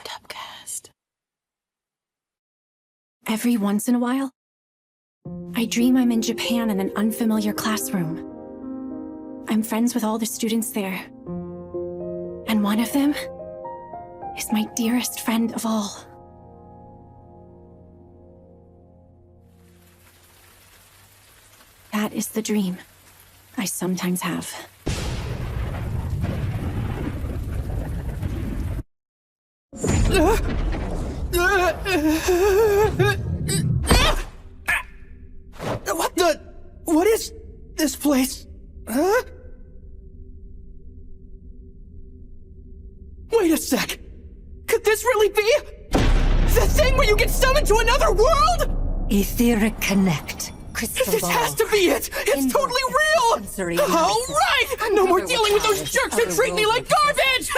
Dubcast. Every once in a while, I dream I'm in Japan in an unfamiliar classroom. I'm friends with all the students there. And one of them is my dearest friend of all. That is the dream I sometimes have. What is this place? Huh? Wait a sec! Could this really be the thing where you get summoned to another world? Etheric Connect. Crystal This has to be it! It's totally real! Alright! No more dealing with those jerks who treat me like garbage!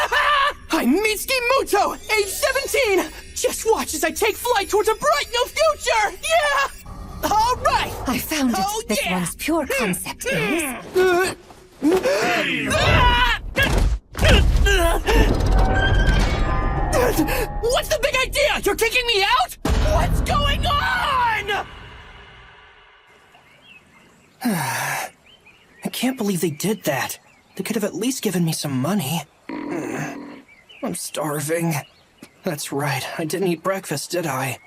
I'm Mitsuki Muto, age 17! Just watch as I take flight towards a bright new future! Yeah! Alright! I found it. This one's pure concept is... What's the big idea? You're kicking me out? What's going on? I can't believe they did that. They could have at least given me some money. I'm starving. That's right, I didn't eat breakfast, did I?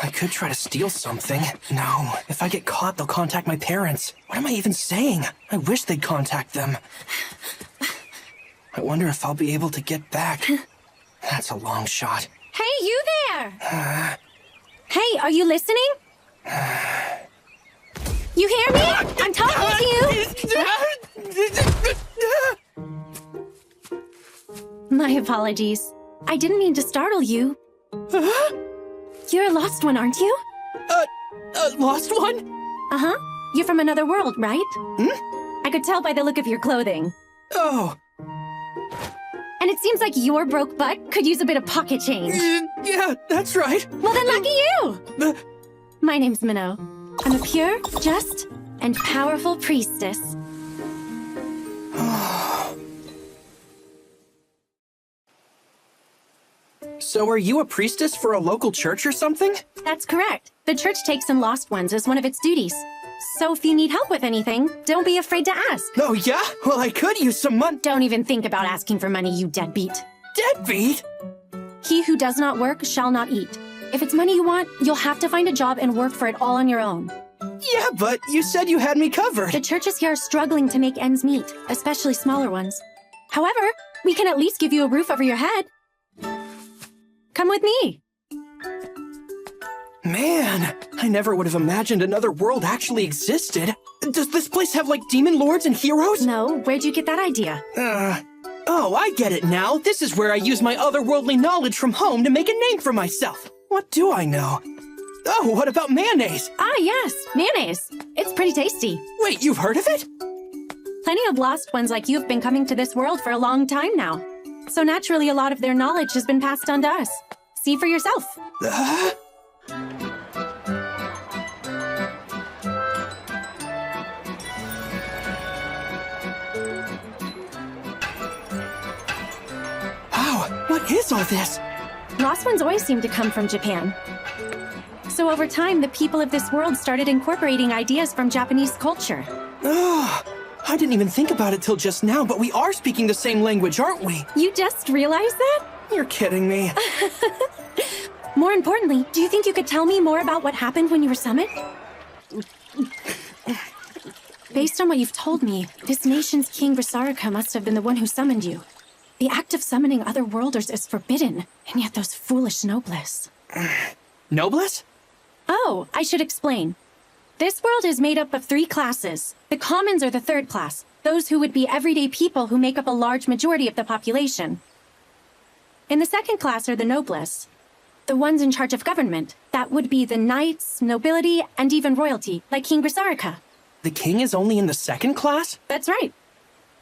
I could try to steal something. No, if I get caught, they'll contact my parents. What am I even saying? I wish they'd contact them. I wonder if I'll be able to get back. That's a long shot. Hey, you there! Hey, are you listening? You hear me? I'm talking to you! My apologies. I didn't mean to startle you. You're a lost one, aren't you? Lost one? Uh-huh. You're from another world, right? I could tell by the look of your clothing. Oh. And it seems like your broke butt could use a bit of pocket change. Yeah, that's right. Well then, lucky you! My name's Minnow. I'm a pure, just, and powerful priestess. So are you a priestess for a local church or something? That's correct. The church takes in lost ones as one of its duties. So if you need help with anything, don't be afraid to ask. Oh yeah? Well, I could use some money. Don't even think about asking for money, you deadbeat. Deadbeat? He who does not work shall not eat. If it's money you want, you'll have to find a job and work for it all on your own. Yeah, but you said you had me covered. The churches here are struggling to make ends meet, especially smaller ones. However, we can at least give you a roof over your head. Come with me. Man, I never would have imagined another world actually existed. Does this place have, like, demon lords and heroes? No, where'd you get that idea? Oh, I get it now. This is where I use my otherworldly knowledge from home to make a name for myself. What do I know? Oh, what about mayonnaise? Ah, yes, mayonnaise. It's pretty tasty. Wait, you've heard of it? Plenty of lost ones like you have been coming to this world for a long time now. So naturally, a lot of their knowledge has been passed on to us. See for yourself. Wow, what is all this? Lost ones always seem to come from Japan. So over time, the people of this world started incorporating ideas from Japanese culture. I didn't even think about it till just now, but we are speaking the same language, aren't we? You just realized that? You're kidding me. More importantly, do you think you could tell me more about what happened when you were summoned? Based on what you've told me, this nation's King Grisarika must have been the one who summoned you. The act of summoning other worlders is forbidden, and yet those foolish nobles. Nobles? Oh, I should explain. This world is made up of 3 classes. The commons are the 3rd class, those who would be everyday people who make up a large majority of the population. In the 2nd class are the nobles, the ones in charge of government. That would be the knights, nobility, and even royalty, like King Grisarika. The king is only in the 2nd class? That's right.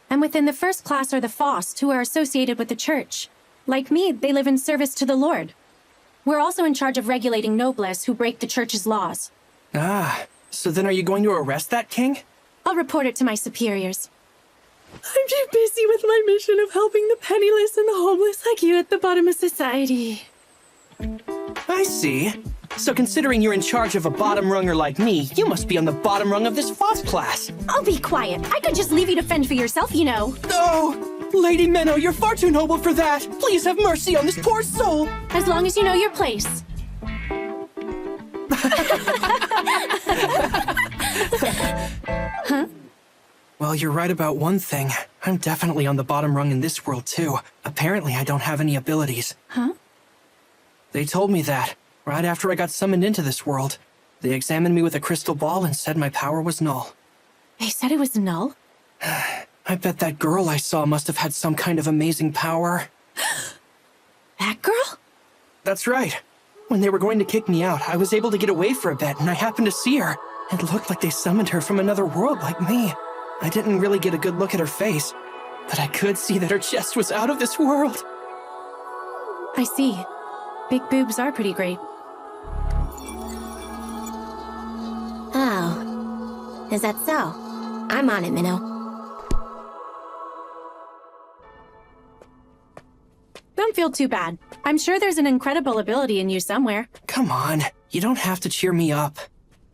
And within the 1st class are the Faust, who are associated with the church. Like me, they live in service to the Lord. We're also in charge of regulating nobles who break the church's laws. Ah, So then are you going to arrest that king? I'll report it to my superiors. I'm too busy with my mission of helping the penniless and the homeless like you at the bottom of society. I see. So considering you're in charge of a bottom runger like me, you must be on the bottom rung of this FOSS class. I'll be quiet. I could just leave you to fend for yourself, you know. Oh, Lady Menno, you're far too noble for that. Please have mercy on this poor soul. As long as you know your place. Huh? Well, you're right about one thing. I'm definitely on the bottom rung in this world, too. Apparently, I don't have any abilities. Huh? They told me that, right after I got summoned into this world. They examined me with a crystal ball and said my power was null. They said it was null? I bet that girl I saw must have had some kind of amazing power. That girl? That's right. When they were going to kick me out, I was able to get away for a bit, and I happened to see her. It looked like they summoned her from another world like me. I didn't really get a good look at her face, but I could see that her chest was out of this world. I see. Big boobs are pretty great. Oh. Is that so? I'm on it, Minnow. Don't feel too bad. I'm sure there's an incredible ability in you somewhere. Come on, you don't have to cheer me up.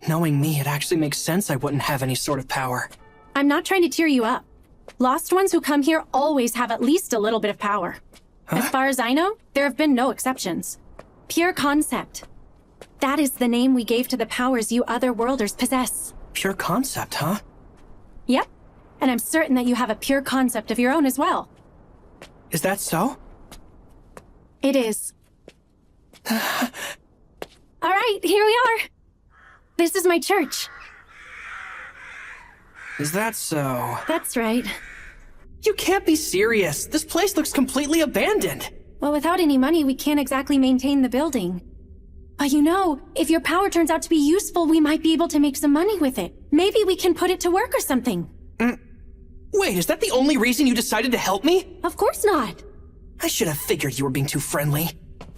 Knowing me, it actually makes sense I wouldn't have any sort of power. I'm not trying to cheer you up. Lost ones who come here always have at least a little bit of power. Huh? As far as I know, there have been no exceptions. Pure concept. That is the name we gave to the powers you otherworlders possess. Pure concept, huh? Yep. And I'm certain that you have a pure concept of your own as well. Is that so? It is. All right, here we are. This is my church. Is that so? That's right. You can't be serious. This place looks completely abandoned. Well, without any money, we can't exactly maintain the building. But you know, if your power turns out to be useful, we might be able to make some money with it. Maybe we can put it to work or something. Wait, is that the only reason you decided to help me? Of course not. I should have figured you were being too friendly.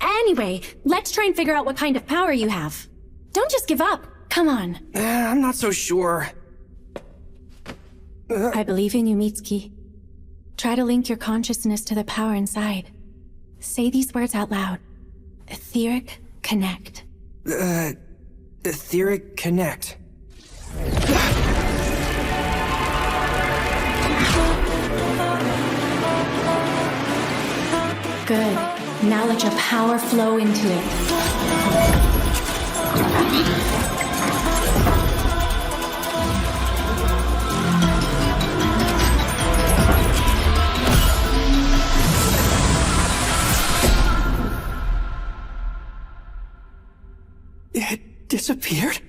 Anyway, let's try and figure out what kind of power you have. Don't just give up. Come on. I'm not so sure. I believe in you, Mitsuki. Try to link your consciousness to the power inside. Say these words out loud. Etheric connect. Etheric connect. Good. Now let your power flow into it. It disappeared?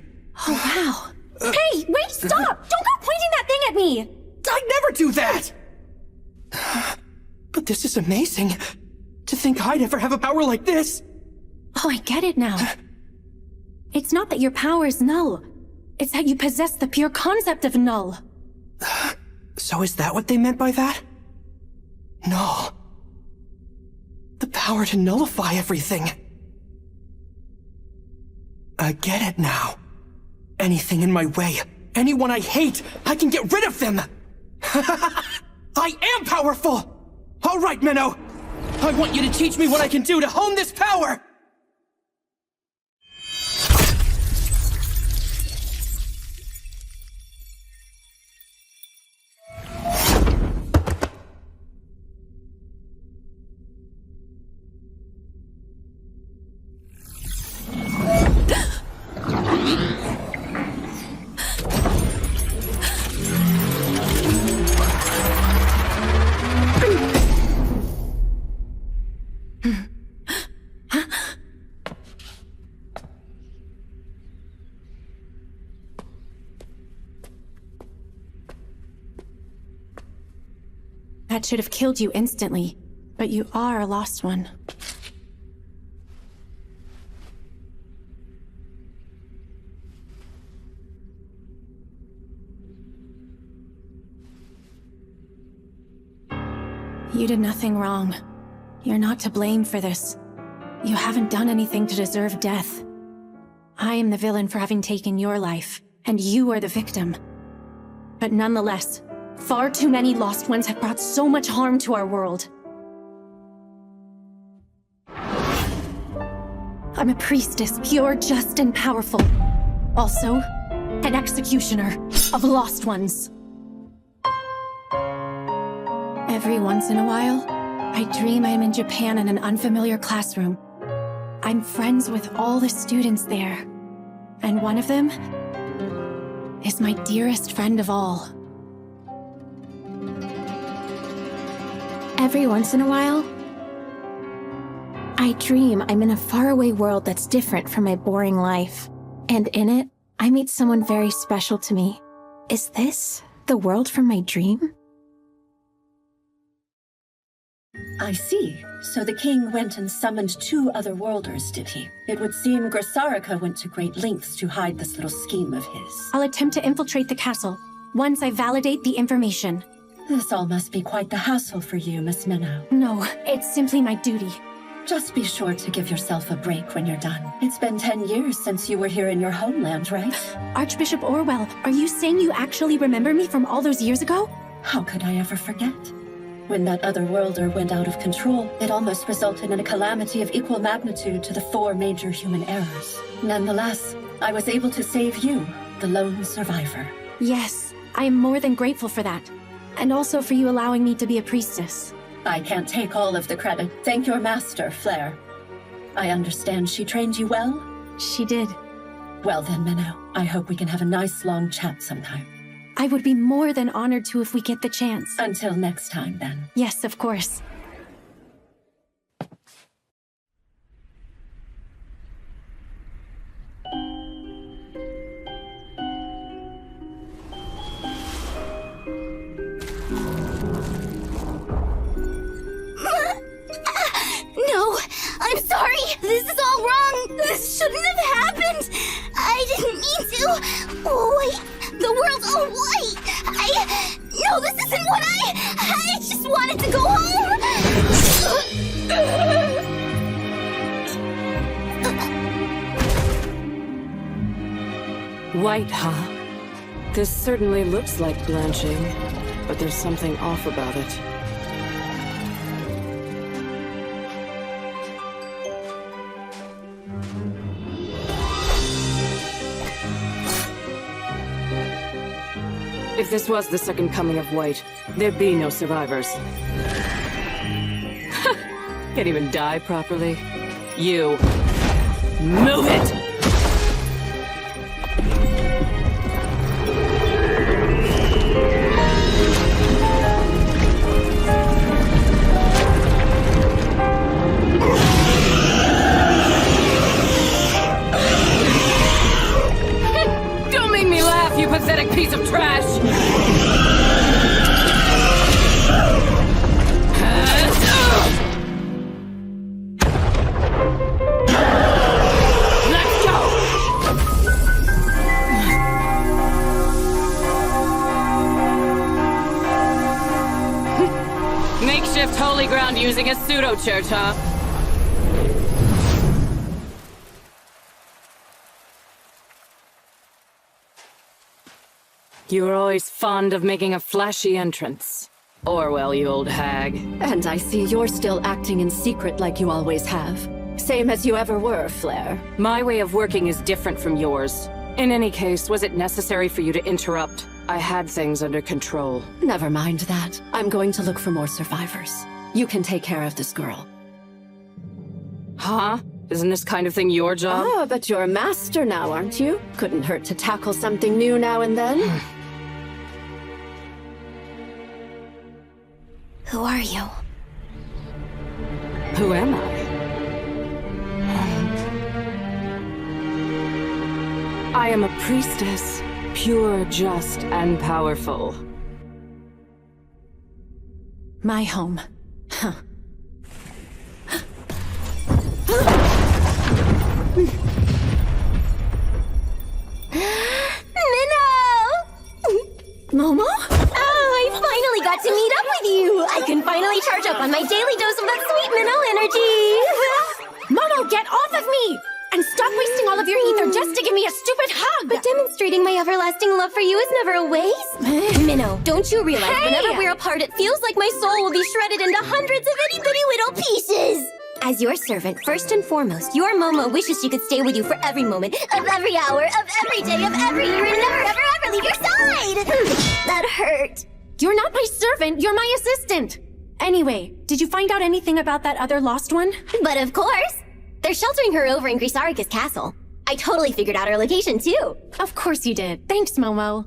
Oh, wow. Hey, wait, stop! Don't go pointing that thing at me! I'd never do that! But this is amazing. To think I'd ever have a power like this! Oh, I get it now. It's not that your power is null. It's that you possess the pure concept of null. So is that what they meant by that? Null. The power to nullify everything. I get it now. Anything in my way, anyone I hate, I can get rid of them! I am powerful! All right, Menno! I want you to teach me what I can do to hone this power! That should have killed you instantly, but you are a lost one. You did nothing wrong. You're not to blame for this. You haven't done anything to deserve death. I am the villain for having taken your life, and you are the victim. But nonetheless, far too many lost ones have brought so much harm to our world. I'm a priestess, pure, just, and powerful. Also, an executioner of lost ones. Every once in a while, I dream I'm in Japan in an unfamiliar classroom. I'm friends with all the students there, and one of them is my dearest friend of all. Every once in a while, I dream I'm in a faraway world that's different from my boring life. And in it, I meet someone very special to me. Is this the world from my dream? I see. So the king went and summoned 2 other worlders, did he? It would seem Grisarika went to great lengths to hide this little scheme of his. I'll attempt to infiltrate the castle, once I validate the information. This all must be quite the hassle for you, Miss Minnow. No, it's simply my duty. Just be sure to give yourself a break when you're done. It's been 10 years since you were here in your homeland, right? Archbishop Orwell, are you saying you actually remember me from all those years ago? How could I ever forget? When that other worlder went out of control, it almost resulted in a calamity of equal magnitude to the 4 major human errors. Nonetheless, I was able to save you, the lone survivor. Yes, I am more than grateful for that. And also for you allowing me to be a priestess. I can't take all of the credit. Thank your master, Flair. I understand she trained you well? She did. Well then, Minnow, I hope we can have a nice long chat sometime. I would be more than honored to if we get the chance. Until next time, then. Yes, of course. No, I'm sorry. This is all wrong. This shouldn't have happened. I didn't mean to. Oh, wait, the world's all white. No, this isn't what I just wanted to go home. White, huh? This certainly looks like blanching, but there's something off about it. If this was the second coming of White, there'd be no survivors. Can't even die properly. You. Move it! Don't make me laugh, you pathetic piece of trash! Makeshift holy ground using a pseudo-church, huh? You were always fond of making a flashy entrance. Orwell, you old hag. And I see you're still acting in secret like you always have. Same as you ever were, Flair. My way of working is different from yours. In any case, was it necessary for you to interrupt? I had things under control. Never mind that. I'm going to look for more survivors. You can take care of this girl. Huh? Isn't this kind of thing your job? Ah, but you're a master now, aren't you? Couldn't hurt to tackle something new now and then. Who are you? Who am I? I am a priestess, pure, just, and powerful. My home. Huh. Momo? Oh, I finally got to meet up with you! I can finally charge up on my daily dose of that sweet minnow energy! Momo, get off of me! and stop wasting all of your ether just to give me a stupid hug! But demonstrating my everlasting love for you is never a waste. Minnow, don't you realize whenever we're apart, it feels like my soul will be shredded into hundreds of itty-bitty little pieces? As your servant, first and foremost, your Momo wishes she could stay with you for every moment, of every hour, of every day, of every year, and never, ever, ever leave your side! That hurt. You're not my servant, you're my assistant! Anyway, did you find out anything about that other lost one? But of course! They're sheltering her over in Grisarika's castle. I totally figured out her location, too. Of course you did. Thanks, Momo.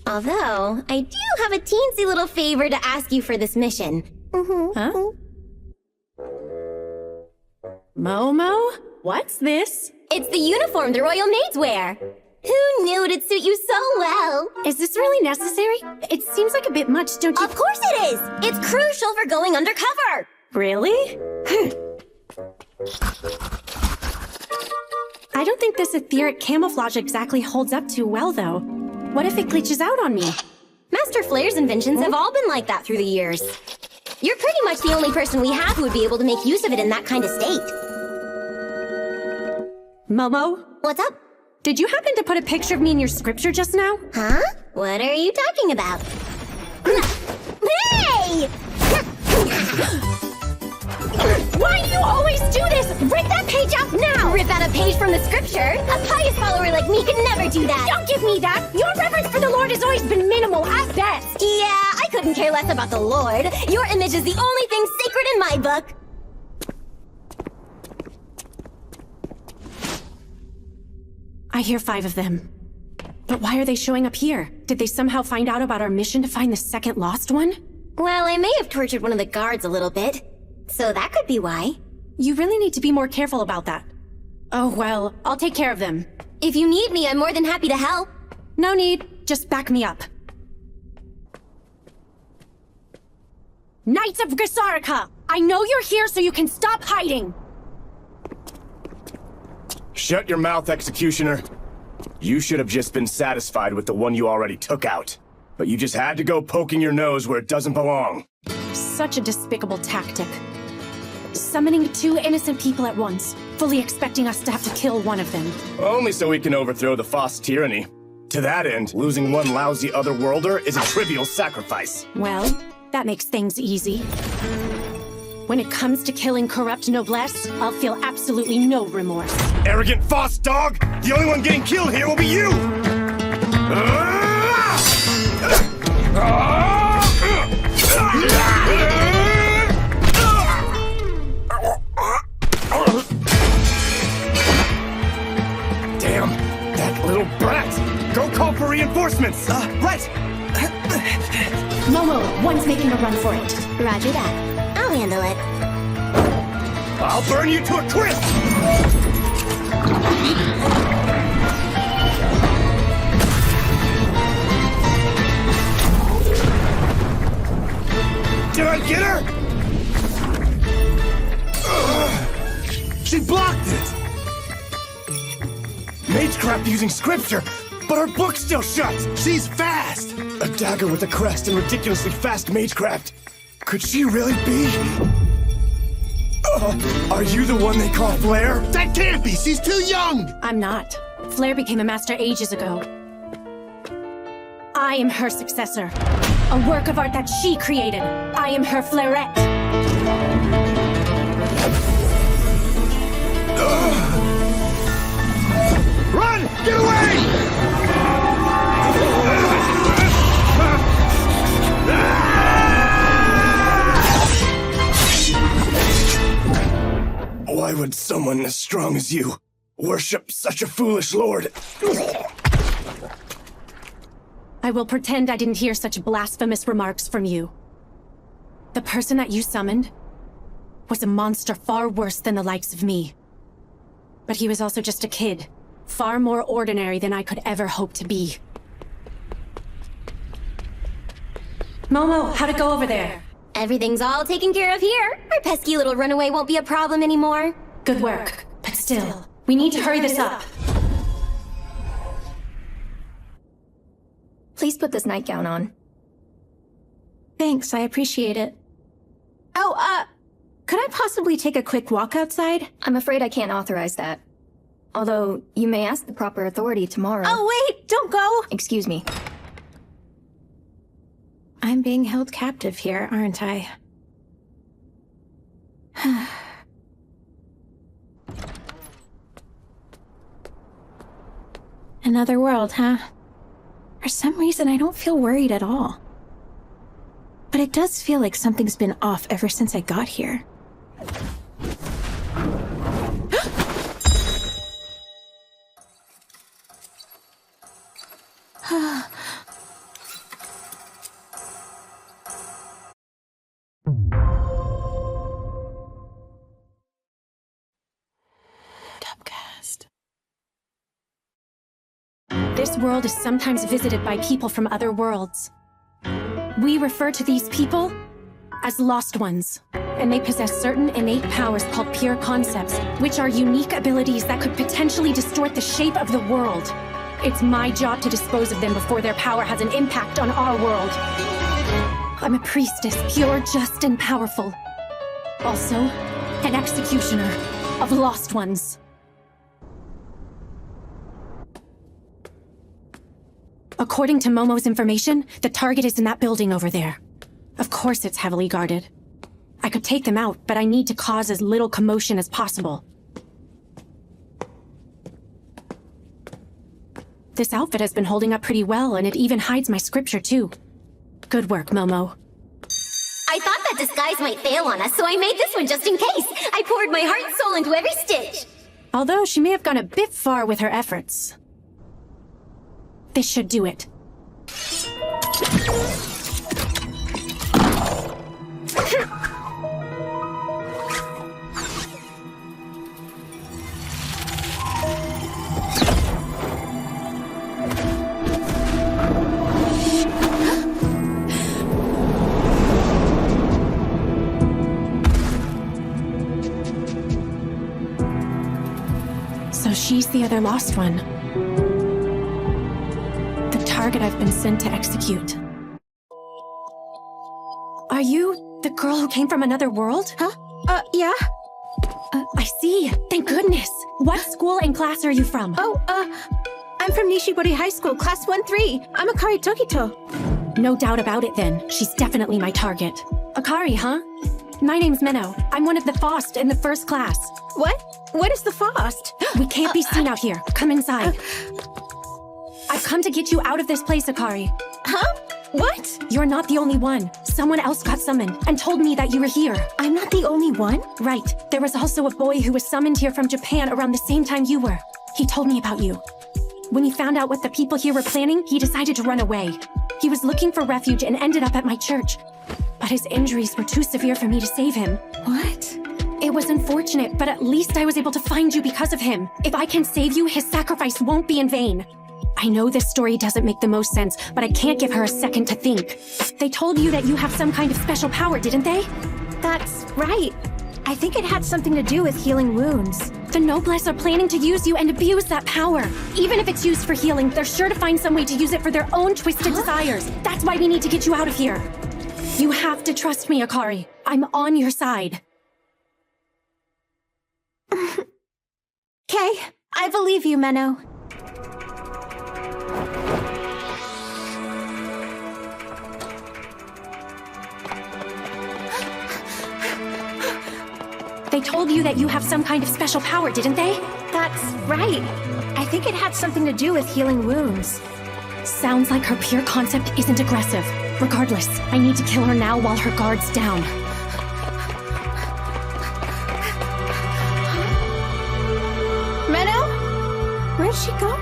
Although, I do have a teensy little favor to ask you for this mission. Huh? Momo? What's this? It's the uniform the royal maids wear. Who knew it'd suit you so well? Is this really necessary? It seems like a bit much, don't you? Of course it is! It's crucial for going undercover! Really? I don't think this etheric camouflage exactly holds up too well, though. What if it glitches out on me? Master Flair's inventions have all been like that through the years. You're pretty much the only person we have who would be able to make use of it in that kind of state. Momo? What's up? Did you happen to put a picture of me in your scripture just now? Huh? What are you talking about? Hey! Why do you always do this? Rip that page out now! Rip out a page from the scripture? A pious follower like me could never do that! Don't give me that! Your reverence for the Lord has always been minimal, at best! Yeah, I couldn't care less about the Lord. Your image is the only thing sacred in my book. I hear 5 of them. But why are they showing up here? Did they somehow find out about our mission to find the second lost one? Well, I may have tortured one of the guards a little bit. So that could be why. You really need to be more careful about that. Oh, well, I'll take care of them. If you need me, I'm more than happy to help. No need. Just back me up. Knights of Grisarika! I know you're here so you can stop hiding! Shut your mouth, Executioner. You should have just been satisfied with the one you already took out. But you just had to go poking your nose where it doesn't belong. Such a despicable tactic. Summoning 2 innocent people at once, fully expecting us to have to kill one of them. Only so we can overthrow the Foss tyranny. To that end, losing one lousy otherworlder is a trivial sacrifice. Well, that makes things easy. When it comes to killing corrupt noblesse, I'll feel absolutely no remorse. Arrogant Foss dog! The only one getting killed here will be you! Damn, that little brat! Go call for reinforcements! Right! Momo, one's making a run for it. Roger that. I'll handle it. I'll burn you to a crisp! Did I get her? She blocked it! Magecraft using scripture, but her book's still shut! She's fast! A dagger with a crest and ridiculously fast magecraft. Could she really be? Are you the one they call Flair? That can't be! She's too young! I'm not. Flair became a master ages ago. I am her successor. A work of art that she created. I am her Flairette. Run! Get away! Why would someone as strong as you worship such a foolish lord? I will pretend I didn't hear such blasphemous remarks from you. The person that you summoned was a monster far worse than the likes of me. But he was also just a kid, far more ordinary than I could ever hope to be. Momo, how'd it go over there? Everything's all taken care of here. Our pesky little runaway won't be a problem anymore. Good work. But still, we need to hurry this up. Please put this nightgown on. Thanks, I appreciate it. Oh, could I possibly take a quick walk outside? I'm afraid I can't authorize that. Although, you may ask the proper authority tomorrow. Oh, wait! Don't go! Excuse me. I'm being held captive here, aren't I? Another world, huh? For some reason, I don't feel worried at all. But it does feel like something's been off ever since I got here. This world is sometimes visited by people from other worlds. We refer to these people as Lost Ones, and they possess certain innate powers called pure concepts, which are unique abilities that could potentially distort the shape of the world. It's my job to dispose of them before their power has an impact on our world. I'm a priestess, pure, just, and powerful. Also, an executioner of Lost Ones. According to Momo's information, the target is in that building over there. Of course it's heavily guarded. I could take them out, but I need to cause as little commotion as possible. This outfit has been holding up pretty well, and it even hides my scripture too. Good work, Momo. I thought that disguise might fail on us, so I made this one just in case. I poured my heart and soul into every stitch. Although she may have gone a bit far with her efforts. This should do it. So she's the other lost one. The target I've been sent to execute. Are you the girl who came from another world? Huh? Yeah. I see. Thank goodness. What school and class are you from? I'm from Nishibori High School, class 1-3. I'm Akari Tokito. No doubt about it then. She's definitely my target. Akari, huh? My name's Menno. I'm one of the FOST in the first class. What? What is the FOST? We can't be seen out here. Come inside. I've come to get you out of this place, Akari. Huh? What? You're not the only one. Someone else got summoned and told me that you were here. I'm not the only one? Right. There was also a boy who was summoned here from Japan around the same time you were. He told me about you. When he found out what the people here were planning, he decided to run away. He was looking for refuge and ended up at my church. But his injuries were too severe for me to save him. What? It was unfortunate, but at least I was able to find you because of him. If I can save you, his sacrifice won't be in vain. I know this story doesn't make the most sense, but I can't give her a second to think. They told you that you have some kind of special power, didn't they? That's right. I think it had something to do with healing wounds. The Noblesse are planning to use you and abuse that power. Even if it's used for healing, they're sure to find some way to use it for their own twisted desires. That's why we need to get you out of here. You have to trust me, Akari. I'm on your side. Okay, I believe you, Menno. They told you that you have some kind of special power, didn't they? That's right. I think it had something to do with healing wounds. Sounds like her pure concept isn't aggressive. Regardless, I need to kill her now while her guard's down. Menno? Where'd she go?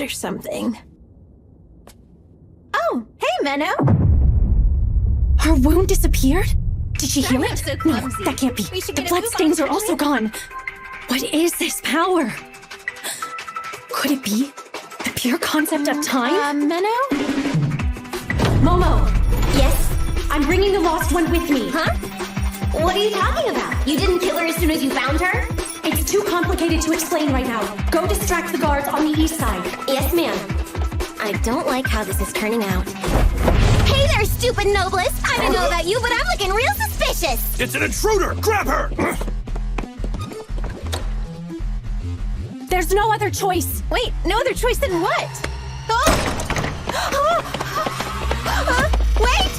there's something. Oh, hey, Menno! Her wound disappeared? Did she heal it? No, that can't be. The bloodstains are also gone. What is this power? Could it be the pure concept of time? Menno? Momo, Yes? I'm bringing the lost one with me. Huh? What are you talking about? You didn't kill her as soon as you found her? It's too complicated to explain right now. Go distract the guards on the east side. Yes, ma'am. I don't like how this is turning out. Hey there, stupid noblest! I don't know about you, but I'm looking real suspicious! It's an intruder! Grab her! There's no other choice. Wait, no other choice than what? Wait!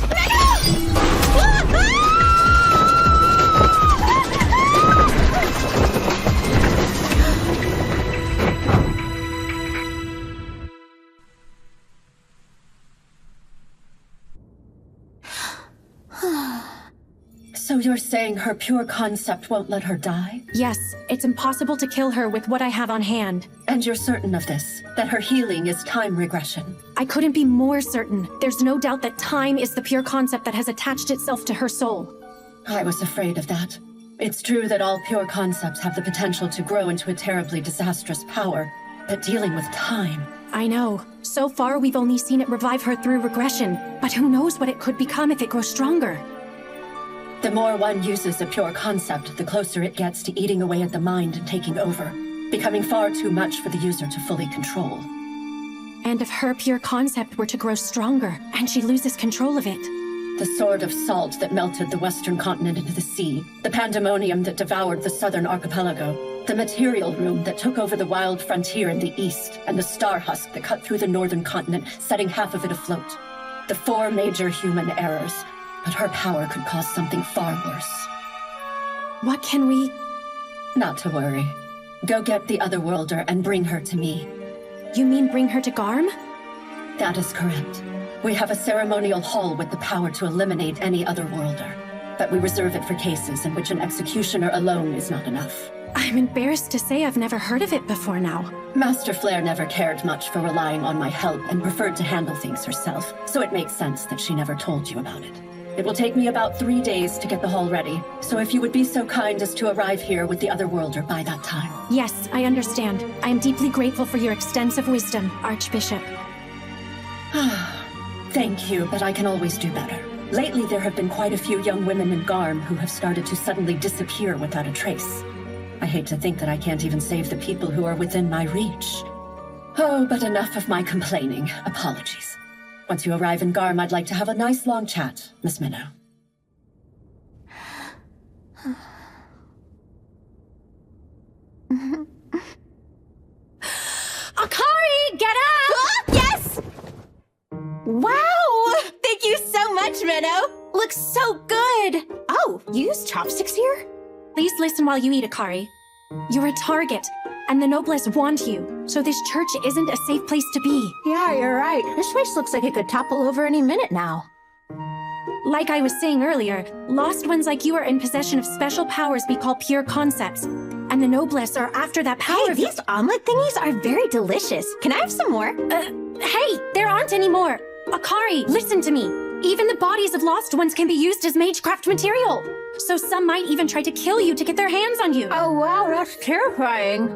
So you're saying her pure concept won't let her die? Yes, it's impossible to kill her with what I have on hand. And you're certain of this? That her healing is time regression? I couldn't be more certain. There's no doubt that time is the pure concept that has attached itself to her soul. I was afraid of that. It's true that all pure concepts have the potential to grow into a terribly disastrous power, but dealing with time... I know. So far, we've only seen it revive her through regression, but who knows what it could become if it grows stronger. The more one uses a pure concept, the closer it gets to eating away at the mind and taking over, becoming far too much for the user to fully control. And if her pure concept were to grow stronger, and she loses control of it? The sword of salt that melted the western continent into the sea, the pandemonium that devoured the southern archipelago, the material room that took over the wild frontier in the east, and the star husk that cut through the northern continent, setting half of it afloat. The 4 major human errors. But her power could cause something far worse. What can we... Not to worry. Go get the Otherworlder and bring her to me. You mean bring her to Garm? That is correct. We have a ceremonial hall with the power to eliminate any Otherworlder. But we reserve it for cases in which an executioner alone is not enough. I'm embarrassed to say I've never heard of it before now. Master Flare never cared much for relying on my help and preferred to handle things herself, so it makes sense that she never told you about it. It will take me about 3 days to get the hall ready, so if you would be so kind as to arrive here with the Otherworlder by that time. Yes, I understand. I am deeply grateful for your extensive wisdom, Archbishop. Thank you, but I can always do better. Lately, there have been quite a few young women in Garm who have started to suddenly disappear without a trace. I hate to think that I can't even save the people who are within my reach. Oh, but enough of my complaining. Apologies. Once you arrive in Garm, I'd like to have a nice long chat, Miss Minnow. Akari, get up! Yes! Wow! Thank you so much, Menno! Looks so good! Oh, you use chopsticks here? Please listen while you eat, Akari. You're a target, and the noblesse want you, so this church isn't a safe place to be. Yeah, you're right. This place looks like it could topple over any minute now. Like I was saying earlier, lost ones like you are in possession of special powers we call pure concepts, and the noblesse are after that power. Hey, these omelet thingies are very delicious. Can I have some more? Hey, there aren't any more. Akari, listen to me. Even the bodies of lost ones can be used as magecraft material. So some might even try to kill you to get their hands on you. Oh wow, that's terrifying.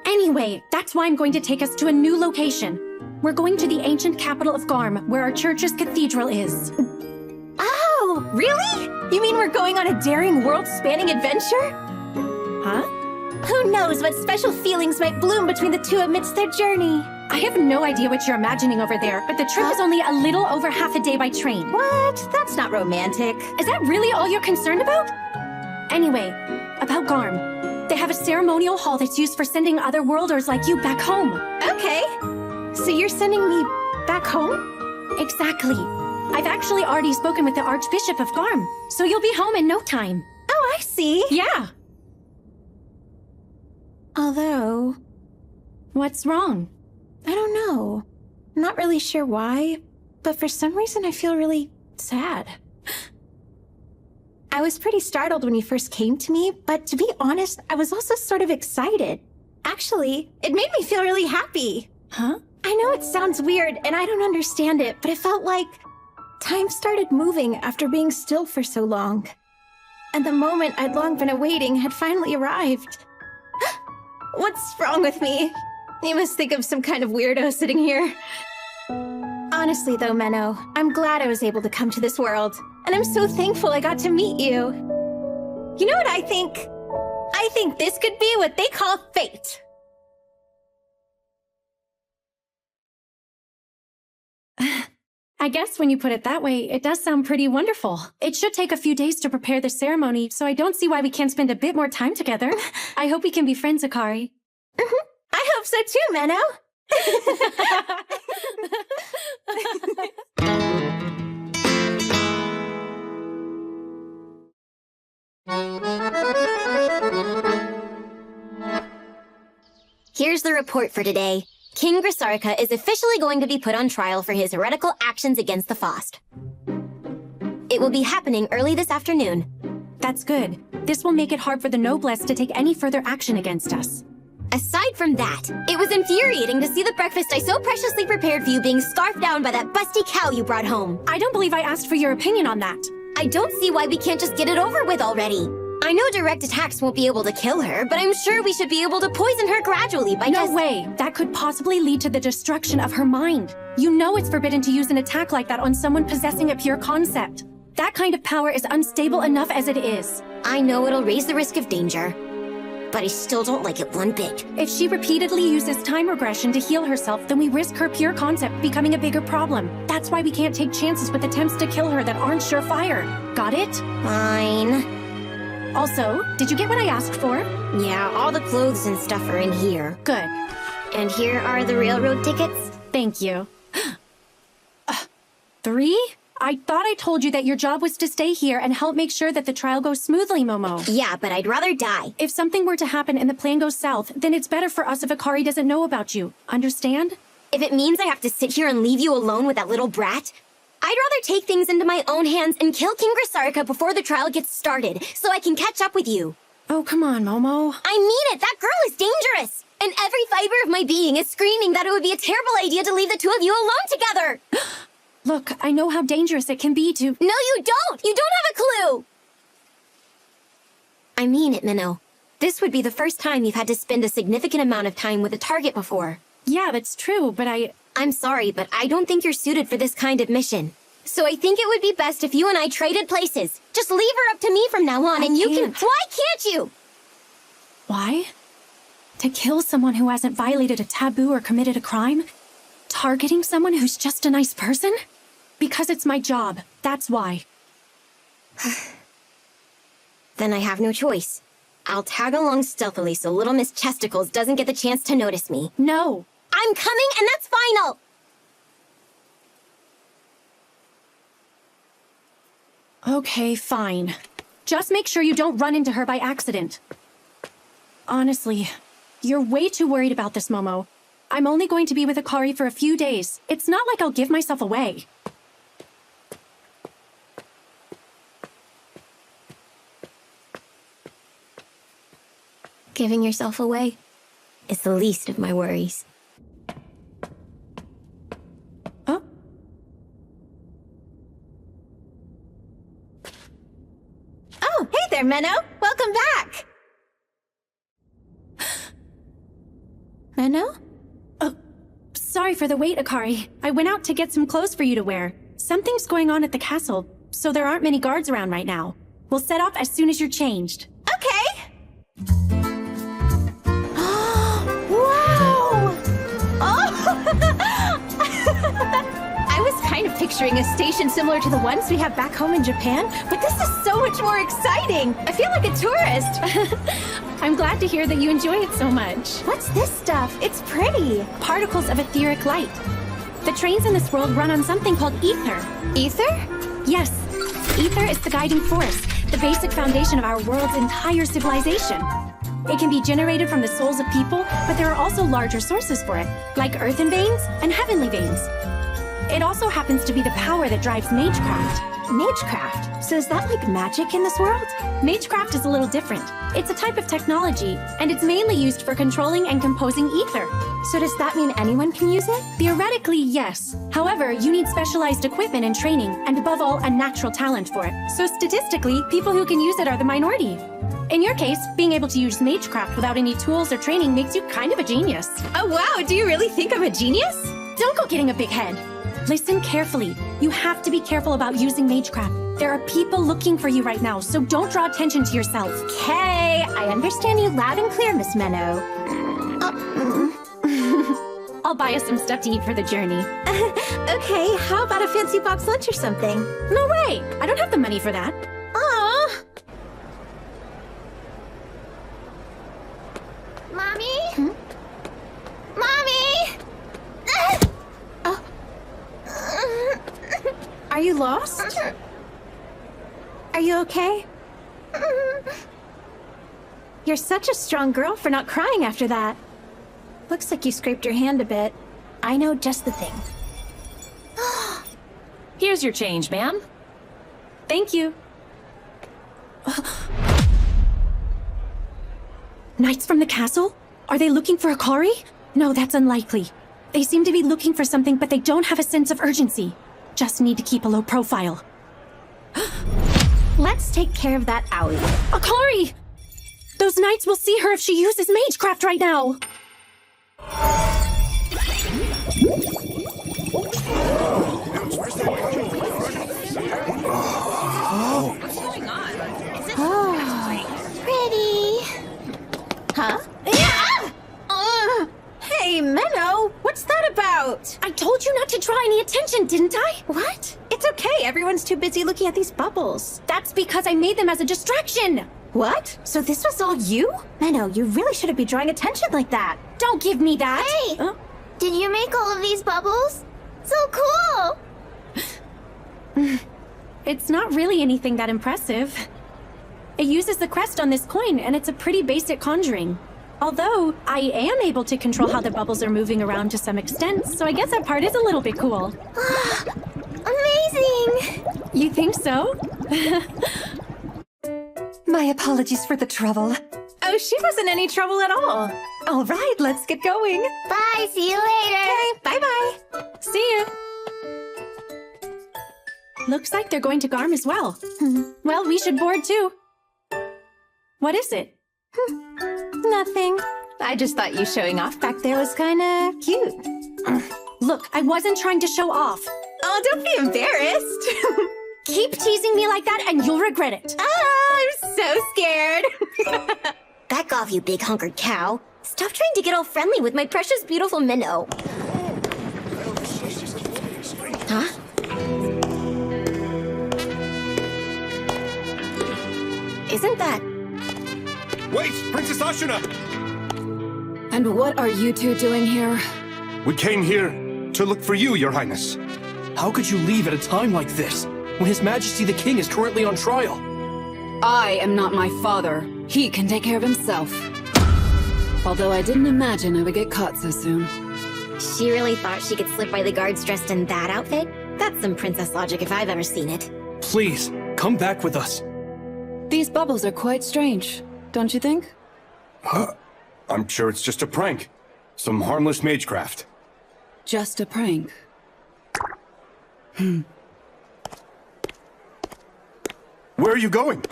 Anyway, that's why I'm going to take us to a new location. We're going to the ancient capital of Garm, where our church's cathedral is. Oh, really? You mean we're going on a daring world-spanning adventure? Huh? Who knows what special feelings might bloom between the two amidst their journey? I have no idea what you're imagining over there, but the trip is only a little over half a day by train. What? That's not romantic. Is that really all you're concerned about? Anyway, about Garm. They have a ceremonial hall that's used for sending otherworlders like you back home. Okay. So you're sending me back home? Exactly. I've actually already spoken with the Archbishop of Garm, so you'll be home in no time. Oh, I see. Yeah. Although... What's wrong? I don't know. I'm not really sure why, but for some reason I feel really sad. I was pretty startled when you first came to me, but to be honest, I was also sort of excited. Actually, it made me feel really happy. Huh? I know it sounds weird, and I don't understand it, but it felt like time started moving after being still for so long. And the moment I'd long been awaiting had finally arrived. What's wrong with me? You must think I'm some kind of weirdo sitting here. Honestly though, Menno, I'm glad I was able to come to this world, and I'm so thankful I got to meet you. You know what I think? I think this could be what they call fate. I guess when you put it that way, it does sound pretty wonderful. It should take a few days to prepare the ceremony, so I don't see why we can't spend a bit more time together. I hope we can be friends, Akari. I hope so too, Menno. Here's the report for today. King Grisarika is officially going to be put on trial for his heretical actions against the Faust. It will be happening early this afternoon. That's good. This will make it hard for the noblesse to take any further action against us. Aside from that, it was infuriating to see the breakfast I so preciously prepared for you being scarfed down by that busty cow you brought home. I don't believe I asked for your opinion on that. I don't see why we can't just get it over with already. I know direct attacks won't be able to kill her, but I'm sure we should be able to poison her gradually by No way! That could possibly lead to the destruction of her mind. You know it's forbidden to use an attack like that on someone possessing a pure concept. That kind of power is unstable enough as it is. I know it'll raise the risk of danger, but I still don't like it one bit. If she repeatedly uses time regression to heal herself, then we risk her pure concept becoming a bigger problem. That's why we can't take chances with attempts to kill her that aren't surefire. Got it? Fine. Also, did you get what I asked for? Yeah, all the clothes and stuff are in here. Good. And here are the railroad tickets. Thank you. 3? I thought I told you that your job was to stay here and help make sure that the trial goes smoothly, Momo. Yeah, but I'd rather die. If something were to happen and the plan goes south, then it's better for us if Akari doesn't know about you. Understand? If it means I have to sit here and leave you alone with that little brat, I'd rather take things into my own hands and kill King Grisarika before the trial gets started, so I can catch up with you. Oh, come on, Momo. I mean it! That girl is dangerous! And every fiber of my being is screaming that it would be a terrible idea to leave the two of you alone together! Look, I know how dangerous it can be to— No, you don't! You don't have a clue! I mean it, Minnow. This would be the first time you've had to spend a significant amount of time with a target before. Yeah, that's true, but I'm sorry, but I don't think you're suited for this kind of mission. So I think it would be best if you and I traded places. Just leave her up to me from now on, and you can— Why can't you? Why? To kill someone who hasn't violated a taboo or committed a crime? Targeting someone who's just a nice person? Because it's my job. That's why. Then I have no choice. I'll tag along stealthily so little Miss Chesticles doesn't get the chance to notice me. No. I'm coming, and that's final! Okay, fine. Just make sure you don't run into her by accident. Honestly, you're way too worried about this, Momo. I'm only going to be with Akari for a few days. It's not like I'll give myself away. Giving yourself away is the least of my worries. Oh? Oh, hey there, Menno! Welcome back! Menno? Oh, sorry for the wait, Akari. I went out to get some clothes for you to wear. Something's going on at the castle, so there aren't many guards around right now. We'll set off as soon as you're changed. Okay! Wow! Oh! I was kind of picturing a station similar to the ones we have back home in Japan, but this is so much more exciting! I feel like a tourist! I'm glad to hear that you enjoy it so much. What's this stuff? It's pretty! Particles of etheric light. The trains in this world run on something called ether. Ether? Yes. Ether is the guiding force, the basic foundation of our world's entire civilization. It can be generated from the souls of people, but there are also larger sources for it, like earthen veins and heavenly veins. It also happens to be the power that drives magecraft. Magecraft? So is that like magic in this world? Magecraft is a little different. It's a type of technology, and it's mainly used for controlling and composing ether. So does that mean anyone can use it? Theoretically, yes. However, you need specialized equipment and training, and above all, a natural talent for it. So statistically, people who can use it are the minority. In your case, being able to use magecraft without any tools or training makes you kind of a genius. Oh wow, do you really think I'm a genius? Don't go getting a big head. Listen carefully. You have to be careful about using magecraft. There are people looking for you right now, so don't draw attention to yourself. Okay, I understand you loud and clear, Miss Menno. I'll buy us some stuff to eat for the journey. Okay, how about a fancy box lunch or something? No way! I don't have the money for that. Aww. Mommy? Mommy! Are you lost? Are you okay? You're such a strong girl for not crying after that. Looks like you scraped your hand a bit. I know just the thing. Here's your change, ma'am. Thank you. Knights from the castle? Are they looking for Akari? No, that's unlikely. They seem to be looking for something, but they don't have a sense of urgency. Just need to keep a low profile. Let's take care of that owie. Akari! Those knights will see her if she uses magecraft right now. Pretty. Huh? Hey, Menno, what's that about? I told you not to draw any attention, didn't I? What? It's okay, everyone's too busy looking at these bubbles. That's because I made them as a distraction. What? So this was all you? Menno, you really shouldn't be drawing attention like that. Don't give me that. Hey! Did you make all of these bubbles? So cool! It's not really anything that impressive. It uses the crest on this coin, and it's a pretty basic conjuring. Although, I am able to control how the bubbles are moving around to some extent, so I guess that part is a little bit cool. Amazing! You think so? My apologies for the trouble. Oh, she wasn't any trouble at all. All right, let's get going. Bye, see you later! Okay, bye-bye. See ya! Looks like they're going to Garm as well. Well, we should board too. What is it? Nothing. I just thought you showing off back there was kinda cute. Look, I wasn't trying to show off. Oh, don't be embarrassed. Keep teasing me like that and you'll regret it. I'm so scared. Back off, you big hunkered cow. Stop trying to get all friendly with my precious, beautiful minnow. Huh? Isn't that... Wait, Princess Ashuna! And what are you two doing here? We came here to look for you, Your Highness. How could you leave at a time like this, when His Majesty the King is currently on trial? I am not my father. He can take care of himself. Although I didn't imagine I would get caught so soon. She really thought she could slip by the guards dressed in that outfit? That's some princess logic if I've ever seen it. Please, come back with us. These bubbles are quite strange, don't you think? I'm sure it's just a prank. Some harmless magecraft. Just a prank. Where are you going?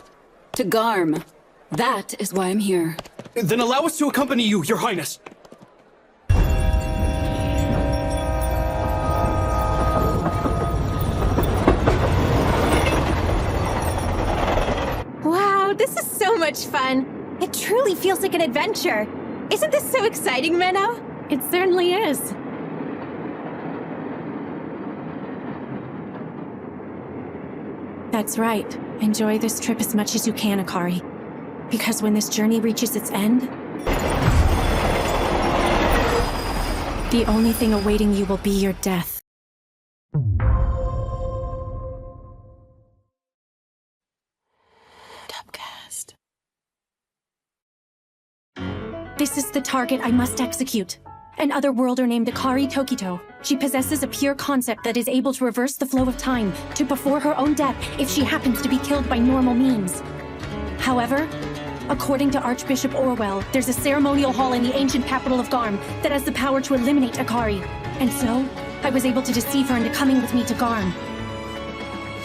To Garm. That is why I'm here. Then allow us to accompany you, Your Highness. Wow, this is so much fun. It truly feels like an adventure. Isn't this so exciting, Menno? It certainly is. That's right. Enjoy this trip as much as you can, Akari. Because when this journey reaches its end, the only thing awaiting you will be your death. Dubcast. This is the target I must execute. An otherworlder named Akari Tokito. She possesses a pure concept that is able to reverse the flow of time to before her own death if she happens to be killed by normal means. However, according to Archbishop Orwell, there's a ceremonial hall in the ancient capital of Garm that has the power to eliminate Akari. And so, I was able to deceive her into coming with me to Garm.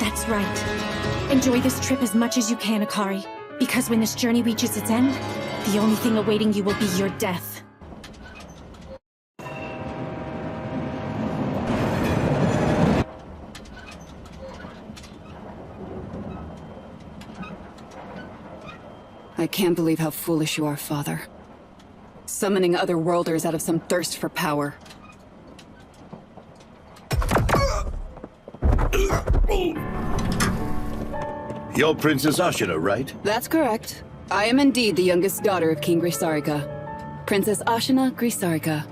That's right. Enjoy this trip as much as you can, Akari. Because when this journey reaches its end, the only thing awaiting you will be your death. I can't believe how foolish you are, Father. Summoning other worlders out of some thirst for power. You're Princess Ashina, right? That's correct. I am indeed the youngest daughter of King Grisarika. Princess Ashina Grisarika.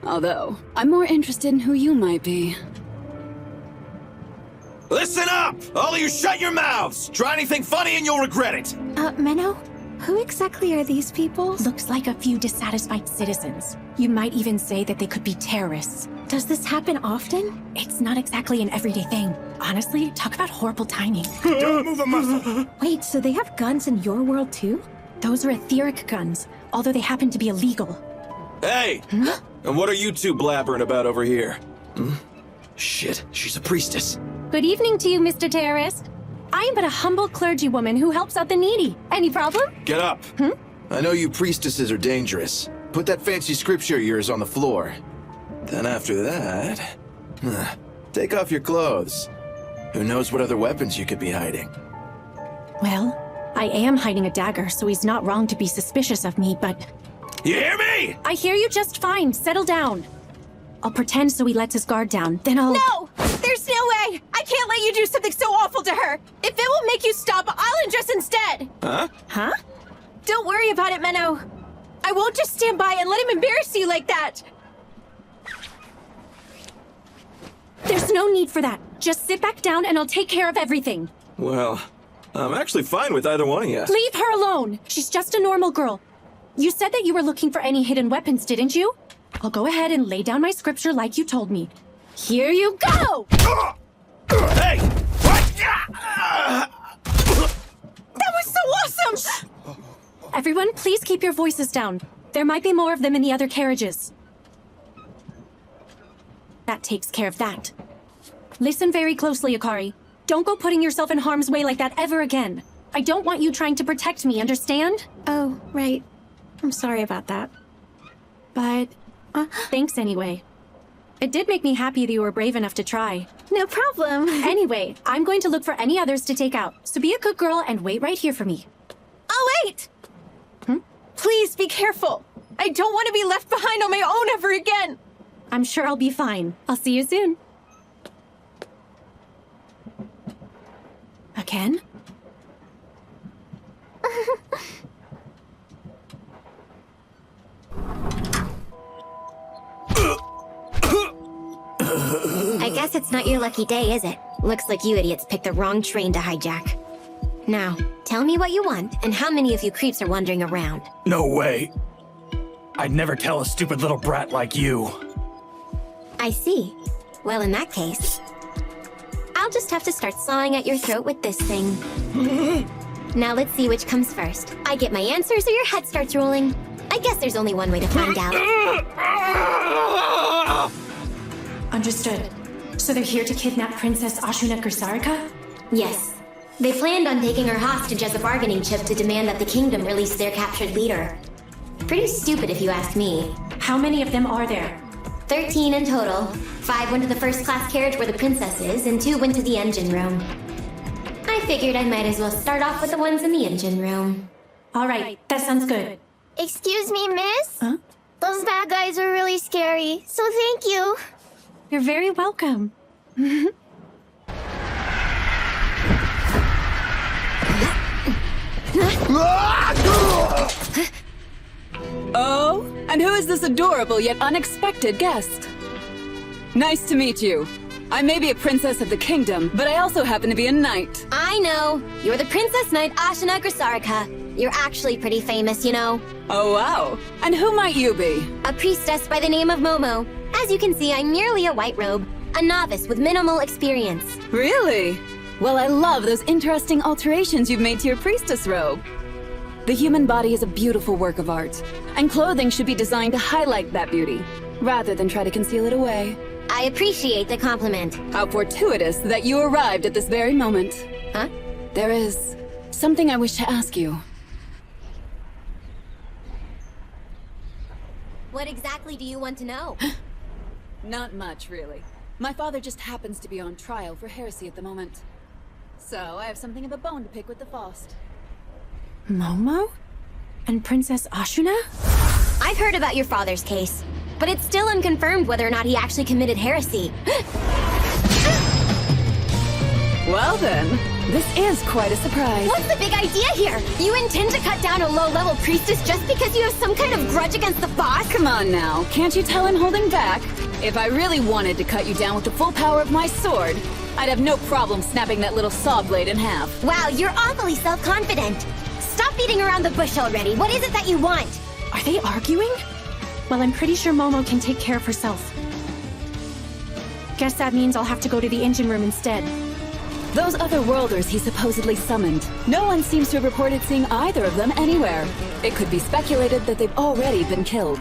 Although, I'm more interested in who you might be. Listen up! All of you shut your mouths! Try anything funny and you'll regret it! Menno? Who exactly are these people? Looks like a few dissatisfied citizens. You might even say that they could be terrorists. Does this happen often? It's not exactly an everyday thing. Honestly, talk about horrible timing. Don't move a muscle! Wait, so they have guns in your world too? Those are etheric guns, although they happen to be illegal. Hey! And what are you two blabbering about over here? Shit, she's a priestess. Good evening to you, Mr. Terrorist. I am but a humble clergywoman who helps out the needy. Any problem? Get up. I know you priestesses are dangerous. Put that fancy scripture of yours on the floor. Then after that... take off your clothes. Who knows what other weapons you could be hiding? Well, I am hiding a dagger, so he's not wrong to be suspicious of me, but... You hear me? I hear you just fine. Settle down. I'll pretend so he lets his guard down, then I'll... No! There's no way! I can't let you do something so awful to her! If it will make you stop, I'll undress instead! Huh? Don't worry about it, Menno. I won't just stand by and let him embarrass you like that! There's no need for that. Just sit back down and I'll take care of everything. Well, I'm actually fine with either one of you. Leave her alone! She's just a normal girl. You said that you were looking for any hidden weapons, didn't you? I'll go ahead and lay down my scripture like you told me. Here you go! Hey! What? That was so awesome! Everyone, please keep your voices down. There might be more of them in the other carriages. That takes care of that. Listen very closely, Akari. Don't go putting yourself in harm's way like that ever again. I don't want you trying to protect me, understand? Oh, right. I'm sorry about that. But... thanks anyway. It did make me happy that you were brave enough to try. No problem. Anyway, I'm going to look for any others to take out. So be a good girl and wait right here for me. Oh, wait! Please be careful. I don't want to be left behind on my own ever again. I'm sure I'll be fine. I'll see you soon. Again? I guess it's not your lucky day, is it? Looks like you idiots picked the wrong train to hijack. Now, tell me what you want, and how many of you creeps are wandering around. No way. I'd never tell a stupid little brat like you. I see. Well, in that case, I'll just have to start sawing at your throat with this thing. Now let's see which comes first. I get my answers or your head starts rolling. I guess there's only one way to find out. Understood. So they're here to kidnap Princess Ashina Grisarika? Yes. They planned on taking her hostage as a bargaining chip to demand that the kingdom release their captured leader. Pretty stupid if you ask me. How many of them are there? 13 in total. 5 went to the first-class carriage where the princess is, and 2 went to the engine room. I figured I might as well start off with the ones in the engine room. All right, that sounds good. Excuse me, miss? Huh? Those bad guys are really scary, so thank you. You're very welcome. Oh, and who is this adorable yet unexpected guest? Nice to meet you. I may be a princess of the kingdom, but I also happen to be a knight. I know. You're the Princess Knight Ashina Grisarika. You're actually pretty famous, you know. Oh, wow. And who might you be? A priestess by the name of Momo. As you can see, I'm merely a white robe, a novice with minimal experience. Really? Well, I love those interesting alterations you've made to your priestess robe. The human body is a beautiful work of art, and clothing should be designed to highlight that beauty, rather than try to conceal it away. I appreciate the compliment. How fortuitous that you arrived at this very moment. Huh? There is something I wish to ask you. What exactly do you want to know? Not much, really. My father just happens to be on trial for heresy at the moment. So, I have something of a bone to pick with the Faust. Momo? And Princess Ashuna? I've heard about your father's case, but it's still unconfirmed whether or not he actually committed heresy. Well then, this is quite a surprise. What's the big idea here? You intend to cut down a low-level priestess just because you have some kind of grudge against the boss? Come on now, can't you tell I'm holding back? If I really wanted to cut you down with the full power of my sword, I'd have no problem snapping that little saw blade in half. Wow, you're awfully self-confident. Stop beating around the bush already. What is it that you want? Are they arguing? Well, I'm pretty sure Momo can take care of herself. Guess that means I'll have to go to the engine room instead. Those other worlders he supposedly summoned, no one seems to have reported seeing either of them anywhere. It could be speculated that they've already been killed.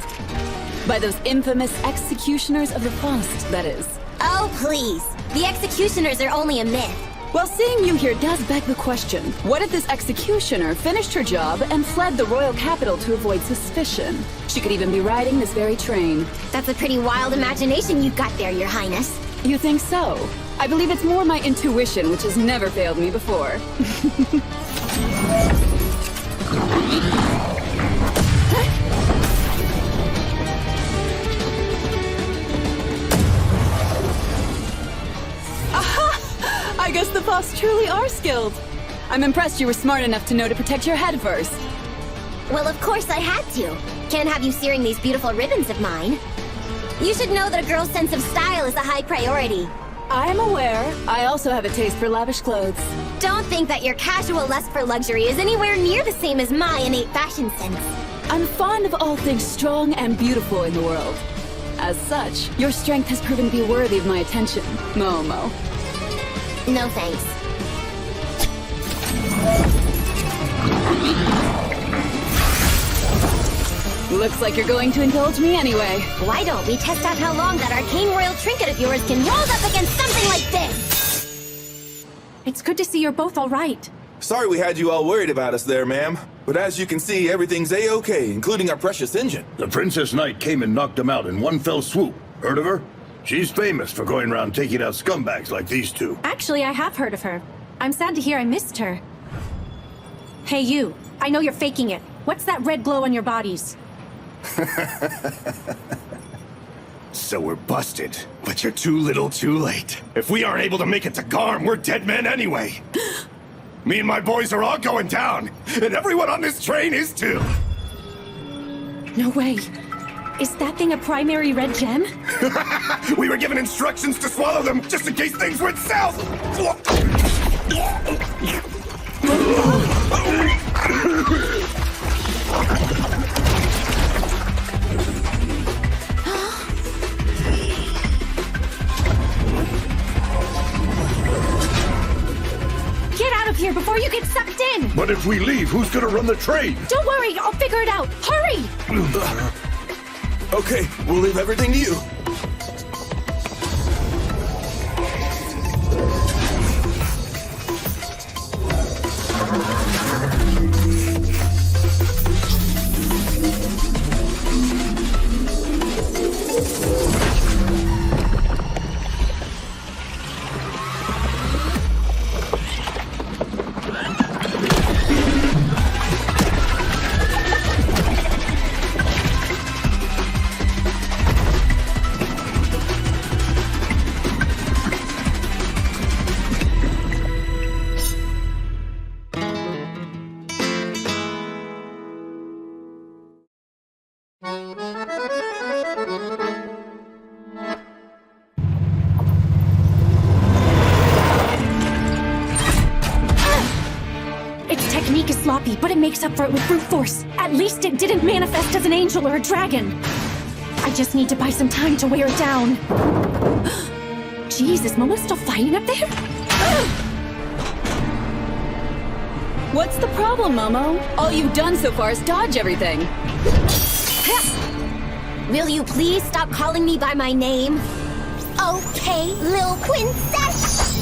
By those infamous executioners of the Faust, that is. Oh, please. The executioners are only a myth. Well, seeing you here does beg the question. What if this executioner finished her job and fled the royal capital to avoid suspicion? She could even be riding this very train. That's a pretty wild imagination you've got there, Your Highness. You think so? I believe it's more my intuition, which has never failed me before. I guess the Faust truly are skilled. I'm impressed you were smart enough to know to protect your head first. Well, of course I had to. Can't have you searing these beautiful ribbons of mine. You should know that a girl's sense of style is a high priority. I am aware. I also have a taste for lavish clothes. Don't think that your casual lust for luxury is anywhere near the same as my innate fashion sense. I'm fond of all things strong and beautiful in the world. As such, your strength has proven to be worthy of my attention, Momo. No thanks. Looks like you're going to indulge me anyway. Why don't we test out how long that arcane royal trinket of yours can hold up against something like this? It's good to see you're both all right. Sorry we had you all worried about us there, ma'am. But as you can see, everything's A-okay, including our precious engine. The Princess Knight came and knocked him out in one fell swoop. Heard of her? She's famous for going around taking out scumbags like these two. Actually, I have heard of her. I'm sad to hear I missed her. Hey, you. I know you're faking it. What's that red glow on your bodies? So we're busted, but you're too little too late. If we aren't able to make it to Garm, we're dead men anyway. Me and my boys are all going down, and everyone on this train is too. No way. Is that thing a primary red gem? We were given instructions to swallow them just in case things went south. Get out of here before you get sucked in! But if we leave, who's gonna run the train? Don't worry, I'll figure it out. Hurry! Okay, we'll leave everything to you. But it makes up for it with brute force. At least it didn't manifest as an angel or a dragon. I just need to buy some time to wear it down. Jeez, is Momo still fighting up there? What's the problem, Momo? All you've done so far is dodge everything. Will you please stop calling me by my name? Okay, little princess!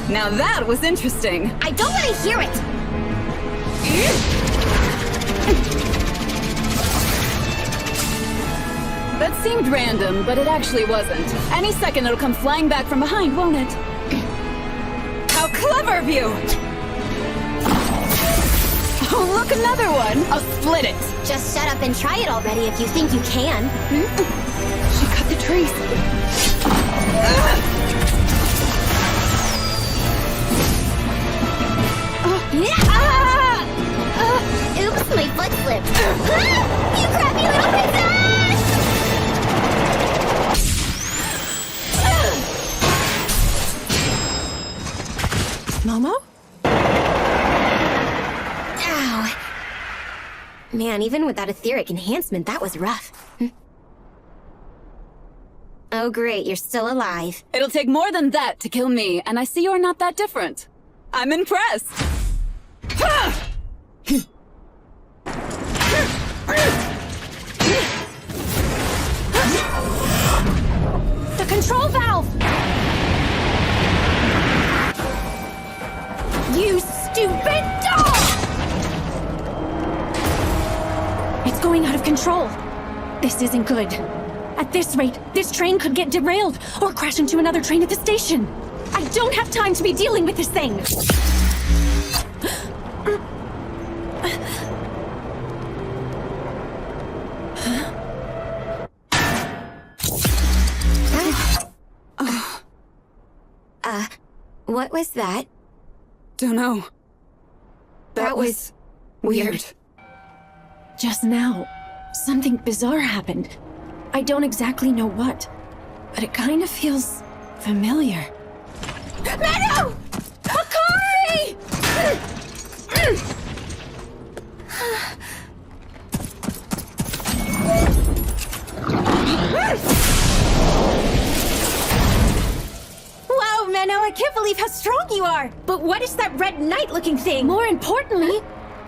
Now that was interesting. I don't want to hear it! That seemed random, but it actually wasn't. Any second it'll come flying back from behind, won't it? How clever of you! Oh, look, another one! I'll split it! Just shut up and try it already if you think you can. She cut the trees. Oops, my foot slipped. You crappy little princess! Momo? Ow. Man, even without etheric enhancement, that was rough. Oh great, you're still alive. It'll take more than that to kill me, and I see you're not that different. I'm impressed. The control valve! You stupid dog! It's going out of control. This isn't good. At this rate, this train could get derailed or crash into another train at the station. I don't have time to be dealing with this thing. What was that? Don't know. That was weird. Just now, something bizarre happened. I don't exactly know what, but it kind of feels familiar. Meadow! Akari! Wow, Menno, I can't believe how strong you are! But what is that red knight-looking thing? More importantly,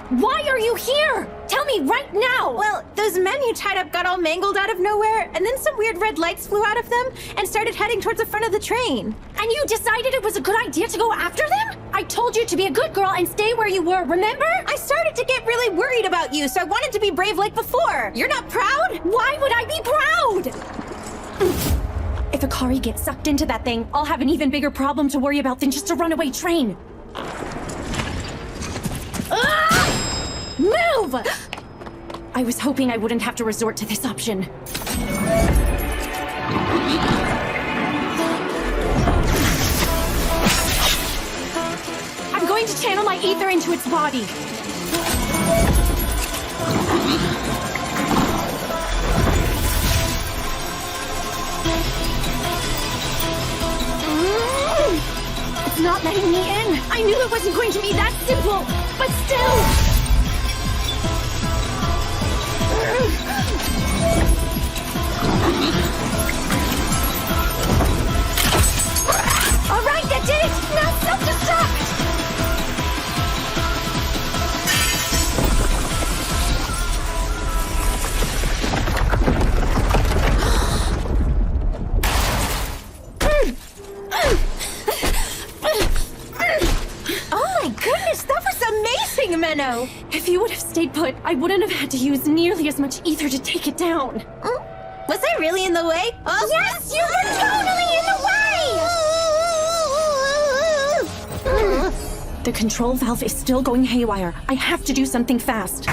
why are you here? Tell me right now! Well, those men you tied up got all mangled out of nowhere, and then some weird red lights flew out of them and started heading towards the front of the train. And you decided it was a good idea to go after them? I told you to be a good girl and stay where you were, remember? I started to get really worried about you, so I wanted to be brave like before. You're not proud? Why would I be proud? If Akari gets sucked into that thing, I'll have an even bigger problem to worry about than just a runaway train. Move! I was hoping I wouldn't have to resort to this option. I'm going to channel my ether into its body. It's not letting me in. I knew it wasn't going to be that simple, but still. All right, that did it! Now self-destruct! Oh my goodness, that was amazing, Menno! If you would have stayed put, I wouldn't have had to use nearly as much ether to take it down. Was I really in the way? Oh, Yes, you were totally in the way! The control valve is still going haywire. I have to do something fast.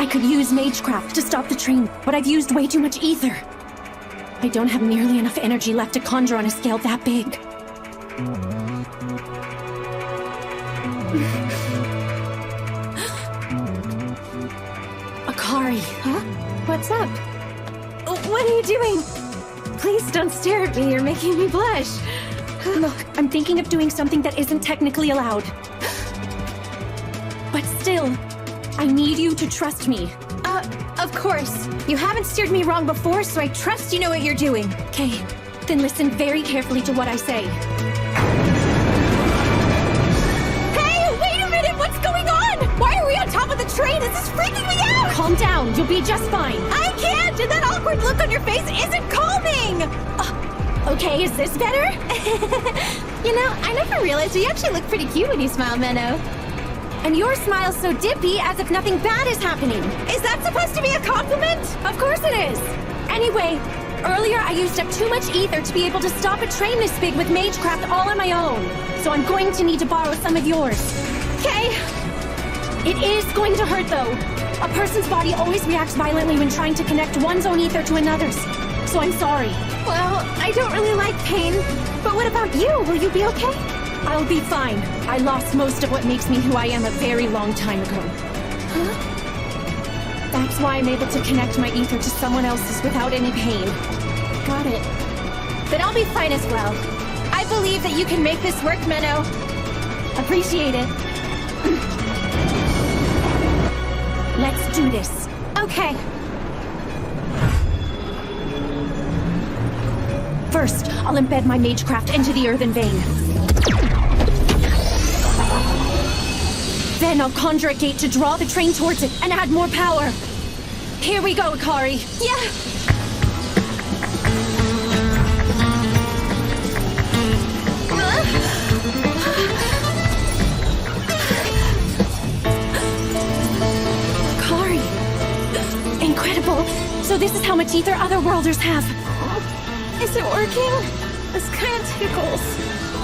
I could use Magecraft to stop the train, but I've used way too much ether. I don't have nearly enough energy left to conjure on a scale that big. Akari. Huh? What's up? What are you doing? Please don't stare at me, you're making me blush. Look, I'm thinking of doing something that isn't technically allowed. But still, I need you to trust me. Of course. You haven't steered me wrong before, so I trust you know what you're doing. Okay, then listen very carefully to what I say. Hey, wait a minute! What's going on? Why are we on top of the train? This is freaking me out! Calm down, you'll be just fine. I can't, and that awkward look on your face isn't calming! Okay, is this better? You know, I never realized you actually look pretty cute when you smile, Menno. And your smile's so dippy as if nothing bad is happening. Is that supposed to be a compliment? Of course it is. Anyway, earlier I used up too much ether to be able to stop a train this big with magecraft all on my own. So I'm going to need to borrow some of yours. Okay. It is going to hurt though. A person's body always reacts violently when trying to connect one's own ether to another's. So I'm sorry. Well, I don't really like pain. But what about you? Will you be okay? I'll be fine. I lost most of what makes me who I am a very long time ago. Huh? That's why I'm able to connect my ether to someone else's without any pain. Got it. Then I'll be fine as well. I believe that you can make this work, Menno. Appreciate it. Let's do this. Okay. First, I'll embed my magecraft into the earthen vein. Then I'll conjure a gate to draw the train towards it and add more power. Here we go, Akari. Yeah! Akari. Incredible. So this is how much ether other worlders have. Is it working? This kind of tickles.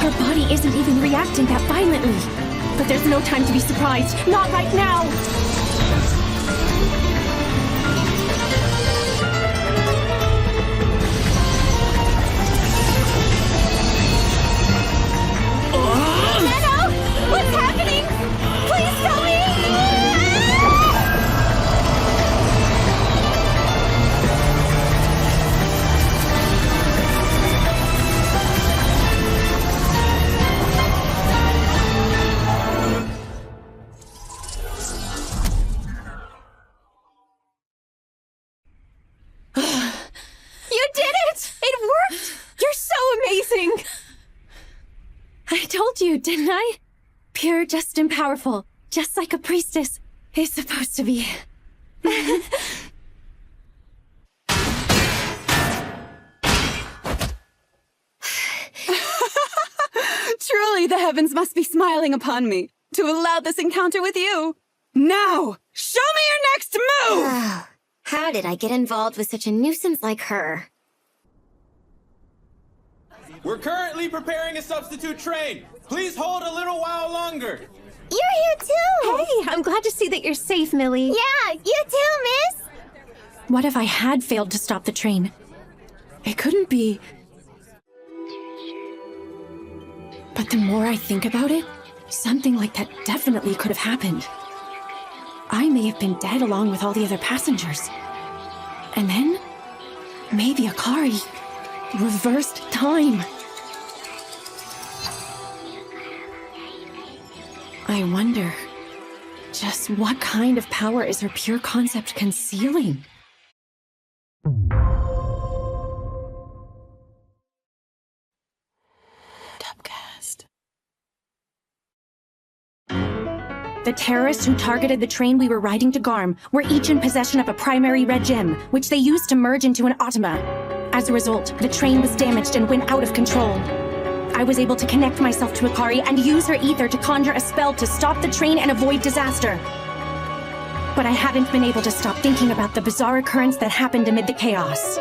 Her body isn't even reacting that violently. But there's no time to be surprised. Not right now! Menno! What's happening? Please tell me! You did it! It worked! You're so amazing! I told you, didn't I? Pure, just, and powerful. Just like a priestess is supposed to be. Truly, the heavens must be smiling upon me to allow this encounter with you. Now, show me your next move! Oh, how did I get involved with such a nuisance like her? We're currently preparing a substitute train. Please hold a little while longer. You're here too! Hey, I'm glad to see that you're safe, Millie. Yeah, you too, miss! What if I had failed to stop the train? It couldn't be. But the more I think about it, something like that definitely could have happened. I may have been dead along with all the other passengers. And then, maybe Akari reversed time. I wonder, just what kind of power is her pure concept concealing? The terrorists who targeted the train we were riding to Garm were each in possession of a primary red gem, which they used to merge into an automa. As a result, the train was damaged and went out of control. I was able to connect myself to Akari and use her ether to conjure a spell to stop the train and avoid disaster. But I haven't been able to stop thinking about the bizarre occurrence that happened amid the chaos.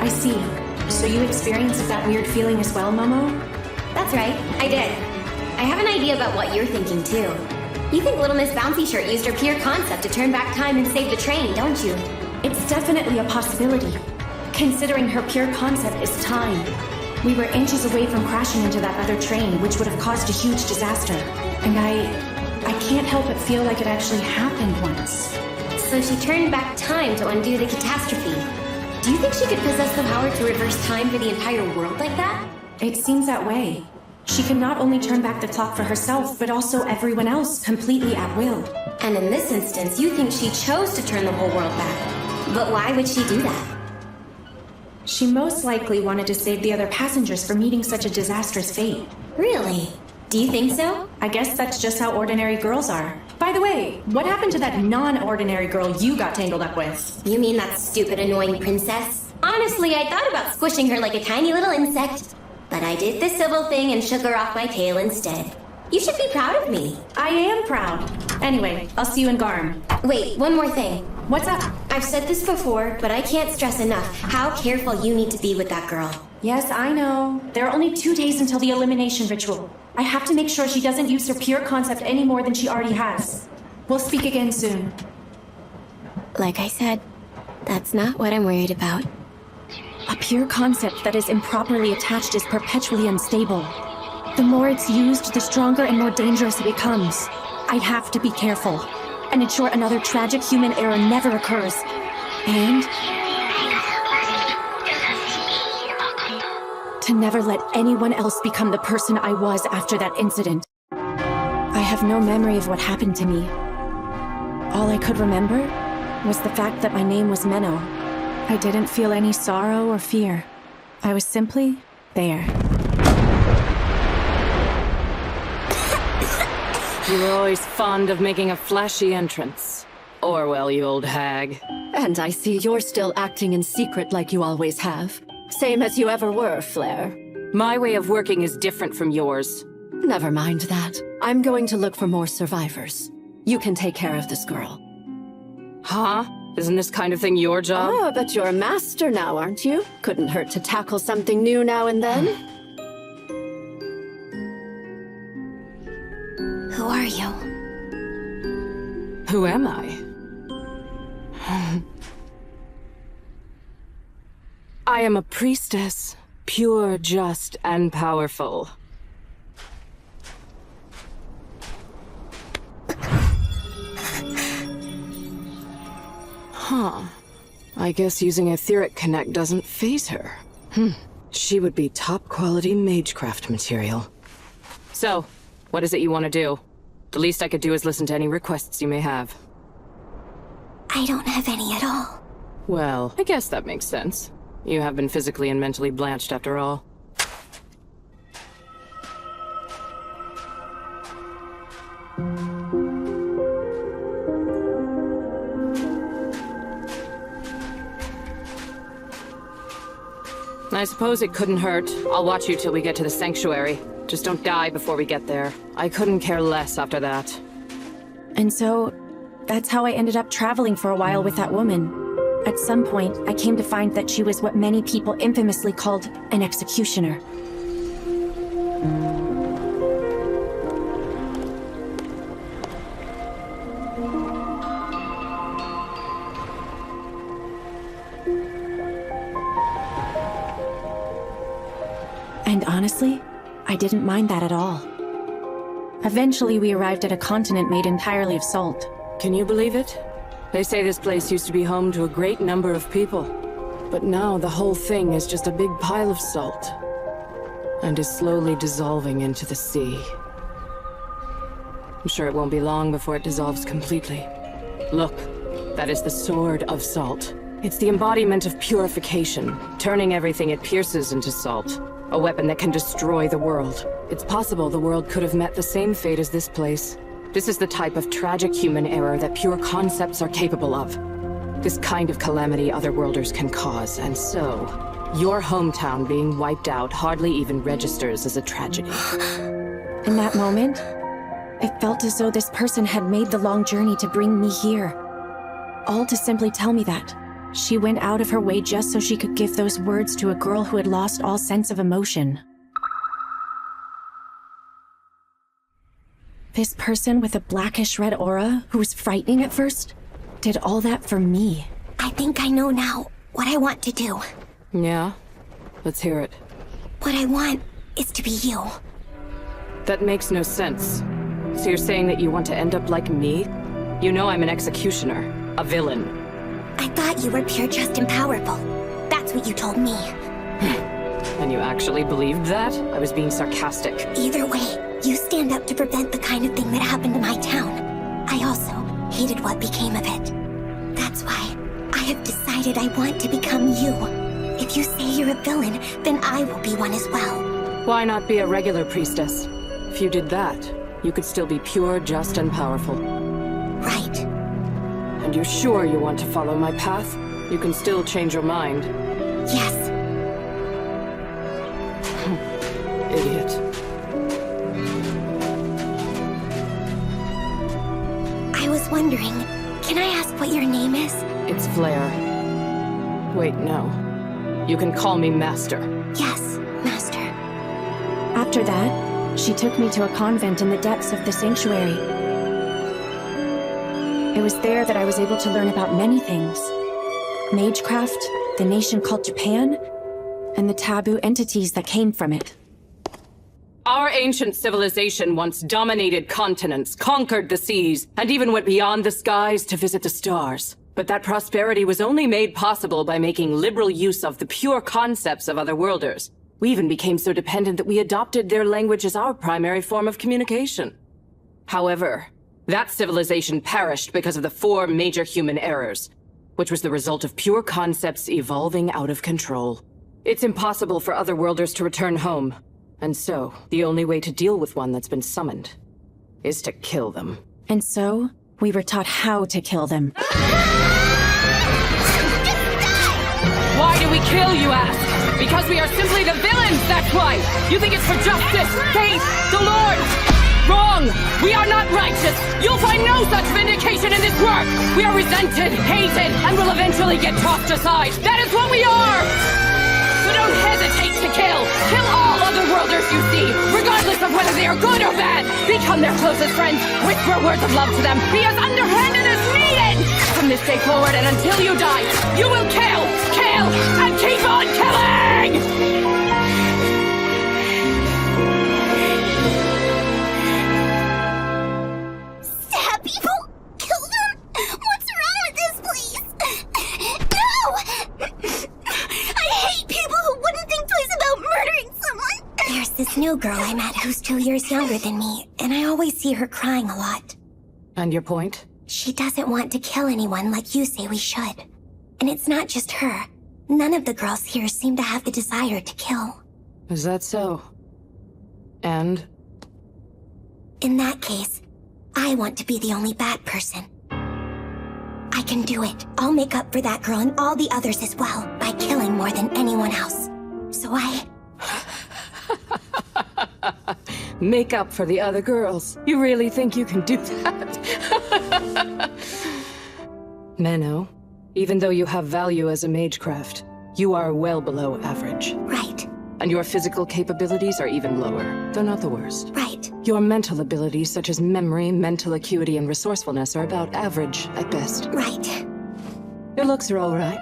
I see. So you experienced that weird feeling as well, Momo? That's right, I did. I have an idea about what you're thinking, too. You think Little Miss Bouncy Shirt used her pure concept to turn back time and save the train, don't you? It's definitely a possibility, considering her pure concept is time. We were inches away from crashing into that other train, which would have caused a huge disaster. And I can't help but feel like it actually happened once. So she turned back time to undo the catastrophe. Do you think she could possess the power to reverse time for the entire world like that? It seems that way. She can not only turn back the clock for herself, but also everyone else completely at will. And in this instance, you think she chose to turn the whole world back. But why would she do that? She most likely wanted to save the other passengers from meeting such a disastrous fate. Really? Do you think so? I guess that's just how ordinary girls are. By the way, what happened to that non-ordinary girl you got tangled up with? You mean that stupid, annoying princess? Honestly, I thought about squishing her like a tiny little insect. But I did the civil thing and shook her off my tail instead. You should be proud of me. I am proud. Anyway, I'll see you in Garm. Wait, one more thing. What's up? I've said this before, but I can't stress enough how careful you need to be with that girl. Yes, I know. There are only 2 days until the elimination ritual. I have to make sure she doesn't use her pure concept any more than she already has. We'll speak again soon. Like I said, that's not what I'm worried about. A pure concept that is improperly attached is perpetually unstable. The more it's used, the stronger and more dangerous it becomes. I have to be careful and ensure another tragic human error never occurs. And to never let anyone else become the person I was after that incident. I have no memory of what happened to me. All I could remember was the fact that my name was Menno. I didn't feel any sorrow or fear. I was simply there. You were always fond of making a flashy entrance. Orwell, you old hag. And I see you're still acting in secret like you always have. Same as you ever were, Flair. My way of working is different from yours. Never mind that. I'm going to look for more survivors. You can take care of this girl. Huh? Isn't this kind of thing your job? Oh, but you're a master now, aren't you? Couldn't hurt to tackle something new now and then. Who are you? Who am I? I am a priestess, pure, just, and powerful. Huh. I guess using etheric connect doesn't faze her. She would be top-quality magecraft material. So, what is it you want to do? The least I could do is listen to any requests you may have. I don't have any at all. Well, I guess that makes sense. You have been physically and mentally blanched after all. I suppose it couldn't hurt. I'll watch you till we get to the sanctuary. Just don't die before we get there. I couldn't care less after that. And so, that's how I ended up traveling for a while with that woman. At some point, I came to find that she was what many people infamously called an executioner. And honestly, I didn't mind that at all. Eventually, we arrived at a continent made entirely of salt. Can you believe it? They say this place used to be home to a great number of people. But now the whole thing is just a big pile of salt. And is slowly dissolving into the sea. I'm sure it won't be long before it dissolves completely. Look, that is the Sword of Salt. It's the embodiment of purification, turning everything it pierces into salt. A weapon that can destroy the world. It's possible the world could have met the same fate as this place. This is the type of tragic human error that pure concepts are capable of. This kind of calamity otherworlders can cause, and so, your hometown being wiped out hardly even registers as a tragedy. In that moment, it felt as though this person had made the long journey to bring me here. All to simply tell me that. She went out of her way just so she could give those words to a girl who had lost all sense of emotion. This person with a blackish-red aura, who was frightening at first, did all that for me. I think I know now what I want to do. Yeah? Let's hear it. What I want is to be you. That makes no sense. So you're saying that you want to end up like me? You know I'm an executioner, a villain. I thought you were pure, just, and powerful. That's what you told me. And you actually believed that? I was being sarcastic. Either way, you stand up to prevent the kind of thing that happened to my town. I also hated what became of it. That's why I have decided I want to become you. If you say you're a villain, then I will be one as well. Why not be a regular priestess? If you did that, you could still be pure, just, and powerful. Right. And you're sure you want to follow my path? You can still change your mind. Yes. Idiot. I was wondering, can I ask what your name is? It's Flair. Wait, no. You can call me Master. Yes, Master. After that, she took me to a convent in the depths of the sanctuary. It was there that I was able to learn about many things. Magecraft, the nation called Japan, and the taboo entities that came from it. Our ancient civilization once dominated continents, conquered the seas, and even went beyond the skies to visit the stars. But that prosperity was only made possible by making liberal use of the pure concepts of otherworlders. We even became so dependent that we adopted their language as our primary form of communication. However, that civilization perished because of the 4 major human errors, which was the result of pure concepts evolving out of control. It's impossible for otherworlders to return home, and so the only way to deal with one that's been summoned is to kill them. And so, we were taught how to kill them. Why do we kill, you ask? Because we are simply the villains, that's why! You think it's for justice, faith, the Lord! Wrong! We are not righteous! You'll find no such vindication in this work! We are resented, hated, and will eventually get tossed aside! That is what we are! So don't hesitate to kill! Kill all otherworlders you see, regardless of whether they are good or bad! Become their closest friends, whisper words of love to them, be as underhanded as needed! From this day forward and until you die, you will kill, and keep on killing! Stab people? Kill them? What's wrong with this place? No! I hate people who wouldn't think twice about murdering someone. There's this new girl I met who's 2 years younger than me, and I always see her crying a lot. And your point? She doesn't want to kill anyone like you say we should. And it's not just her. None of the girls here seem to have the desire to kill. Is that so? And? In that case, I want to be the only bad person. I can do it. I'll make up for that girl and all the others as well by killing more than anyone else. So Make up for the other girls. You really think you can do that? Menno, even though you have value as a magecraft, you are well below average. Right. And your physical capabilities are even lower. They're not the worst. Right. Your mental abilities, such as memory, mental acuity, and resourcefulness, are about average at best. Right. Your looks are all right.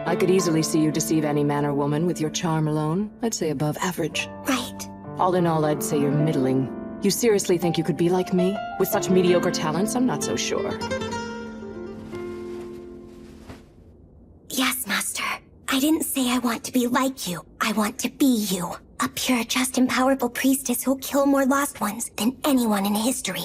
I could easily see you deceive any man or woman with your charm alone. I'd say above average. Right. All in all, I'd say you're middling. You seriously think you could be like me? With such mediocre talents, I'm not so sure. Yes, Master. I didn't say I want to be like you. I want to be you. A pure, just, and powerful priestess who'll kill more lost ones than anyone in history.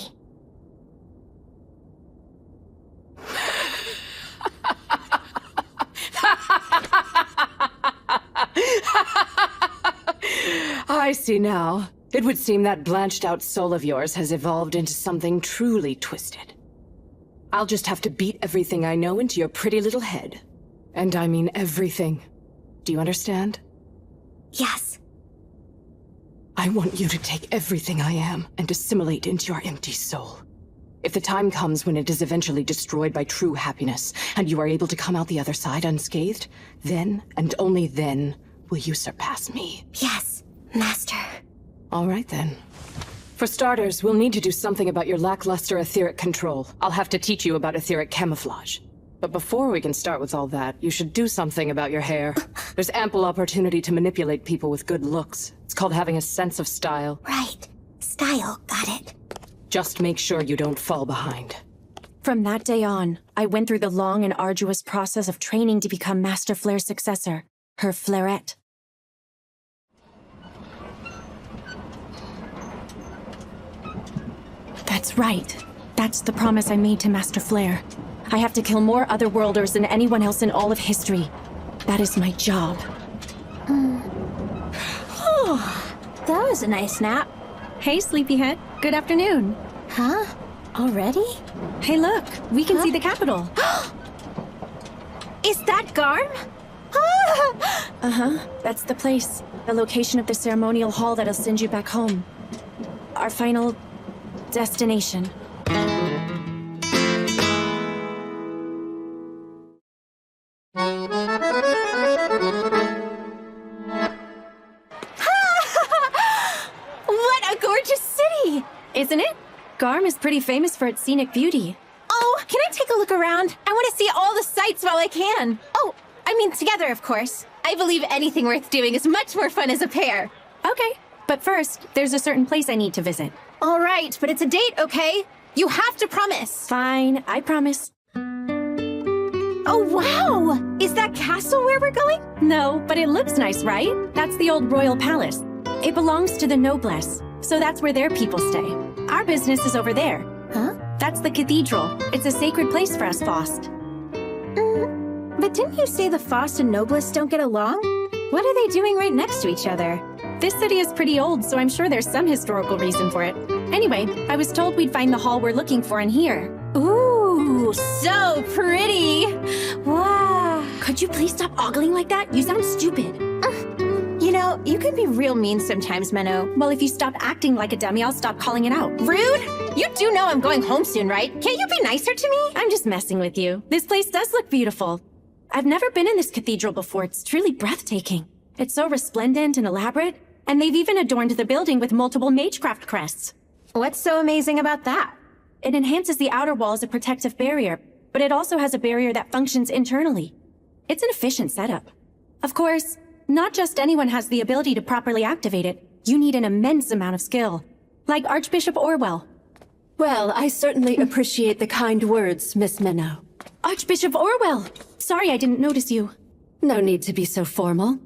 I see now. It would seem that blanched-out soul of yours has evolved into something truly twisted. I'll just have to beat everything I know into your pretty little head. And I mean everything. Do you understand? Yes. I want you to take everything I am and assimilate into your empty soul. If the time comes when it is eventually destroyed by true happiness, and you are able to come out the other side unscathed, then, and only then, will you surpass me. Yes, Master. All right then. For starters, we'll need to do something about your lackluster etheric control. I'll have to teach you about etheric camouflage. But before we can start with all that, you should do something about your hair. There's ample opportunity to manipulate people with good looks. It's called having a sense of style. Right. Style, got it. Just make sure you don't fall behind. From that day on, I went through the long and arduous process of training to become Master Flare's successor, her Flareette. That's right. That's the promise I made to Master Flare. I have to kill more Otherworlders than anyone else in all of history. That is my job. That was a nice nap. Hey, sleepyhead. Good afternoon. Huh? Already? Hey, look. We can see the capital. Is that Garm? Uh-huh. That's the place. The location of the ceremonial hall that'll send you back home. Our final destination. What a gorgeous city! Isn't it? Garm is pretty famous for its scenic beauty. Oh, can I take a look around? I want to see all the sights while I can. Oh, I mean together, of course. I believe anything worth doing is much more fun as a pair. Okay, but first, there's a certain place I need to visit. All right, but it's a date, okay? You have to promise. Fine, I promise. Oh, wow! Is that castle where we're going? No, but it looks nice, right? That's the old royal palace. It belongs to the noblesse, so that's where their people stay. Our business is over there. Huh? That's the cathedral. It's a sacred place for us Faust. But didn't you say the Faust and Noblesse don't get along? What are they doing right next to each other? This city is pretty old, so I'm sure there's some historical reason for it. Anyway, I was told we'd find the hall we're looking for in here. Ooh, so pretty! Wow. Could you please stop ogling like that? You sound stupid. You know, you can be real mean sometimes, Menno. Well, if you stop acting like a dummy, I'll stop calling it out. Rude? You do know I'm going home soon, right? Can't you be nicer to me? I'm just messing with you. This place does look beautiful. I've never been in this cathedral before. It's truly breathtaking. It's so resplendent and elaborate, and they've even adorned the building with multiple magecraft crests. What's so amazing about that? It enhances the outer wall as a protective barrier, but it also has a barrier that functions internally. It's an efficient setup. Of course, not just anyone has the ability to properly activate it. You need an immense amount of skill. Like Archbishop Orwell. Well, I certainly appreciate the kind words, Miss Menno. Archbishop Orwell! Sorry I didn't notice you. No need to be so formal.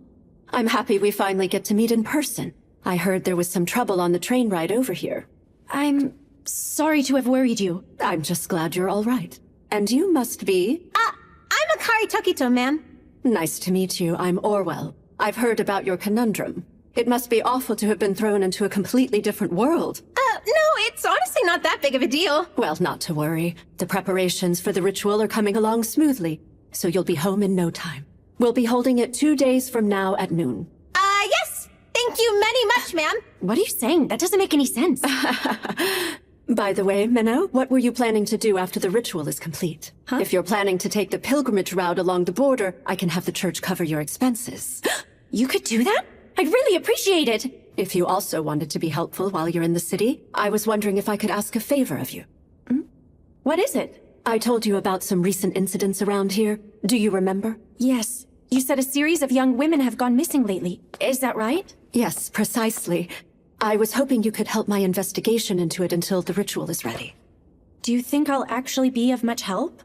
I'm happy we finally get to meet in person. I heard there was some trouble on the train ride over here. I'm sorry to have worried you. I'm just glad you're all right. And you must be... I'm Akari Tokito, ma'am. Nice to meet you. I'm Orwell. I've heard about your conundrum. It must be awful to have been thrown into a completely different world. No, it's honestly not that big of a deal. Well, not to worry. The preparations for the ritual are coming along smoothly, so you'll be home in no time. We'll be holding it 2 days from now at noon. Yes! Thank you many much, ma'am. What are you saying? That doesn't make any sense. By the way, Menno, what were you planning to do after the ritual is complete? Huh? If you're planning to take the pilgrimage route along the border, I can have the church cover your expenses. You could do that? I'd really appreciate it. If you also wanted to be helpful while you're in the city, I was wondering if I could ask a favor of you. What is it? I told you about some recent incidents around here. Do you remember? Yes. You said a series of young women have gone missing lately. Is that right? Yes, precisely. I was hoping you could help my investigation into it until the ritual is ready. Do you think I'll actually be of much help?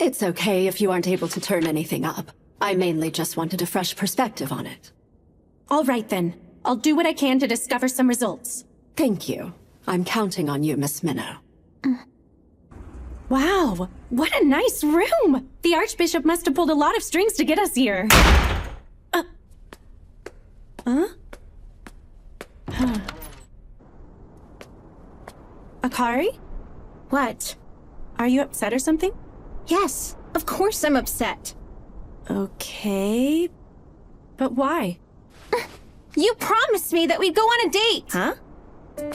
It's okay if you aren't able to turn anything up. I mainly just wanted a fresh perspective on it. All right then. I'll do what I can to discover some results. Thank you. I'm counting on you, Miss Menno. Wow, what a nice room! The Archbishop must have pulled a lot of strings to get us here. Akari? What? Are you upset or something? Yes, of course I'm upset. Okay, but why? You promised me that we'd go on a date! Huh?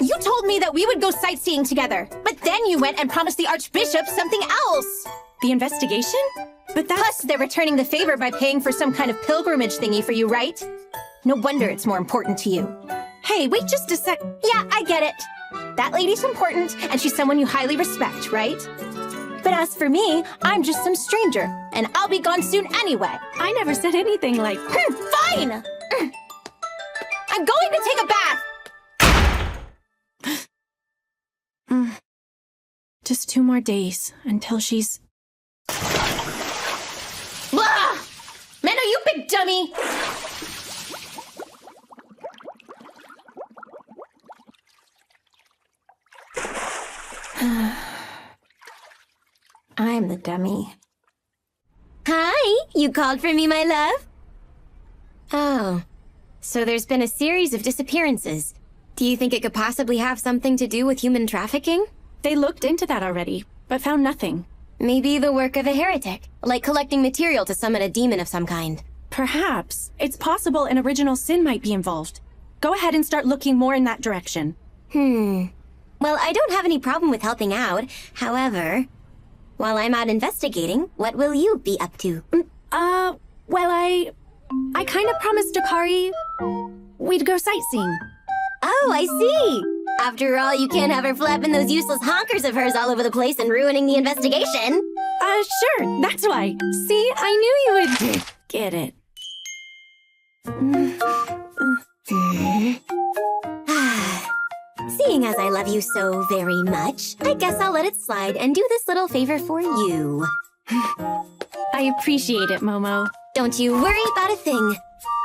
You told me that we would go sightseeing together, but then you went and promised the Archbishop something else! The investigation? But that's... Plus, they're returning the favor by paying for some kind of pilgrimage thingy for you, right? No wonder it's more important to you. Hey, wait just a sec. Yeah, I get it. That lady's important, and she's someone you highly respect, right? But as for me, I'm just some stranger, and I'll be gone soon anyway. I never said anything like... Fine! I'm going to take a bath! Just 2 more days until she's... Blah! Menno, you big dummy! I'm the dummy. Hi, you called for me, my love? Oh, so there's been a series of disappearances. Do you think it could possibly have something to do with human trafficking? They looked into that already, but found nothing. Maybe the work of a heretic, like collecting material to summon a demon of some kind. Perhaps. It's possible an original sin might be involved. Go ahead and start looking more in that direction. Well, I don't have any problem with helping out. However, while I'm out investigating, what will you be up to? Well, I kind of promised Akari we'd go sightseeing. Oh, I see! After all, you can't have her flapping those useless honkers of hers all over the place and ruining the investigation. Sure, that's why. See, I knew you would get it. Seeing as I love you so very much, I guess I'll let it slide and do this little favor for you. I appreciate it, Momo. Don't you worry about a thing.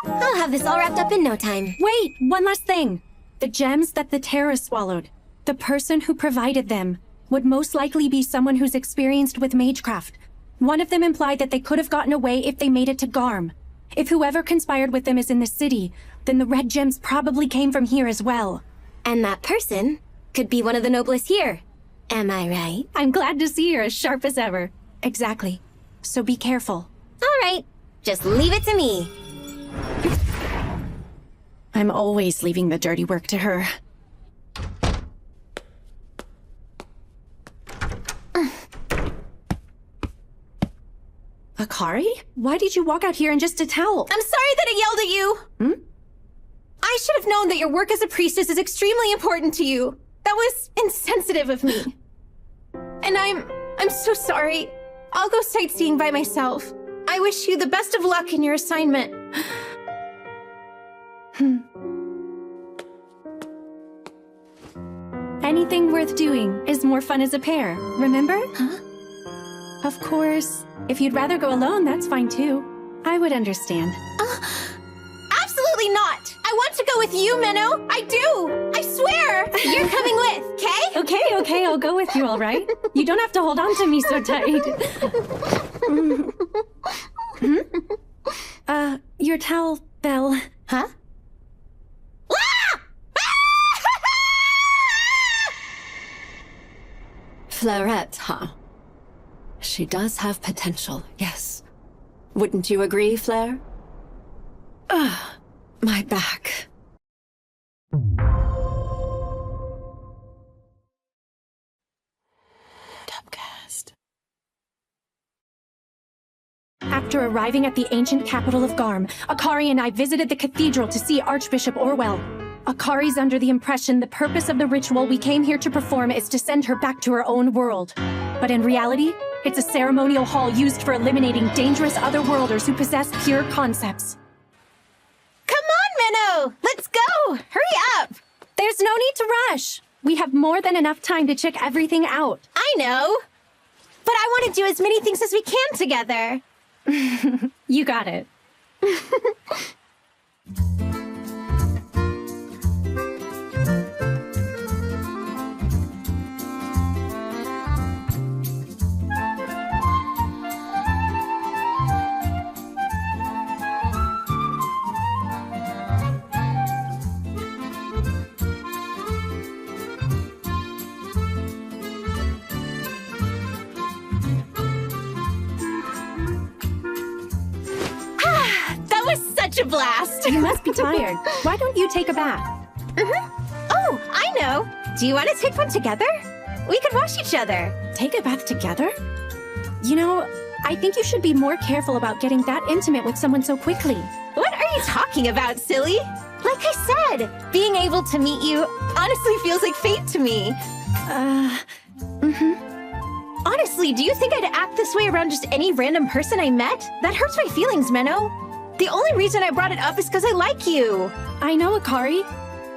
I'll have this all wrapped up in no time. Wait, one last thing. The gems that the Terra swallowed, the person who provided them, would most likely be someone who's experienced with magecraft. One of them implied that they could have gotten away if they made it to Garm. If whoever conspired with them is in the city, then the red gems probably came from here as well. And that person could be one of the noblest here. Am I right? I'm glad to see you're as sharp as ever. Exactly. So be careful. All right. Just leave it to me. I'm always leaving the dirty work to her. Akari? Why did you walk out here in just a towel? I'm sorry that I yelled at you! I should have known that your work as a priestess is extremely important to you. That was insensitive of me. And I'm so sorry. I'll go sightseeing by myself. I wish you the best of luck in your assignment. Anything worth doing is more fun as a pair, remember? Huh? Of course, if you'd rather go alone, that's fine too. I would understand. Absolutely not! I want to go with you, Menno! I do! I swear! You're coming with, okay? Okay, I'll go with you, all right? You don't have to hold on to me so tight. Your towel, Belle. Huh? Flairette, huh? She does have potential, yes. Wouldn't you agree, Flair? My back. Dubcast. After arriving at the ancient capital of Garm, Akari and I visited the cathedral to see Archbishop Orwell. Akari's under the impression the purpose of the ritual we came here to perform is to send her back to her own world. But in reality, it's a ceremonial hall used for eliminating dangerous otherworlders who possess pure concepts. Come on, Menno! Let's go! Hurry up! There's no need to rush. We have more than enough time to check everything out. I know. But I want to do as many things as we can together. You got it. Such a blast! You must be tired. Why don't you take a bath? Oh, I know! Do you want to take one together? We could wash each other. Take a bath together? You know, I think you should be more careful about getting that intimate with someone so quickly. What are you talking about, silly? Like I said, being able to meet you honestly feels like fate to me. Honestly, do you think I'd act this way around just any random person I met? That hurts my feelings, Menno. The only reason I brought it up is because I like you. I know, Akari.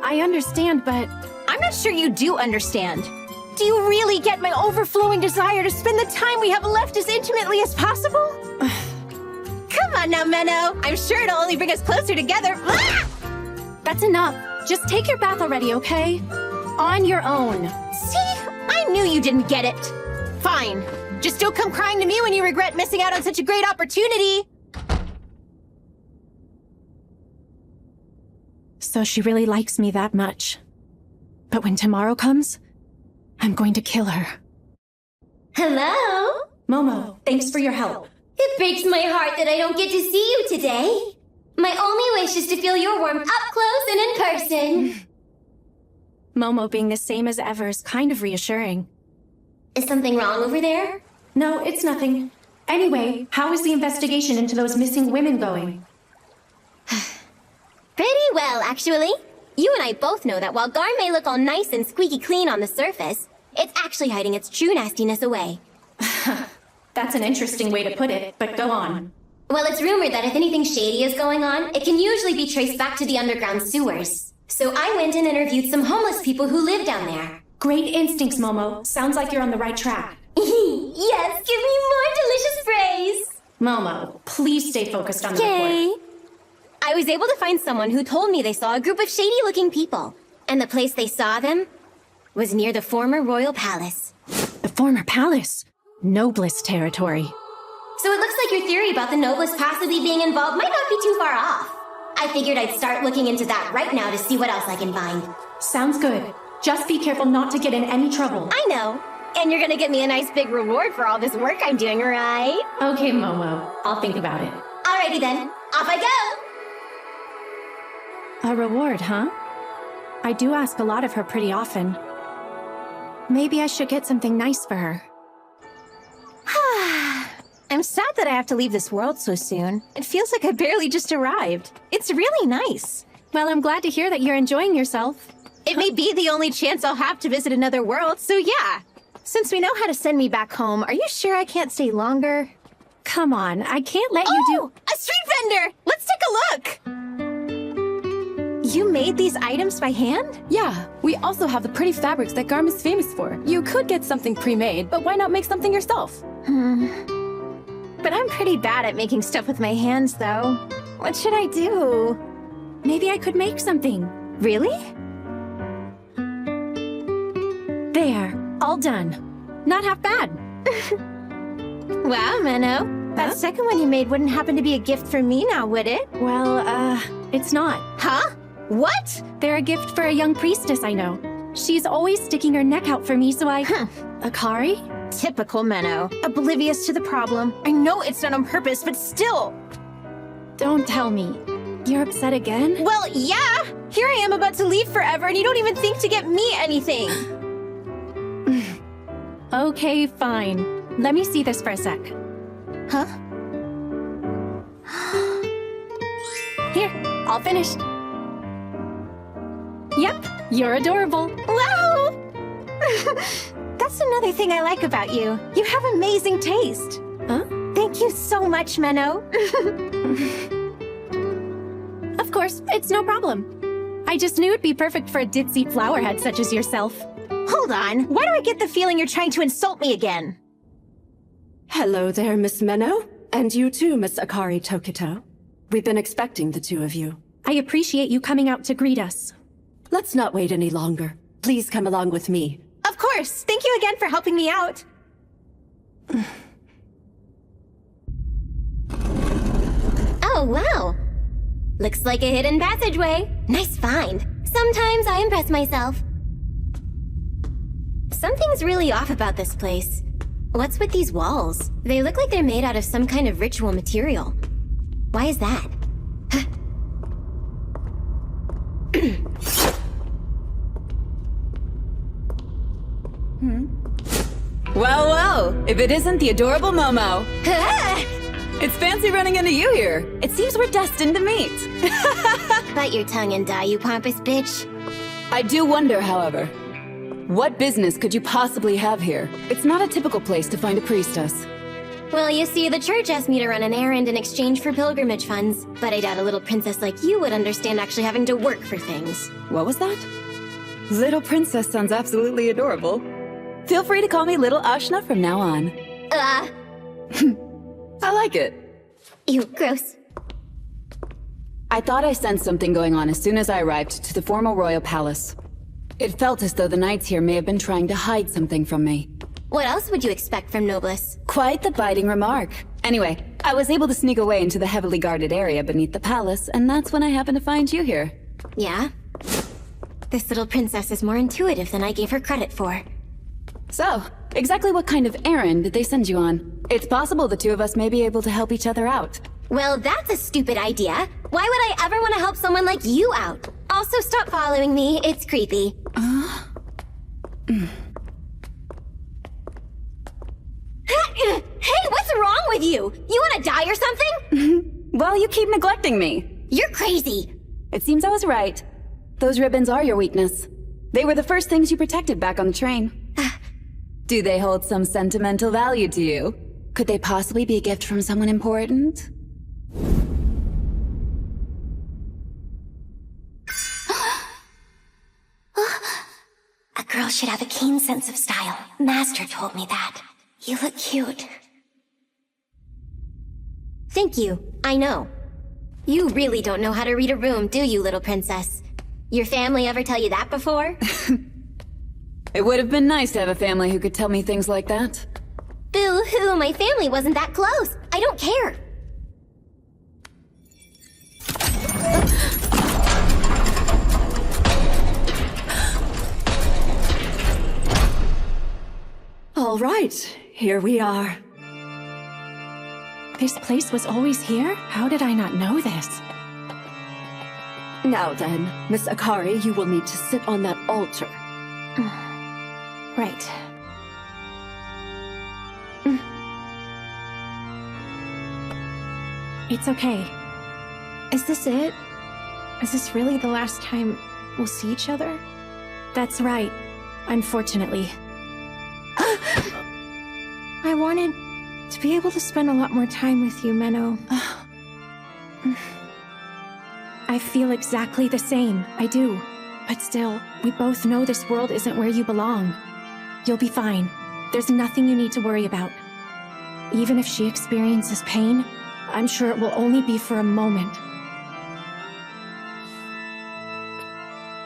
I understand, but... I'm not sure you do understand. Do you really get my overflowing desire to spend the time we have left as intimately as possible? Come on now, Menno. I'm sure it'll only bring us closer together. That's enough. Just take your bath already, okay? On your own. See? I knew you didn't get it. Fine. Just don't come crying to me when you regret missing out on such a great opportunity. So she really likes me that much. But when tomorrow comes, I'm going to kill her. Hello? Momo, thanks for your help. It breaks my heart that I don't get to see you today. My only wish is to feel your warmth up close and in person. Momo being the same as ever is kind of reassuring. Is something wrong over there? No, it's nothing. Anyway, how is the investigation into those missing women going? Pretty well, actually. You and I both know that while Garm may look all nice and squeaky clean on the surface, it's actually hiding its true nastiness away. That's an interesting way to put it, but go on. Well, it's rumored that if anything shady is going on, it can usually be traced back to the underground sewers. So I went and interviewed some homeless people who live down there. Great instincts, Momo. Sounds like you're on the right track. Yes, give me more delicious praise! Momo, please stay focused on the Yay! report. I was able to find someone who told me they saw a group of shady-looking people. And the place they saw them was near the former royal palace. The former palace? Noblest territory. So it looks like your theory about the noblest possibly being involved might not be too far off. I figured I'd start looking into that right now to see what else I can find. Sounds good. Just be careful not to get in any trouble. I know. And you're gonna give me a nice big reward for all this work I'm doing, right? Okay, Momo. I'll think about it. Alrighty then. Off I go! A reward, huh? I do ask a lot of her pretty often. Maybe I should get something nice for her. I'm sad that I have to leave this world so soon. It feels like I barely just arrived. It's really nice. Well, I'm glad to hear that you're enjoying yourself. It may be the only chance I'll have to visit another world, so yeah. Since we know how to send me back home, are you sure I can't stay longer? Come on, I can't let you do— a street vendor! Let's take a look! You made these items by hand? Yeah, we also have the pretty fabrics that Garm is famous for. You could get something pre-made, but why not make something yourself? But I'm pretty bad at making stuff with my hands, though. What should I do? Maybe I could make something. Really? There, all done. Not half bad. Wow, Menno. That second one you made wouldn't happen to be a gift for me now, would it? Well, it's not. Huh? What? They're a gift for a young priestess I know. She's always sticking her neck out for me, so I— Akari? Typical Menno. Oblivious to the problem. I know it's not on purpose, but still. Don't tell me. You're upset again? Well, yeah! Here I am about to leave forever, and you don't even think to get me anything! Okay, fine. Let me see this for a sec. Huh? Here, all finished. Yep, you're adorable. Wow! That's another thing I like about you. You have amazing taste. Huh? Thank you so much, Menno. Of course, it's no problem. I just knew it'd be perfect for a ditzy flowerhead such as yourself. Hold on. Why do I get the feeling you're trying to insult me again? Hello there, Miss Menno. And you too, Miss Akari Tokito. We've been expecting the two of you. I appreciate you coming out to greet us. Let's not wait any longer. Please come along with me. Of course! Thank you again for helping me out. Oh, wow. Looks like a hidden passageway. Nice find. Sometimes I impress myself. Something's really off about this place. What's with these walls? They look like they're made out of some kind of ritual material. Why is that? Well, well, if it isn't the adorable Momo. It's fancy running into you here. It seems we're destined to meet. Bite your tongue and die, you pompous bitch. I do wonder, however, what business could you possibly have here? It's not a typical place to find a priestess. Well, you see, the church asked me to run an errand in exchange for pilgrimage funds, but I doubt a little princess like you would understand actually having to work for things. What was that? Little princess sounds absolutely adorable. Feel free to call me Little Ashna from now on. I like it. Ew, gross. I thought I sensed something going on as soon as I arrived to the formal royal palace. It felt as though the knights here may have been trying to hide something from me. What else would you expect from Nobles? Quite the biting remark. Anyway, I was able to sneak away into the heavily guarded area beneath the palace, and that's when I happened to find you here. Yeah? This little princess is more intuitive than I gave her credit for. So, exactly what kind of errand did they send you on? It's possible the two of us may be able to help each other out. Well, that's a stupid idea. Why would I ever want to help someone like you out? Also, stop following me. It's creepy. Hey, what's wrong with you? You want to die or something? Well, you keep neglecting me. You're crazy. It seems I was right. Those ribbons are your weakness. They were the first things you protected back on the train. Do they hold some sentimental value to you? Could they possibly be a gift from someone important? A girl should have a keen sense of style. Master told me that. You look cute. Thank you. I know. You really don't know how to read a room, do you, little princess? Your family ever tell you that before? It would have been nice to have a family who could tell me things like that. Boo-hoo, my family wasn't that close. I don't care. All right, here we are. This place was always here? How did I not know this? Now then, Miss Akari, you will need to sit on that altar. Right. It's okay. Is this it? Is this really the last time we'll see each other? That's right. Unfortunately. I wanted to be able to spend a lot more time with you, Menno. I feel exactly the same. I do. But still, we both know this world isn't where you belong. You'll be fine. There's nothing you need to worry about. Even if she experiences pain, I'm sure it will only be for a moment.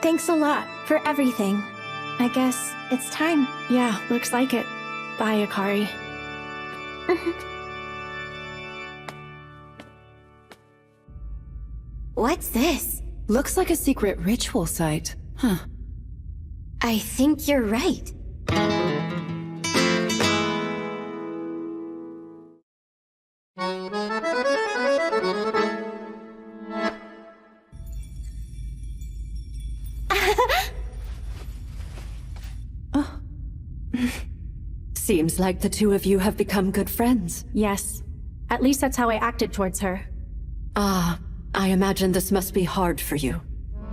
Thanks a lot for everything. I guess it's time. Yeah, looks like it. Bye, Akari. What's this? Looks like a secret ritual site. Huh. I think you're right. Seems like the two of you have become good friends. Yes. At least that's how I acted towards her. Ah, I imagine this must be hard for you.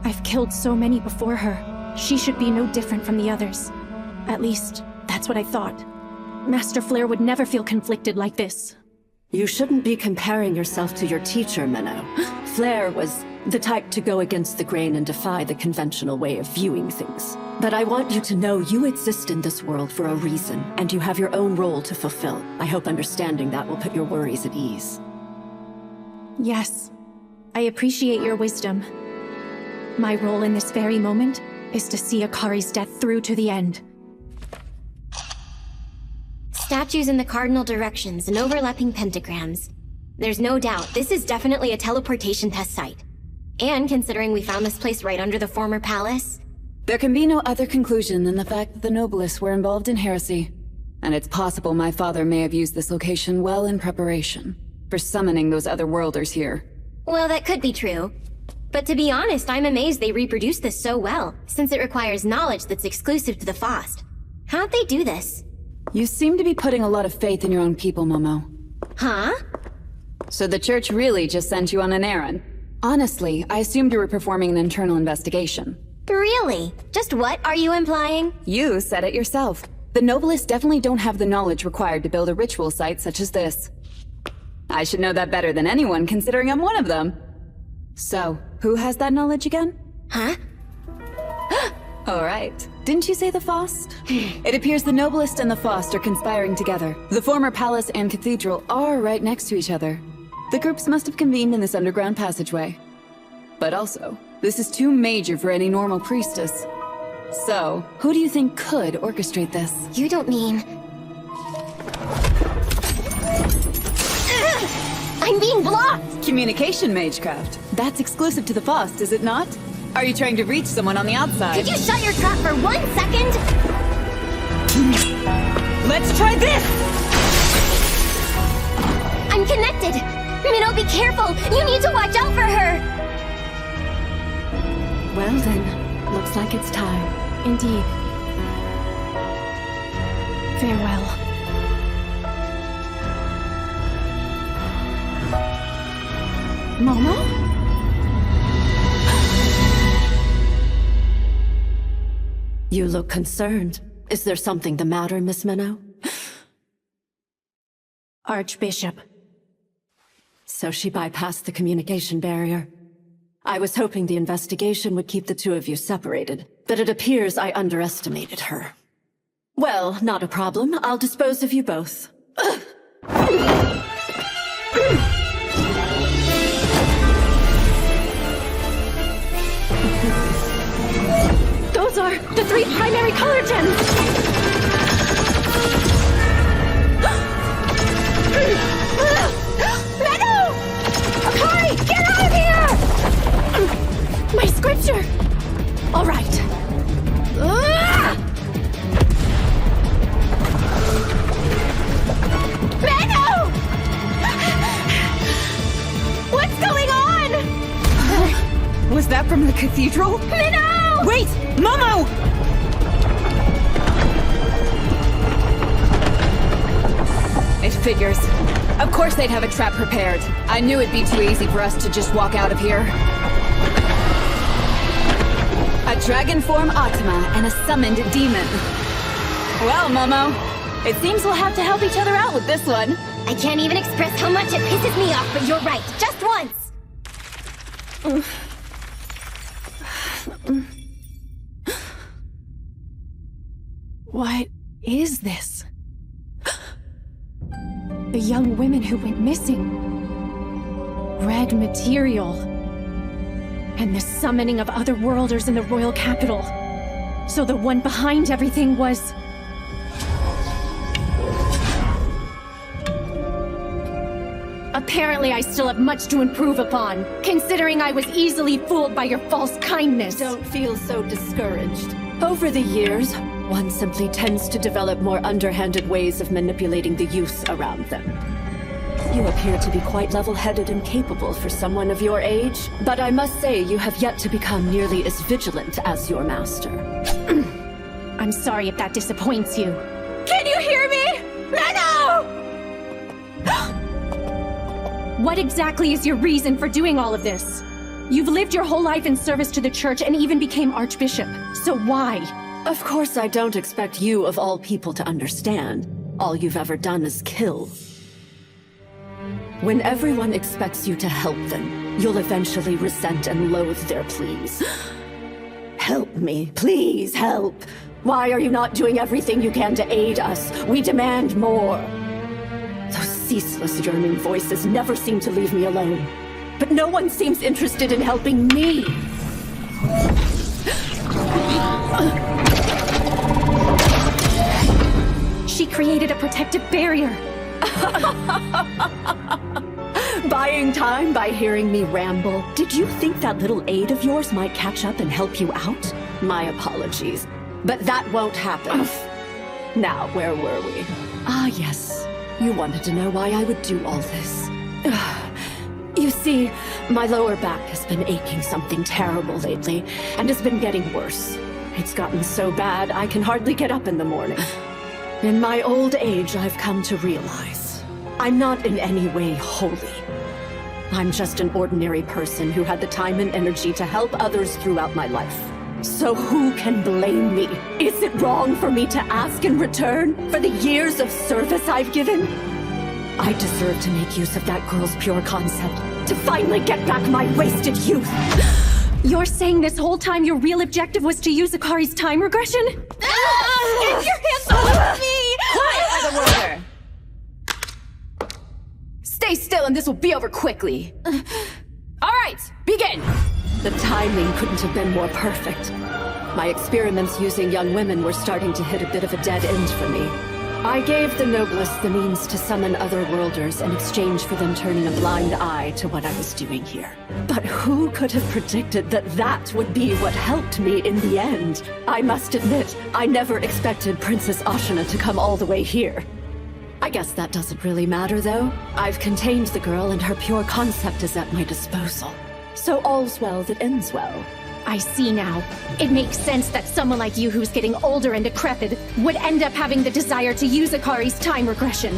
I've killed so many before her. She should be no different from the others. At least, that's what I thought. Master Flare would never feel conflicted like this. You shouldn't be comparing yourself to your teacher, Menno. Flare was the type to go against the grain and defy the conventional way of viewing things. But I want you to know you exist in this world for a reason, and you have your own role to fulfill. I hope understanding that will put your worries at ease. Yes. I appreciate your wisdom. My role in this very moment is to see Akari's death through to the end. Statues in the cardinal directions and overlapping pentagrams. There's no doubt this is definitely a teleportation test site. And considering we found this place right under the former palace... There can be no other conclusion than the fact that the Nobles were involved in heresy. And it's possible my father may have used this location well in preparation for summoning those other worlders here. Well, that could be true. But to be honest, I'm amazed they reproduced this so well, since it requires knowledge that's exclusive to the Faust. How'd they do this? You seem to be putting a lot of faith in your own people, Momo. Huh? So the church really just sent you on an errand? Honestly, I assumed you were performing an internal investigation. Really? Just what are you implying? You said it yourself. The Nobles definitely don't have the knowledge required to build a ritual site such as this. I should know that better than anyone, considering I'm one of them. So, who has that knowledge again? Huh? All right. Didn't you say the Faust? It appears the Noblest and the Faust are conspiring together. The former palace and cathedral are right next to each other. The groups must have convened in this underground passageway. But also, this is too major for any normal priestess. So, who do you think could orchestrate this? You don't mean... I'm being blocked! Communication magecraft. That's exclusive to the Faust, is it not? Are you trying to reach someone on the outside? Could you shut your trap for 1 second? Let's try this! I'm connected! Minnow, be careful! You need to watch out for her! Well then, looks like it's time. Indeed. Farewell. Momo? You look concerned. Is there something the matter, Miss Minnow? Archbishop. So she bypassed the communication barrier. I was hoping the investigation would keep the two of you separated, but it appears I underestimated her. Well, not a problem. I'll dispose of you both. Those are the 3 primary color gems! Meadow! Akari, get out of here! My scripture! All right. Meadow! What's going on? Was that from the cathedral? Minnow! Wait! Momo! It figures. Of course they'd have a trap prepared. I knew it'd be too easy for us to just walk out of here. A dragon form Atma and a summoned demon. Well, Momo, it seems we'll have to help each other out with this one. I can't even express how much it pisses me off, but you're right. Just once! What is this? The young women who went missing. Red material. And the summoning of other worlders in the royal capital. So the one behind everything was... Apparently I still have much to improve upon, considering I was easily fooled by your false kindness. Don't feel so discouraged. Over the years, one simply tends to develop more underhanded ways of manipulating the youth around them. You appear to be quite level-headed and capable for someone of your age, but I must say you have yet to become nearly as vigilant as your master. I'm sorry if that disappoints you. Can you hear me? Meadow! What exactly is your reason for doing all of this? You've lived your whole life in service to the church and even became archbishop. So why? Of course I don't expect you of all people to understand. All you've ever done is kill. When everyone expects you to help them, you'll eventually resent and loathe their pleas. Help me, please help. Why are you not doing everything you can to aid us? We demand more. Those ceaseless yearning voices never seem to leave me alone. But no one seems interested in helping me. She created a protective barrier. Buying time by hearing me ramble. Did you think that little aid of yours might catch up and help you out? My apologies. But that won't happen. Now, where were we? Ah, yes. You wanted to know why I would do all this. You see, my lower back has been aching something terrible lately, and has been getting worse. It's gotten so bad I can hardly get up in the morning. In my old age, I've come to realize I'm not in any way holy. I'm just an ordinary person who had the time and energy to help others throughout my life. So who can blame me? Is it wrong for me to ask in return for the years of service I've given? I deserve to make use of that girl's pure concept, to finally get back my wasted youth. You're saying this whole time your real objective was to use Akari's time regression? Get your hands off me! Quiet, Other Worlder! Stay still and this will be over quickly. Alright, begin! The timing couldn't have been more perfect. My experiments using young women were starting to hit a bit of a dead end for me. I gave the noblest the means to summon other worlders in exchange for them turning a blind eye to what I was doing here. But who could have predicted that that would be what helped me in the end? I must admit, I never expected Princess Ashina to come all the way here. I guess that doesn't really matter, though. I've contained the girl and her pure concept is at my disposal. So all's well that ends well. I see now. It makes sense that someone like you who's getting older and decrepit would end up having the desire to use Akari's time regression.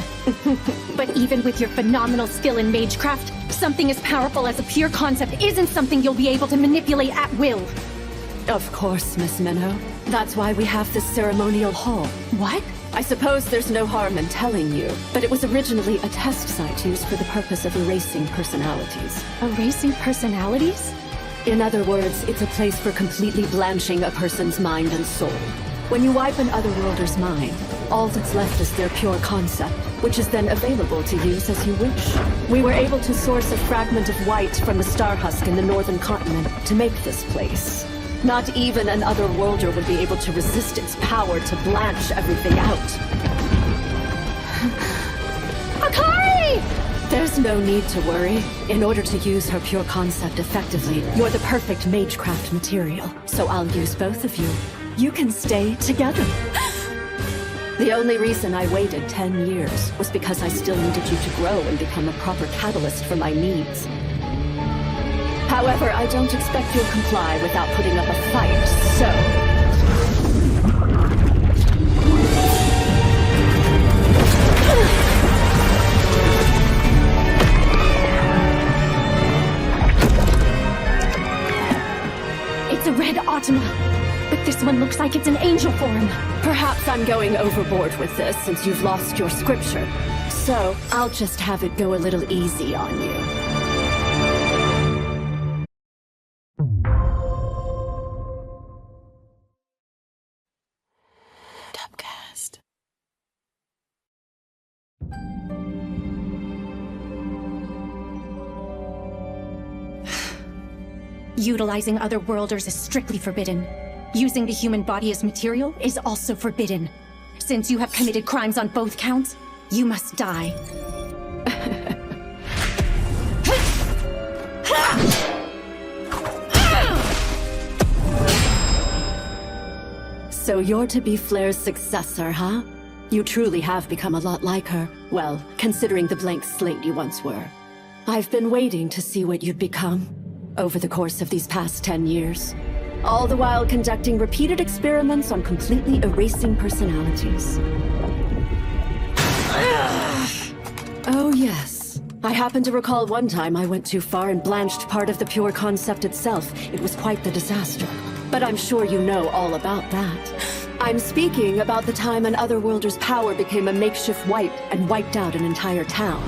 But even with your phenomenal skill in magecraft, something as powerful as a pure concept isn't something you'll be able to manipulate at will. Of course, Miss Minnow. That's why we have this ceremonial hall. What? I suppose there's no harm in telling you, but it was originally a test site used for the purpose of erasing personalities. Erasing personalities? In other words, it's a place for completely blanching a person's mind and soul. When you wipe an otherworlder's mind, all that's left is their pure concept, which is then available to use as you wish. We were able to source a fragment of white from the star husk in the northern continent to make this place. Not even an otherworlder would be able to resist its power to blanch everything out. Akari! There's no need to worry. In order to use her pure concept effectively, you're the perfect magecraft material. So I'll use both of you. You can stay together. The only reason I waited 10 years was because I still needed you to grow and become a proper catalyst for my needs. However, I don't expect you'll comply without putting up a fight, so... It's a red Automa, but this one looks like it's an angel form. Perhaps I'm going overboard with this since you've lost your scripture. So, I'll just have it go a little easy on you. Utilizing other worlders is strictly forbidden. Using the human body as material is also forbidden. Since you have committed crimes on both counts, you must die. So you're to be Flair's successor, huh? You truly have become a lot like her. Well, considering the blank slate you once were. I've been waiting to see what you'd become over the course of these past 10 years. All the while conducting repeated experiments on completely erasing personalities. Oh yes. I happen to recall one time I went too far and blanched part of the pure concept itself. It was quite the disaster. But I'm sure you know all about that. I'm speaking about the time an otherworlder's power became a makeshift wipe and wiped out an entire town.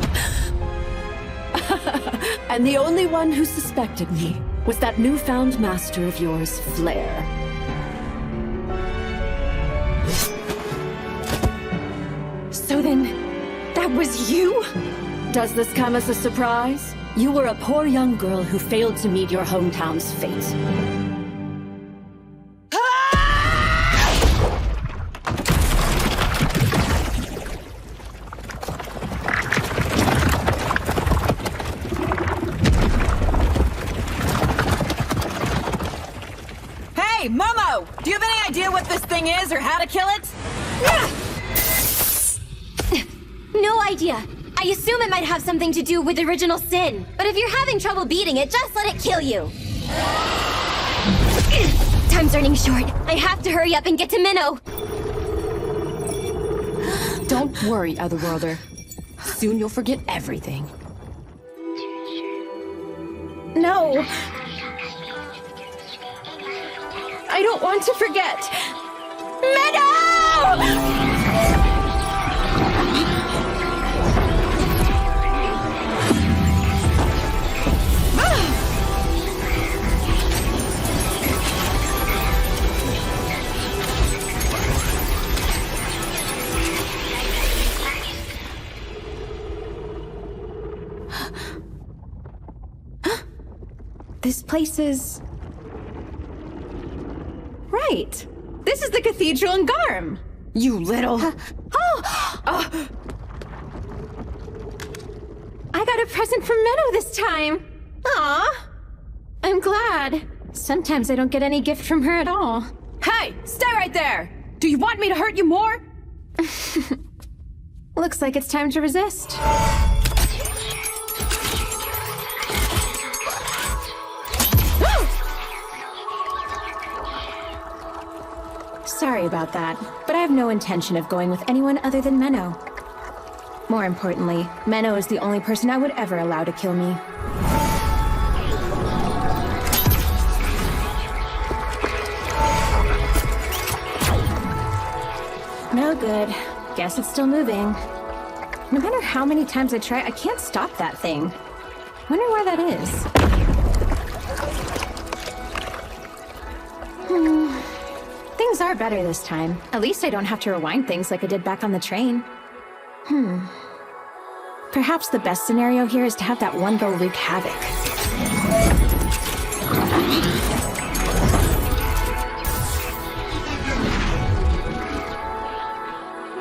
And the only one who suspected me was that newfound master of yours, Flair. So then, that was you? Does this come as a surprise? You were a poor young girl who failed to meet your hometown's fate. Hey, Momo! Do you have any idea what this thing is or how to kill it? No idea. I assume it might have something to do with original sin. But if you're having trouble beating it, just let it kill you. Time's running short. I have to hurry up and get to Minnow. Don't worry, Otherworlder. Soon you'll forget everything. No. I don't want to forget. Minnow! This place is... Right. This is the cathedral in Garm. You little... Oh! I got a present from Menno this time. Aw. I'm glad. Sometimes I don't get any gift from her at all. Hey, stay right there! Do you want me to hurt you more? Looks like it's time to resist. Sorry about that, but I have no intention of going with anyone other than Menno. More importantly, Menno is the only person I would ever allow to kill me. No good. Guess it's still moving. No matter how many times I try, I can't stop that thing. Wonder where that is. Things are better this time. At least I don't have to rewind things like I did back on the train. Perhaps the best scenario here is to have that one go wreak havoc.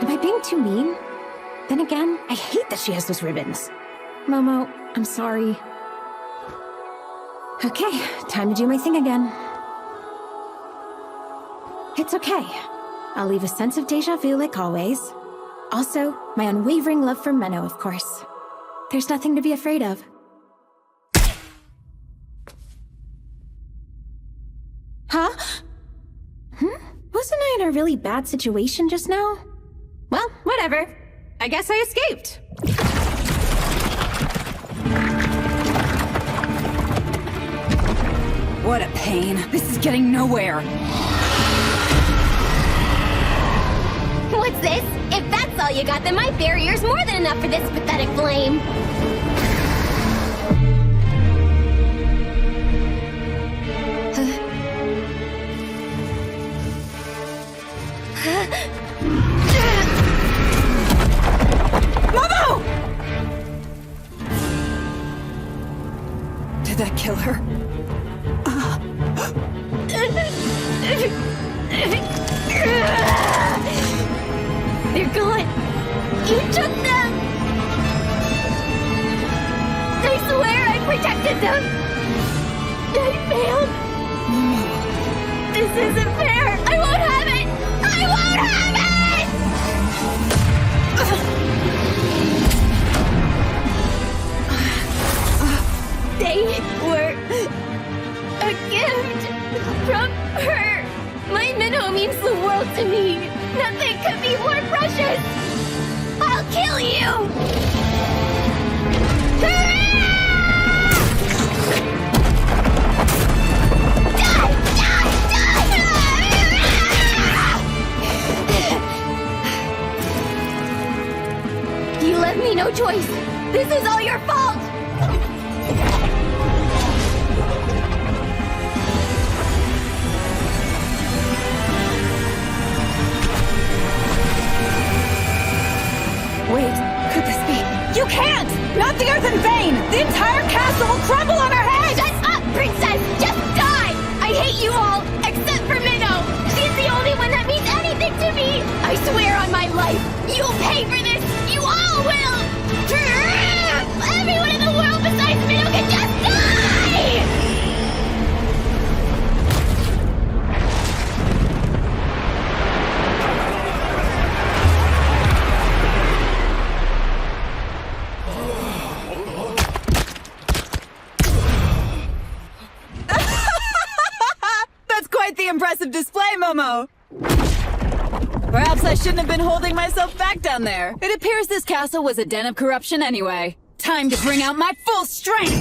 Am I being too mean? Then again, I hate that she has those ribbons. Momo, I'm sorry. Okay, time to do my thing again. It's okay. I'll leave a sense of déjà vu like always. Also, my unwavering love for Menno, of course. There's nothing to be afraid of. Huh? Wasn't I in a really bad situation just now? Well, whatever. I guess I escaped. What a pain. This is getting nowhere. What's this? If that's all you got, then my barrier's more than enough for this pathetic flame. Momo! Did that kill her? They're gone. You took them! I swear I protected them! I failed! This isn't fair! I won't have it! I won't have it! They were a gift from her! My Menno means the world to me! Nothing could be more precious! I'll kill you! You left me no choice! This is all your fault! Wait, could this be? You can't! Not the earthen vein! The entire castle will crumble on her head! Shut up, princess! Just die! I hate you all, except for Menno! She's the only one that means anything to me! I swear on my life, you'll pay for this! You all will! Everyone in the world besides Menno can just die! That's quite the impressive display, Momo! Perhaps I shouldn't have been holding myself back down there. It appears this castle was a den of corruption anyway. Time to bring out my full strength!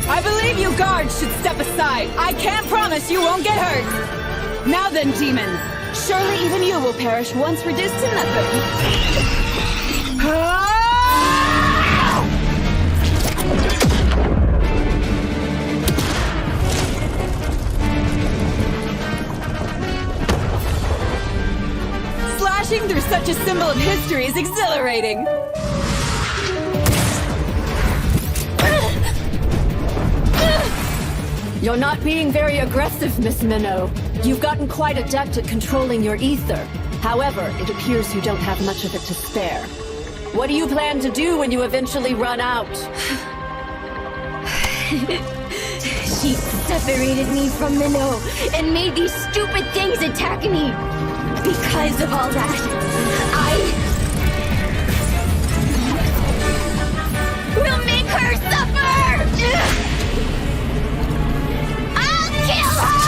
I believe you guards should step aside. I can't promise you won't get hurt. Now then, demons. Surely even you will perish once reduced to nothing. such a symbol of history is exhilarating. You're not being very aggressive, Miss Minnow. You've gotten quite adept at controlling your ether. However, it appears you don't have much of it to spare. What do you plan to do when you eventually run out? She separated me from Minnow and made these stupid things attack me. Because of all that, I will make her suffer! I'll kill her!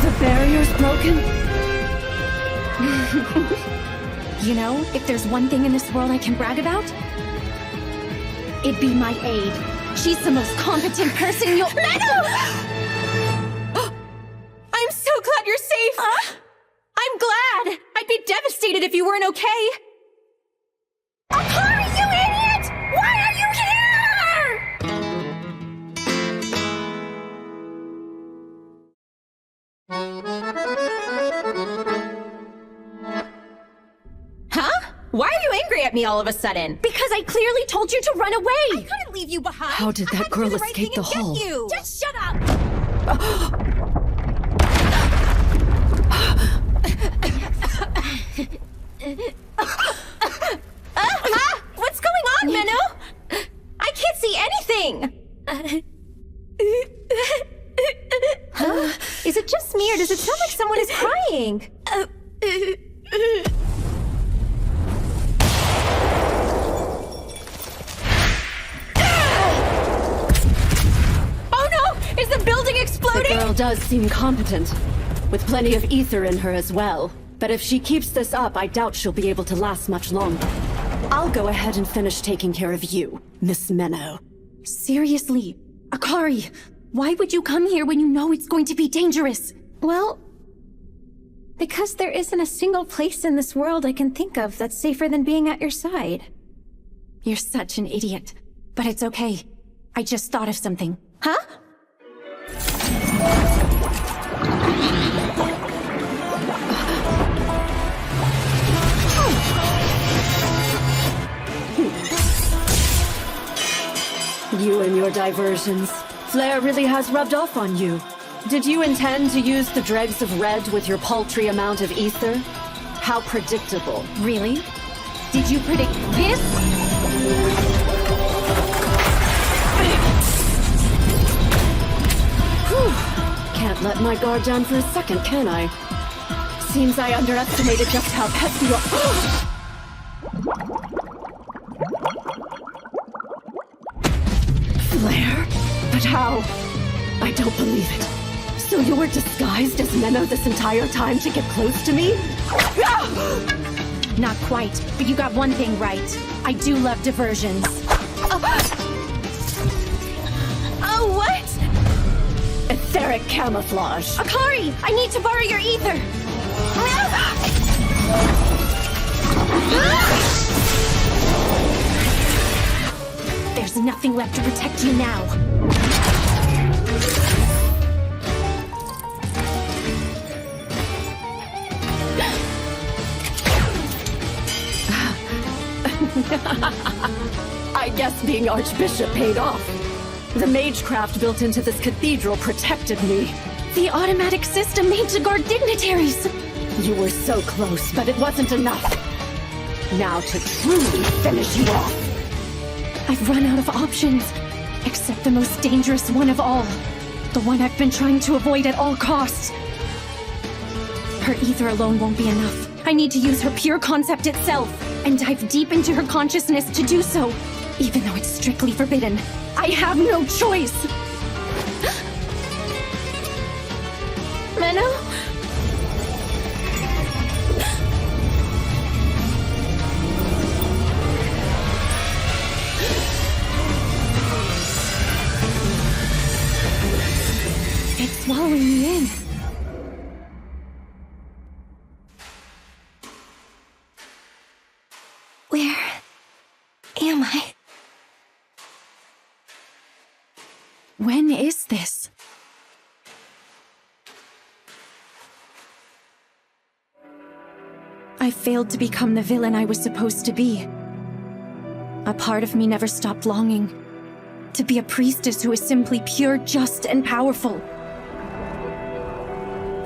The barrier's broken? You know, if there's one thing in this world I can brag about, it'd be my aide. She's the most competent person you'll— Meadow! I'm so glad you're safe! Huh? I'm glad! I'd be devastated if you weren't okay! Akari, you idiot! Why are you Huh? Why are you angry at me all of a sudden? Because I clearly told you to run away! I couldn't leave you behind! How did that girl escape the hall? Just shut up! What's going on, Minnow? I can't see anything! Huh? Is it just me, or does it sound like someone is crying? Oh no! Is the building exploding? The girl does seem competent, with plenty of ether in her as well. But if she keeps this up, I doubt she'll be able to last much longer. I'll go ahead and finish taking care of you, Miss Minnow. Seriously, Akari, why would you come here when you know it's going to be dangerous? Well, because there isn't a single place in this world I can think of that's safer than being at your side. You're such an idiot. But it's okay. I just thought of something. Huh? You and your diversions. Flair really has rubbed off on you. Did you intend to use the dregs of red with your paltry amount of ether? How predictable. Really? Did you predict this? Whew. Can't let my guard down for a second, can I? Seems I underestimated just how pesky you are. Flair? But how? I don't believe it. So you were disguised as Minnow this entire time to get close to me? Not quite, but you got one thing right. I do love diversions. Oh, what? Etheric camouflage. Akari, I need to borrow your ether. There's nothing left to protect you now. I guess being Archbishop paid off. The magecraft built into this cathedral protected me. The automatic system made to guard dignitaries. You were so close, but it wasn't enough. Now to truly finish you off. I've run out of options, except the most dangerous one of all. The one I've been trying to avoid at all costs. Her ether alone won't be enough. I need to use her pure concept itself, and dive deep into her consciousness to do so, even though it's strictly forbidden. I have no choice! Minnow? It's swallowing me in. Where am I? When is this? I failed to become the villain I was supposed to be. A part of me never stopped longing to be a priestess who is simply pure, just, and powerful.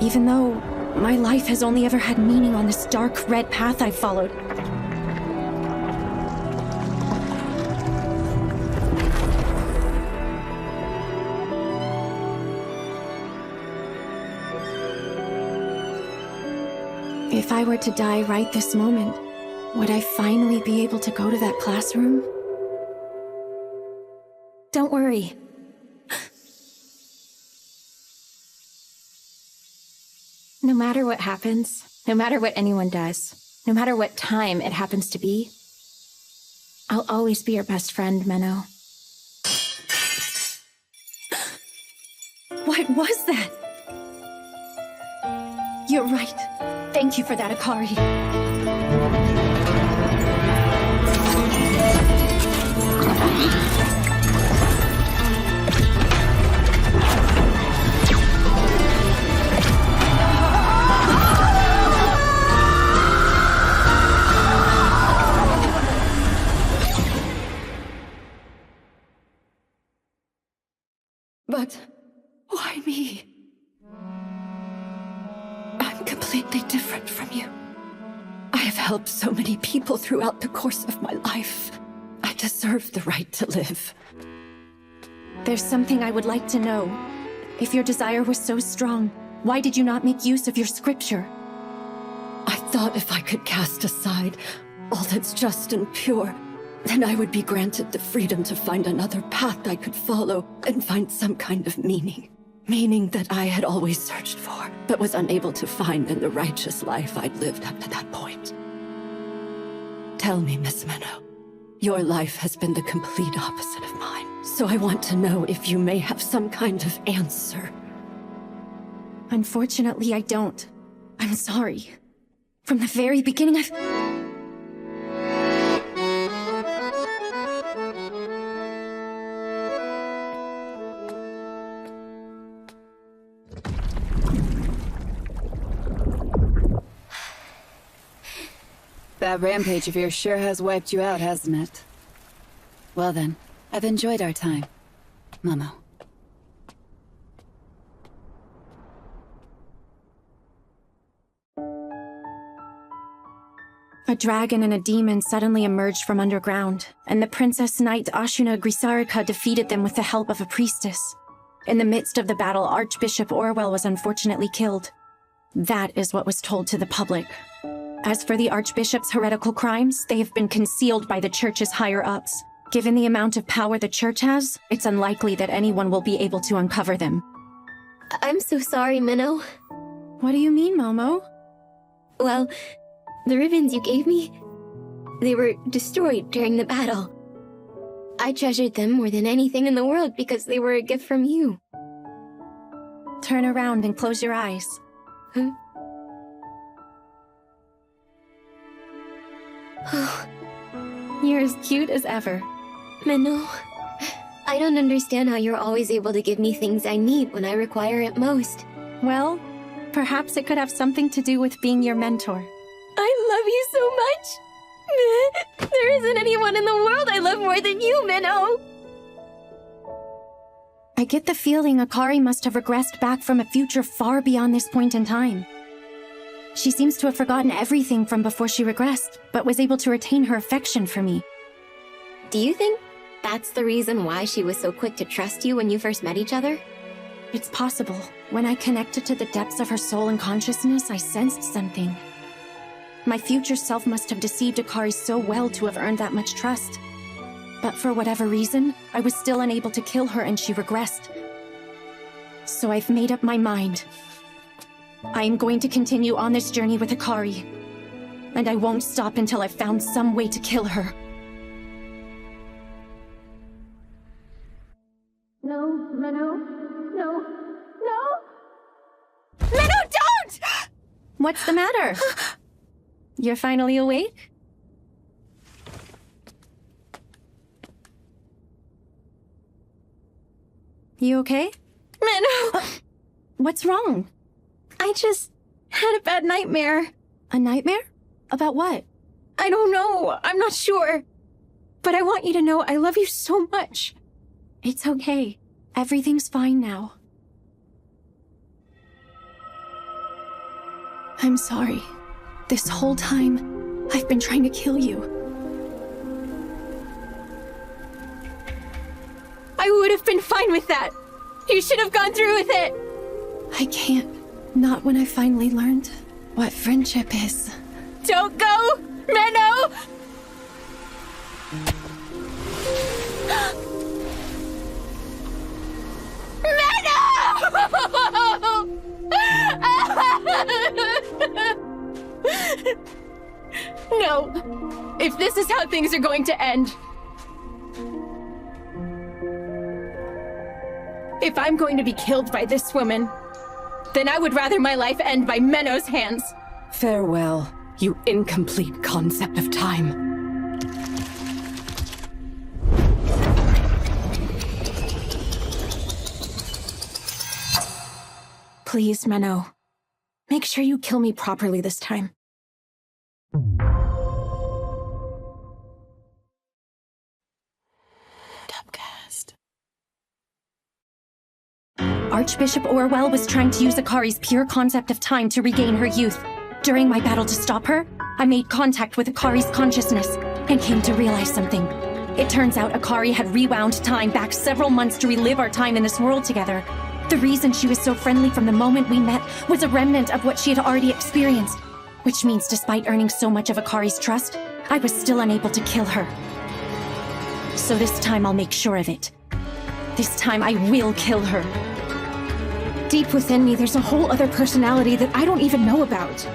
Even though my life has only ever had meaning on this dark red path I've followed. If I were to die right this moment, would I finally be able to go to that classroom? Don't worry. No matter what happens, no matter what anyone does, no matter what time it happens to be, I'll always be your best friend, Menno. What was that? You're right. Thank you for that, Akari. But why me? I'm completely different from you. I have helped so many people throughout the course of my life. I deserve the right to live. There's something I would like to know. If your desire was so strong, why did you not make use of your scripture? I thought if I could cast aside all that's just and pure, then I would be granted the freedom to find another path I could follow and find some kind of meaning. Meaning that I had always searched for, but was unable to find in the righteous life I'd lived up to that point. Tell me, Miss Menno, your life has been the complete opposite of mine, so I want to know if you may have some kind of answer. Unfortunately, I don't. I'm sorry. From the very beginning, I've... That rampage of yours sure has wiped you out, hasn't it? Well then, I've enjoyed our time. Momo. A dragon and a demon suddenly emerged from underground, and the Princess Knight Ashuna Grisarika defeated them with the help of a priestess. In the midst of the battle, Archbishop Orwell was unfortunately killed. That is what was told to the public. As for the Archbishop's heretical crimes, they have been concealed by the Church's higher-ups. Given the amount of power the Church has, it's unlikely that anyone will be able to uncover them. I'm so sorry, Menno. What do you mean, Momo? Well, the ribbons you gave me, they were destroyed during the battle. I treasured them more than anything in the world because they were a gift from you. Turn around and close your eyes. Huh? You're as cute as ever. Menno, I don't understand how you're always able to give me things I need when I require it most. Well, perhaps it could have something to do with being your mentor. I love you so much! There isn't anyone in the world I love more than you, Menno! I get the feeling Akari must have regressed back from a future far beyond this point in time. She seems to have forgotten everything from before she regressed, but was able to retain her affection for me. Do you think that's the reason why she was so quick to trust you when you first met each other? It's possible. When I connected to the depths of her soul and consciousness, I sensed something. My future self must have deceived Akari so well to have earned that much trust. But for whatever reason, I was still unable to kill her and she regressed. So I've made up my mind. I am going to continue on this journey with Akari. And I won't stop until I've found some way to kill her. No, Menno. No. No! Menno, don't! What's the matter? You're finally awake? You okay? Minnow! What's wrong? I just had a bad nightmare. A nightmare? About what? I don't know. I'm not sure. But I want you to know I love you so much. It's okay. Everything's fine now. I'm sorry. This whole time, I've been trying to kill you. I would have been fine with that. You should have gone through with it. I can't. Not when I finally learned what friendship is. Don't go, Menno! No! If this is how things are going to end, if I'm going to be killed by this woman, then I would rather my life end by Menno's hands. Farewell, you incomplete concept of time. Please, Menno. Make sure you kill me properly this time. Archbishop Orwell was trying to use Akari's pure concept of time to regain her youth. During my battle to stop her, I made contact with Akari's consciousness and came to realize something. It turns out Akari had rewound time back several months to relive our time in this world together. The reason she was so friendly from the moment we met was a remnant of what she had already experienced, which means despite earning so much of Akari's trust, I was still unable to kill her. So this time I'll make sure of it. This time I will kill her. Deep within me, there's a whole other personality that I don't even know about.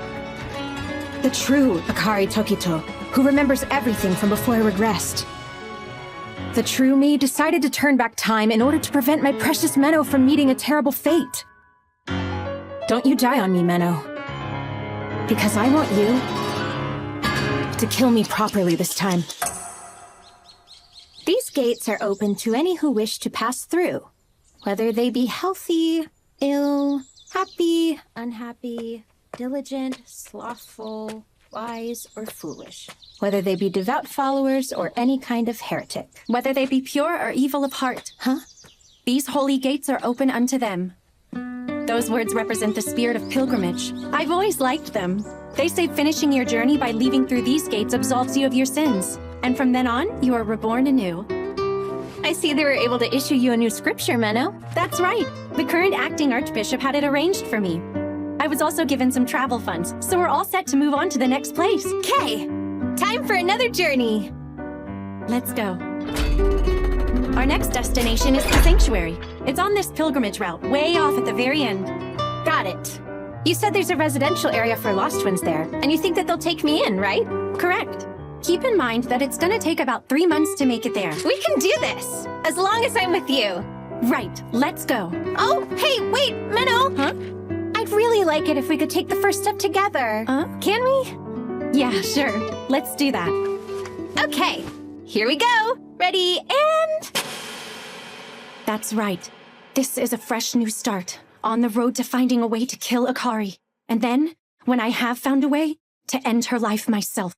The true Akari Tokito, who remembers everything from before I regressed. The true me decided to turn back time in order to prevent my precious Menno from meeting a terrible fate. Don't you die on me, Menno. Because I want you to kill me properly this time. These gates are open to any who wish to pass through, whether they be healthy, ill, happy, unhappy, diligent, slothful, wise, or foolish. Whether they be devout followers or any kind of heretic. Whether they be pure or evil of heart. Huh? These holy gates are open unto them. Those words represent the spirit of pilgrimage. I've always liked them. They say finishing your journey by leaving through these gates absolves you of your sins. And from then on, you are reborn anew. I see they were able to issue you a new scripture, Menno. That's right. The current acting archbishop had it arranged for me. I was also given some travel funds, so we're all set to move on to the next place. Okay, time for another journey. Let's go. Our next destination is the sanctuary. It's on this pilgrimage route, way off at the very end. Got it. You said there's a residential area for lost ones there, and you think that they'll take me in, right? Correct. Keep in mind that it's gonna take about 3 months to make it there. We can do this, as long as I'm with you. Right, let's go. Oh, hey, wait, Menno! Huh? I'd really like it if we could take the first step together. Can we? Yeah, sure. Let's do that. Okay, here we go. Ready, and... That's right. This is a fresh new start, on the road to finding a way to kill Akari. And then, when I have found a way, to end her life myself.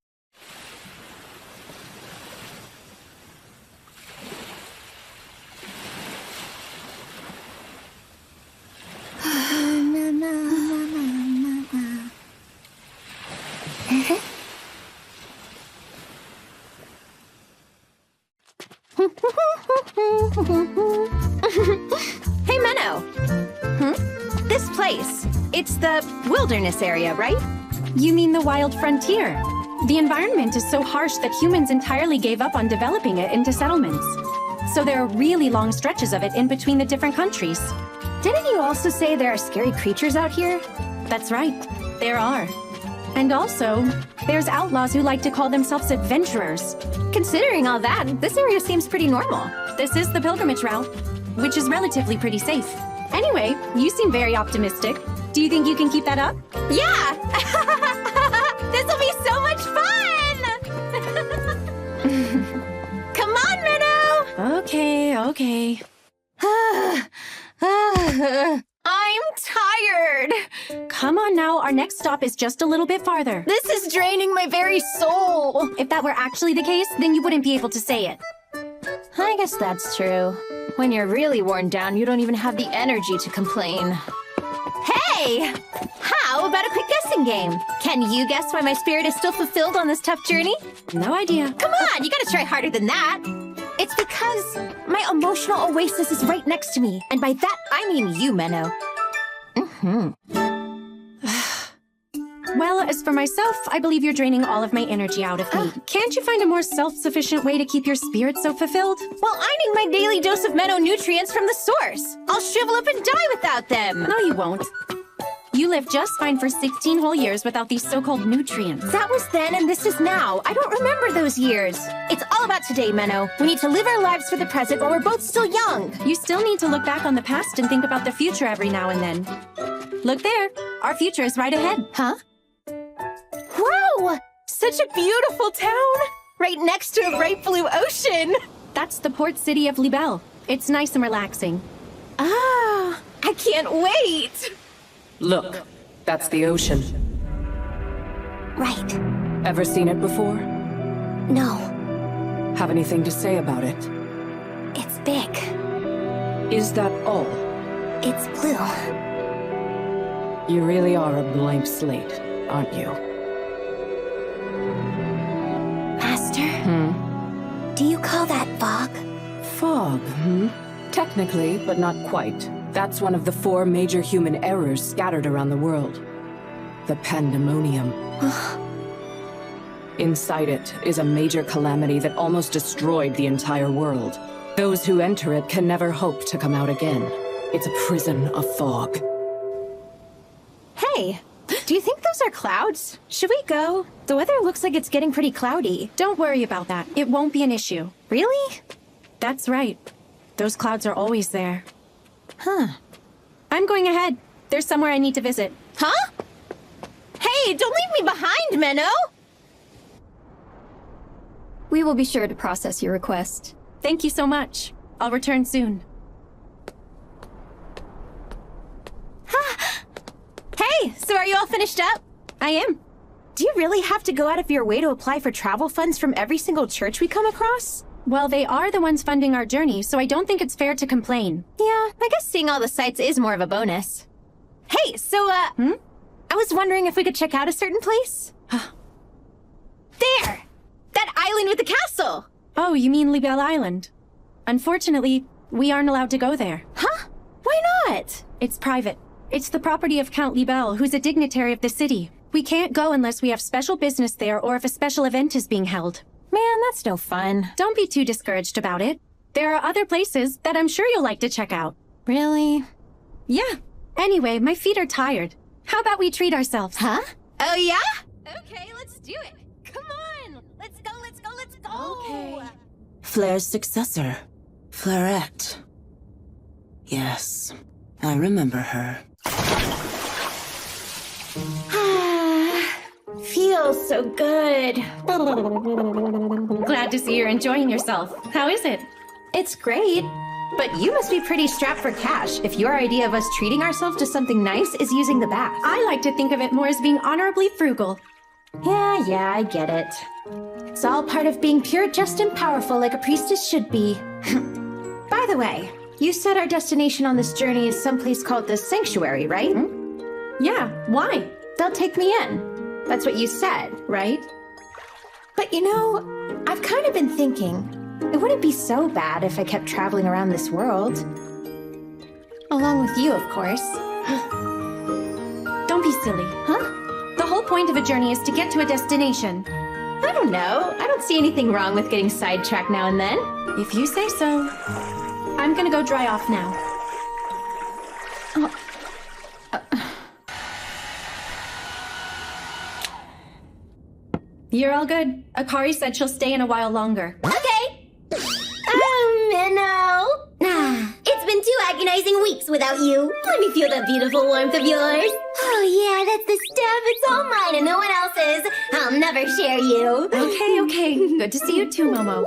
Hey, Menno. This place, it's the wilderness area, right? You mean the wild frontier? The environment is so harsh that humans entirely gave up on developing it into settlements. So there are really long stretches of it in between the different countries. Didn't you also say there are scary creatures out here? That's right, there are. And also, there's outlaws who like to call themselves adventurers. Considering all that, this area seems pretty normal. This is the pilgrimage route, which is relatively pretty safe. Anyway, you seem very optimistic. Do you think you can keep that up? Yeah! This'll be so much fun! Come on, Menno! Okay. I'm tired. Come on now, our next stop is just a little bit farther. This is draining my very soul. If that were actually the case, then you wouldn't be able to say it. I guess that's true. When you're really worn down, you don't even have the energy to complain. Hey! How about a quick guessing game? Can you guess why my spirit is still fulfilled on this tough journey? No idea. Come on, you gotta try harder than that. It's because my emotional oasis is right next to me. And by that, I mean you, Menno. Well, as for myself, I believe you're draining all of my energy out of me. Can't you find a more self-sufficient way to keep your spirit so fulfilled? Well, I need my daily dose of Menno nutrients from the source. I'll shrivel up and die without them. No, you won't. You lived just fine for 16 whole years without these so-called nutrients. That was then and this is now. I don't remember those years. It's all about today, Menno. We need to live our lives for the present while we're both still young. You still need to look back on the past and think about the future every now and then. Look there. Our future is right ahead. Huh? Wow! Such a beautiful town! Right next to a bright blue ocean! That's the port city of Libelle. It's nice and relaxing. Ah! I can't wait! Look, that's the ocean. Right. Ever seen it before? No. Have anything to say about it? It's big. Is that all? It's blue. You really are a blank slate, aren't you? Master? Do you call that fog? Fog, Technically, but not quite. That's one of the 4 major human errors scattered around the world. The pandemonium. Inside it is a major calamity that almost destroyed the entire world. Those who enter it can never hope to come out again. It's a prison of fog. Hey, do you think those are clouds? Should we go? The weather looks like it's getting pretty cloudy. Don't worry about that. It won't be an issue. Really? That's right. Those clouds are always there. Huh. I'm going ahead. There's somewhere I need to visit. Huh? Hey, don't leave me behind, Menno! We will be sure to process your request. Thank you so much. I'll return soon. Hey, so are you all finished up? I am. Do you really have to go out of your way to apply for travel funds from every single church we come across? Well, they are the ones funding our journey, so I don't think it's fair to complain. Yeah, I guess seeing all the sights is more of a bonus. Hey, so, I was wondering if we could check out a certain place? There! That island with the castle! Oh, you mean Libelle Island. Unfortunately, we aren't allowed to go there. Huh? Why not? It's private. It's the property of Count Libelle, who's a dignitary of the city. We can't go unless we have special business there or if a special event is being held. Man, that's no fun. Don't be too discouraged about it. There are other places that I'm sure you'll like to check out. Really? Yeah. Anyway, my feet are tired. How about we treat ourselves? Huh? Oh, yeah? Okay, let's do it. Come on! Let's go, let's go, let's go! Okay. Flair's successor, Flairette. Yes, I remember her. Feels so good. Glad to see you're enjoying yourself. How is it? It's great. But you must be pretty strapped for cash if your idea of us treating ourselves to something nice is using the bath. I like to think of it more as being honorably frugal. Yeah, I get it. It's all part of being pure, just, and powerful like a priestess should be. By the way, you said our destination on this journey is someplace called the Sanctuary, right? Yeah, why? They'll take me in. That's what you said, right? But you know, I've kind of been thinking, it wouldn't be so bad if I kept traveling around this world. Along with you, of course. Don't be silly. Huh? The whole point of a journey is to get to a destination. I don't know. I don't see anything wrong with getting sidetracked now and then. If you say so. I'm gonna go dry off now. You're all good. Akari said she'll stay in a while longer. Okay. Menno. It's been 2 agonizing weeks without you. Let me feel that beautiful warmth of yours. Oh yeah, that's the stuff. It's all mine and no one else's. I'll never share you. Okay. Good to see you too, Momo.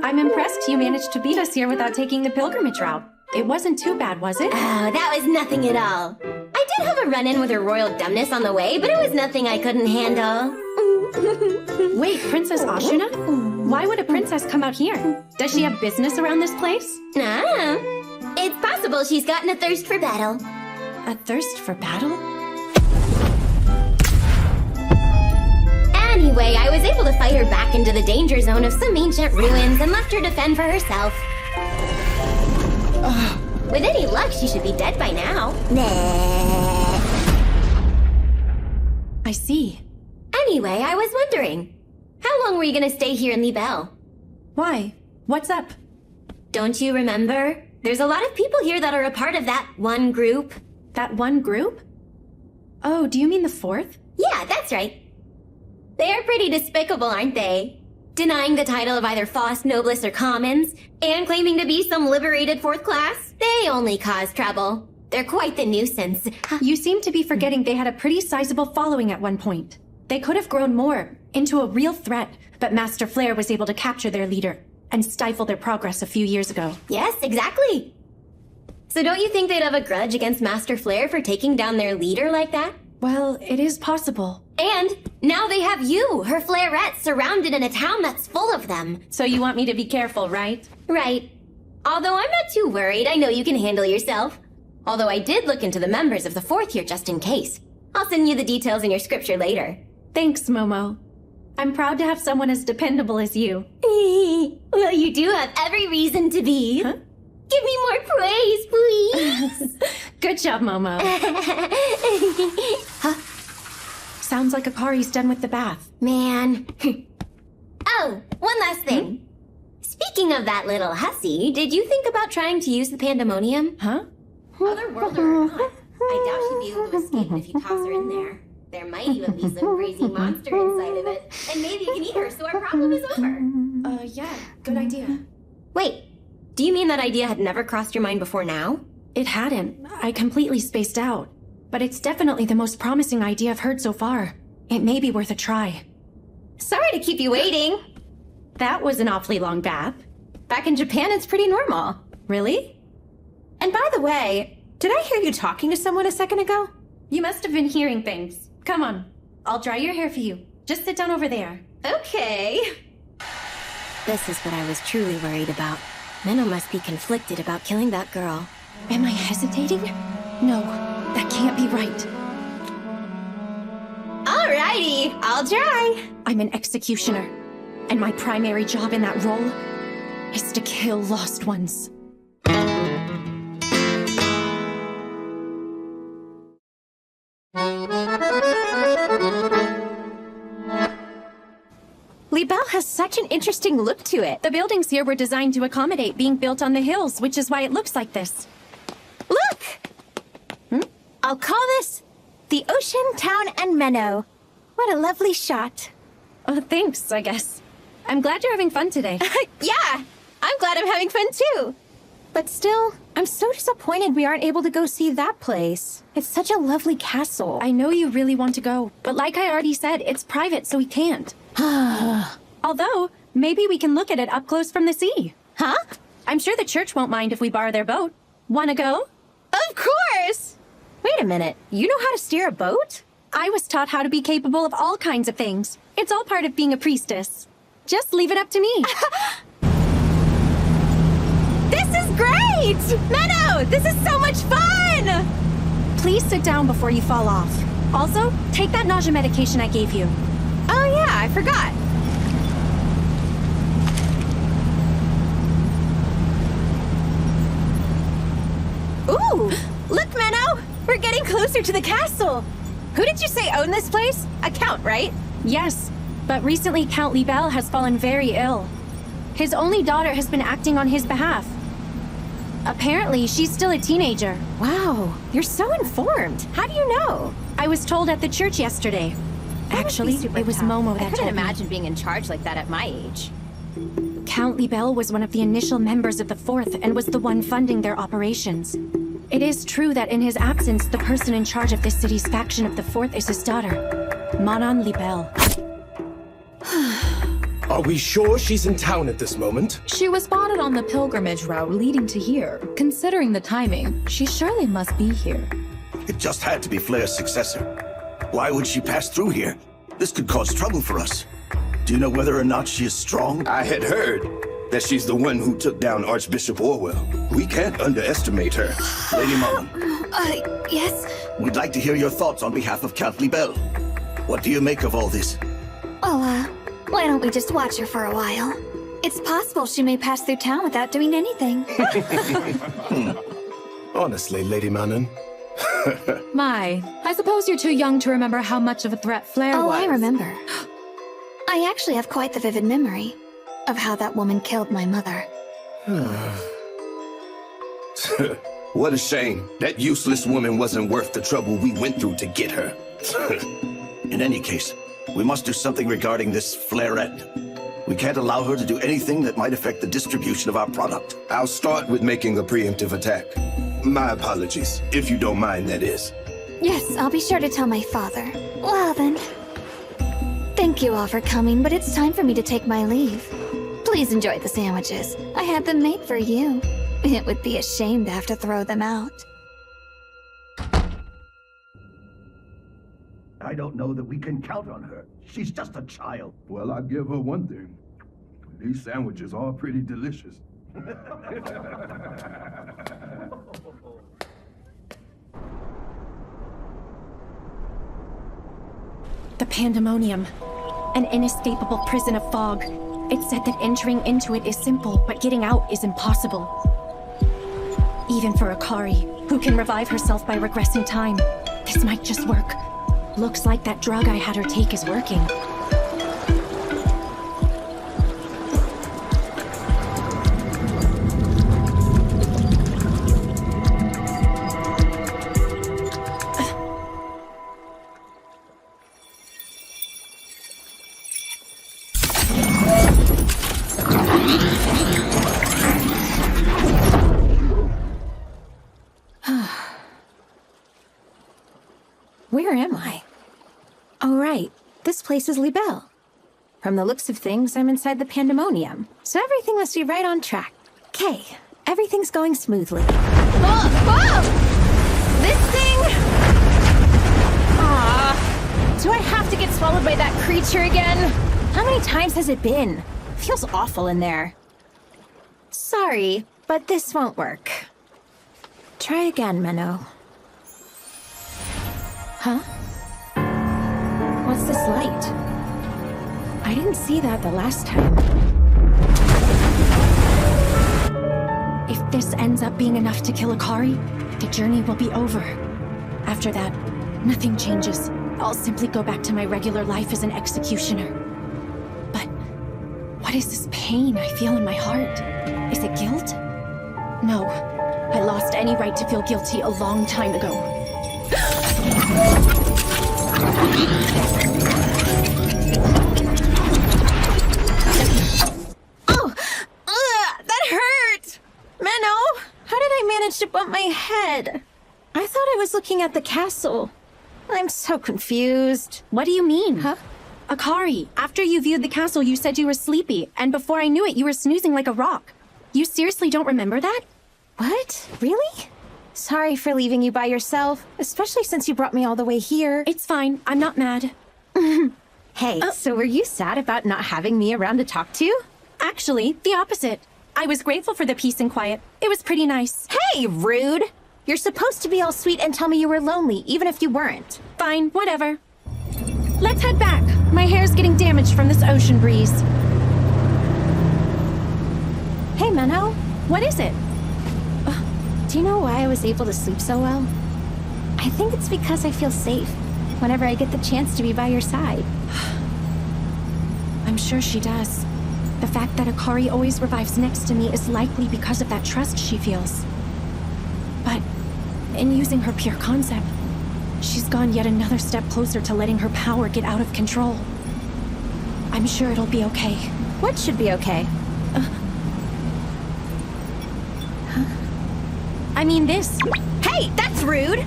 I'm impressed you managed to beat us here without taking the pilgrimage route. It wasn't too bad, was it? Oh, that was nothing at all. I did have a run-in with her royal dumbness on the way, but it was nothing I couldn't handle. Wait, Princess Ashuna? Why would a princess come out here? Does she have business around this place? It's possible she's gotten a thirst for battle. A thirst for battle? Anyway, I was able to fight her back into the danger zone of some ancient ruins and left her to fend for herself. With any luck, she should be dead by now. I see. Anyway, I was wondering, how long were you gonna stay here in Libelle? Why? What's up? Don't you remember? There's a lot of people here that are a part of that one group. That one group? Oh, do you mean the fourth? Yeah, that's right. They are pretty despicable, aren't they? Denying the title of either Faust Noblesse or Commons, and claiming to be some liberated fourth class. They only cause trouble. They're quite the nuisance. You seem to be forgetting they had a pretty sizable following at one point. They could have grown more, into a real threat, but Master Flare was able to capture their leader and stifle their progress a few years ago. Yes, exactly. So don't you think they'd have a grudge against Master Flare for taking down their leader like that? Well, it is possible. And now they have you, her Flarettes, surrounded in a town that's full of them. So you want me to be careful, right? Right. Although I'm not too worried, I know you can handle yourself. Although I did look into the members of the fourth here just in case. I'll send you the details in your scripture later. Thanks, Momo. I'm proud to have someone as dependable as you. Well, you do have every reason to be. Huh? Give me more praise, please. Good job, Momo. Huh? Sounds like Akari's done with the bath. Man. Oh, one last thing. Speaking of that little hussy, did you think about trying to use the pandemonium? Huh? Otherworldler or not, I doubt she'd be able to escape if you toss her in there. There might even be some crazy monster inside of it, and maybe you can eat her so our problem is over. Yeah, good idea. Wait, do you mean that idea had never crossed your mind before now? It hadn't. I completely spaced out. But it's definitely the most promising idea I've heard so far. It may be worth a try. Sorry to keep you waiting. That was an awfully long bath. Back in Japan, it's pretty normal. Really? And by the way, did I hear you talking to someone a second ago? You must have been hearing things. Come on, I'll dry your hair for you. Just sit down over there. Okay. This is what I was truly worried about. Minnow must be conflicted about killing that girl. Am I hesitating? No, that can't be right. Alrighty, I'll try. I'm an executioner, and my primary job in that role is to kill lost ones. Libelle has such an interesting look to it. The buildings here were designed to accommodate being built on the hills, which is why it looks like this. Look! I'll call this the Ocean, Town, and Menno. What a lovely shot. Oh, thanks, I guess. I'm glad you're having fun today. Yeah, I'm glad I'm having fun too. But still, I'm so disappointed we aren't able to go see that place. It's such a lovely castle. I know you really want to go, but like I already said, it's private, so we can't. Although, maybe we can look at it up close from the sea. Huh? I'm sure the church won't mind if we borrow their boat. Wanna go? Of course! Wait a minute, you know how to steer a boat? I was taught how to be capable of all kinds of things. It's all part of being a priestess. Just leave it up to me. This is great! Menno, this is so much fun! Please sit down before you fall off. Also, take that nausea medication I gave you. Oh yeah, I forgot. Ooh, look, Menno! We're getting closer to the castle. Who did you say owned this place? A count, right? Yes, but recently Count Libelle has fallen very ill. His only daughter has been acting on his behalf. Apparently, she's still a teenager. Wow, you're so informed. How do you know? I was told at the church yesterday. Actually, it was Momo that I couldn't told me. imagine being in charge like that at my age. Count Libelle was one of the initial members of the Fourth and was the one funding their operations. It is true that in his absence, the person in charge of this city's faction of the Fourth is his daughter, Manon Libelle. Are we sure she's in town at this moment? She was spotted on the pilgrimage route leading to here. Considering the timing, she surely must be here. It just had to be Flair's successor. Why would she pass through here? This could cause trouble for us. Do you know whether or not she is strong? I had heard that she's the one who took down Archbishop Orwell. We can't underestimate her. Lady Mullen. Yes? We'd like to hear your thoughts on behalf of Count Libelle. What do you make of all this? Well, why don't we just watch her for a while? It's possible she may pass through town without doing anything. Honestly, Lady Manon. My, I suppose you're too young to remember how much of a threat Flair was. Oh, I remember. I actually have quite the vivid memory of how that woman killed my mother. What a shame. That useless woman wasn't worth the trouble we went through to get her. In any case, we must do something regarding this Flairette. We can't allow her to do anything that might affect the distribution of our product. I'll start with making a preemptive attack. My apologies, if you don't mind, that is. Yes, I'll be sure to tell my father. Well then. Thank you all for coming, but it's time for me to take my leave. Please enjoy the sandwiches. I had them made for you. It would be a shame to have to throw them out. I don't know that we can count on her. She's just a child. Well, I give her one thing. These sandwiches are pretty delicious. The Pandemonium. An inescapable prison of fog. It's said that entering into it is simple, but getting out is impossible. Even for Akari, who can revive herself by regressing time. This might just work. Looks like that drug I had her take is working. Where am I? Oh, right. This place is Libelle. From the looks of things, I'm inside the Pandemonium, so everything must be right on track. Okay, everything's going smoothly. Whoa! This thing! Aww. Do I have to get swallowed by that creature again? How many times has it been? Feels awful in there. Sorry, but this won't work. Try again, Menno. Huh? What's this light? I didn't see that the last time. If this ends up being enough to kill Akari, the journey will be over. After that, nothing changes. I'll simply go back to my regular life as an executioner. But what is this pain I feel in my heart? Is it guilt? No, I lost any right to feel guilty a long time ago. Oh! That hurt! Menno, how did I manage to bump my head? I thought I was looking at the castle. I'm so confused. What do you mean? Huh? Akari, after you viewed the castle, you said you were sleepy, and before I knew it, you were snoozing like a rock. You seriously don't remember that? What? Really? Sorry for leaving you by yourself, especially since you brought me all the way here. It's fine. I'm not mad. Hey, so were you sad about not having me around to talk to? Actually, the opposite. I was grateful for the peace and quiet. It was pretty nice. Hey, rude! You're supposed to be all sweet and tell me you were lonely, even if you weren't. Fine, whatever. Let's head back. My hair's getting damaged from this ocean breeze. Hey, Menno. What is it? Do you know why I was able to sleep so well? I think it's because I feel safe whenever I get the chance to be by your side. I'm sure she does. The fact that Akari always revives next to me is likely because of that trust she feels. But in using her pure concept, she's gone yet another step closer to letting her power get out of control. I'm sure it'll be okay. What should be okay? I mean this. Hey, that's rude!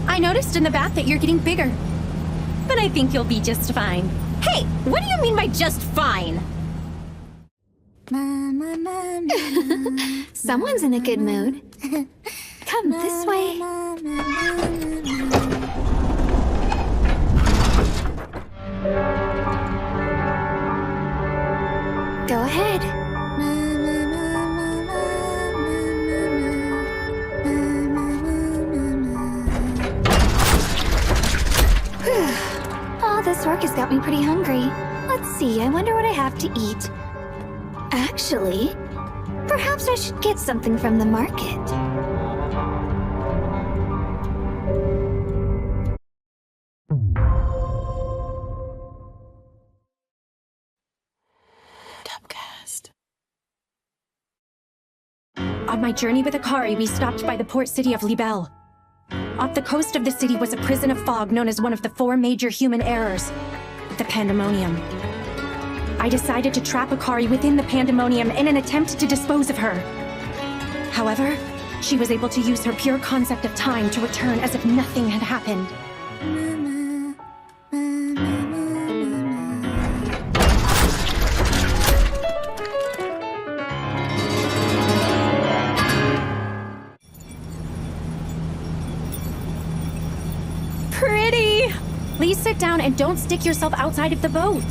I noticed in the bath that you're getting bigger. But I think you'll be just fine. Hey, what do you mean by just fine? Someone's in a good mood. Come this way. Go ahead. Oh, this work has got me pretty hungry. Let's see, I wonder what I have to eat. Actually, perhaps I should get something from the market. On my journey with Akari, we stopped by the port city of Libelle. Off the coast of the city was a prison of fog known as one of the 4 major human errors, the Pandemonium. I decided to trap Akari within the Pandemonium in an attempt to dispose of her. However, she was able to use her pure concept of time to return as if nothing had happened. Pretty! Please sit down and don't stick yourself outside of the boat.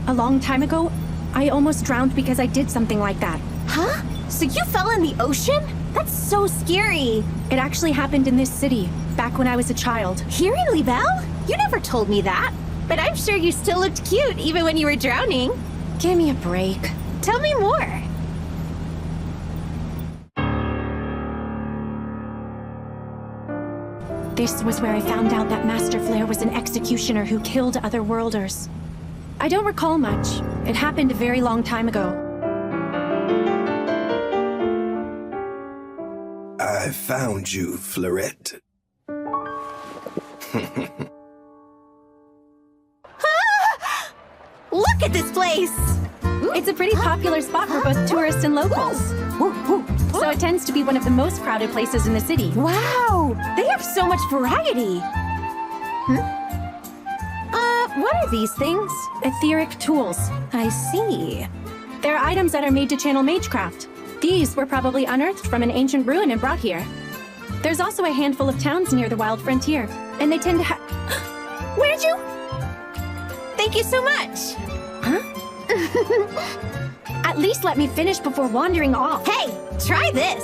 A long time ago, I almost drowned because I did something like that. Huh? So you fell in the ocean? That's so scary. It actually happened in this city, back when I was a child. Here in Libelle? You never told me that. But I'm sure you still looked cute even when you were drowning. Give me a break. Tell me more. This was where I found out that Master Flare was an executioner who killed other worlders. I don't recall much. It happened a very long time ago. I found you, Fleurette. Look at this place! It's a pretty popular spot for both tourists and locals. So it tends to be one of the most crowded places in the city. Wow! They have so much variety! What are these things? Etheric tools. I see. They're items that are made to channel magecraft. These were probably unearthed from an ancient ruin and brought here. There's also a handful of towns near the wild frontier, and they tend to have... Where'd you... Thank you so much! Huh? At least let me finish before wandering off. Hey, try this!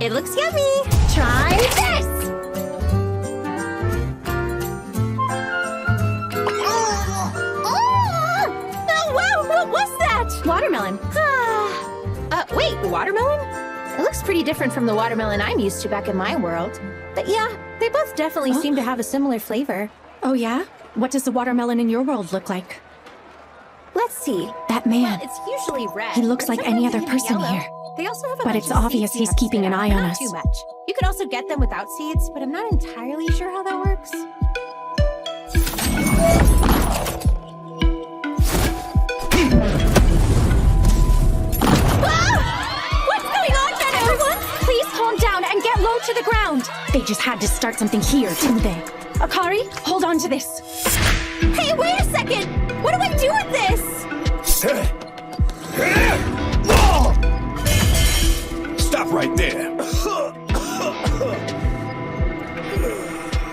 It looks yummy! Try this! Oh, wow! What was that? Watermelon. Wait, watermelon? It looks pretty different from the watermelon I'm used to back in my world. But yeah, they both definitely seem to have a similar flavor. Oh yeah? What does the watermelon in your world look like? Let's see. That man. Well, it's usually red. He looks like any other person here. They also have a But bunch it's of obvious seeds he's keeping an eye on Not us. too much. You could also get them without seeds, but I'm not entirely sure how that works. What's going on, Meadow? Everyone, please calm down and get low to the ground. They just had to start something here, didn't they? Akari, hold on to this. Hey, wait a second! What do I do with this? Stop right there.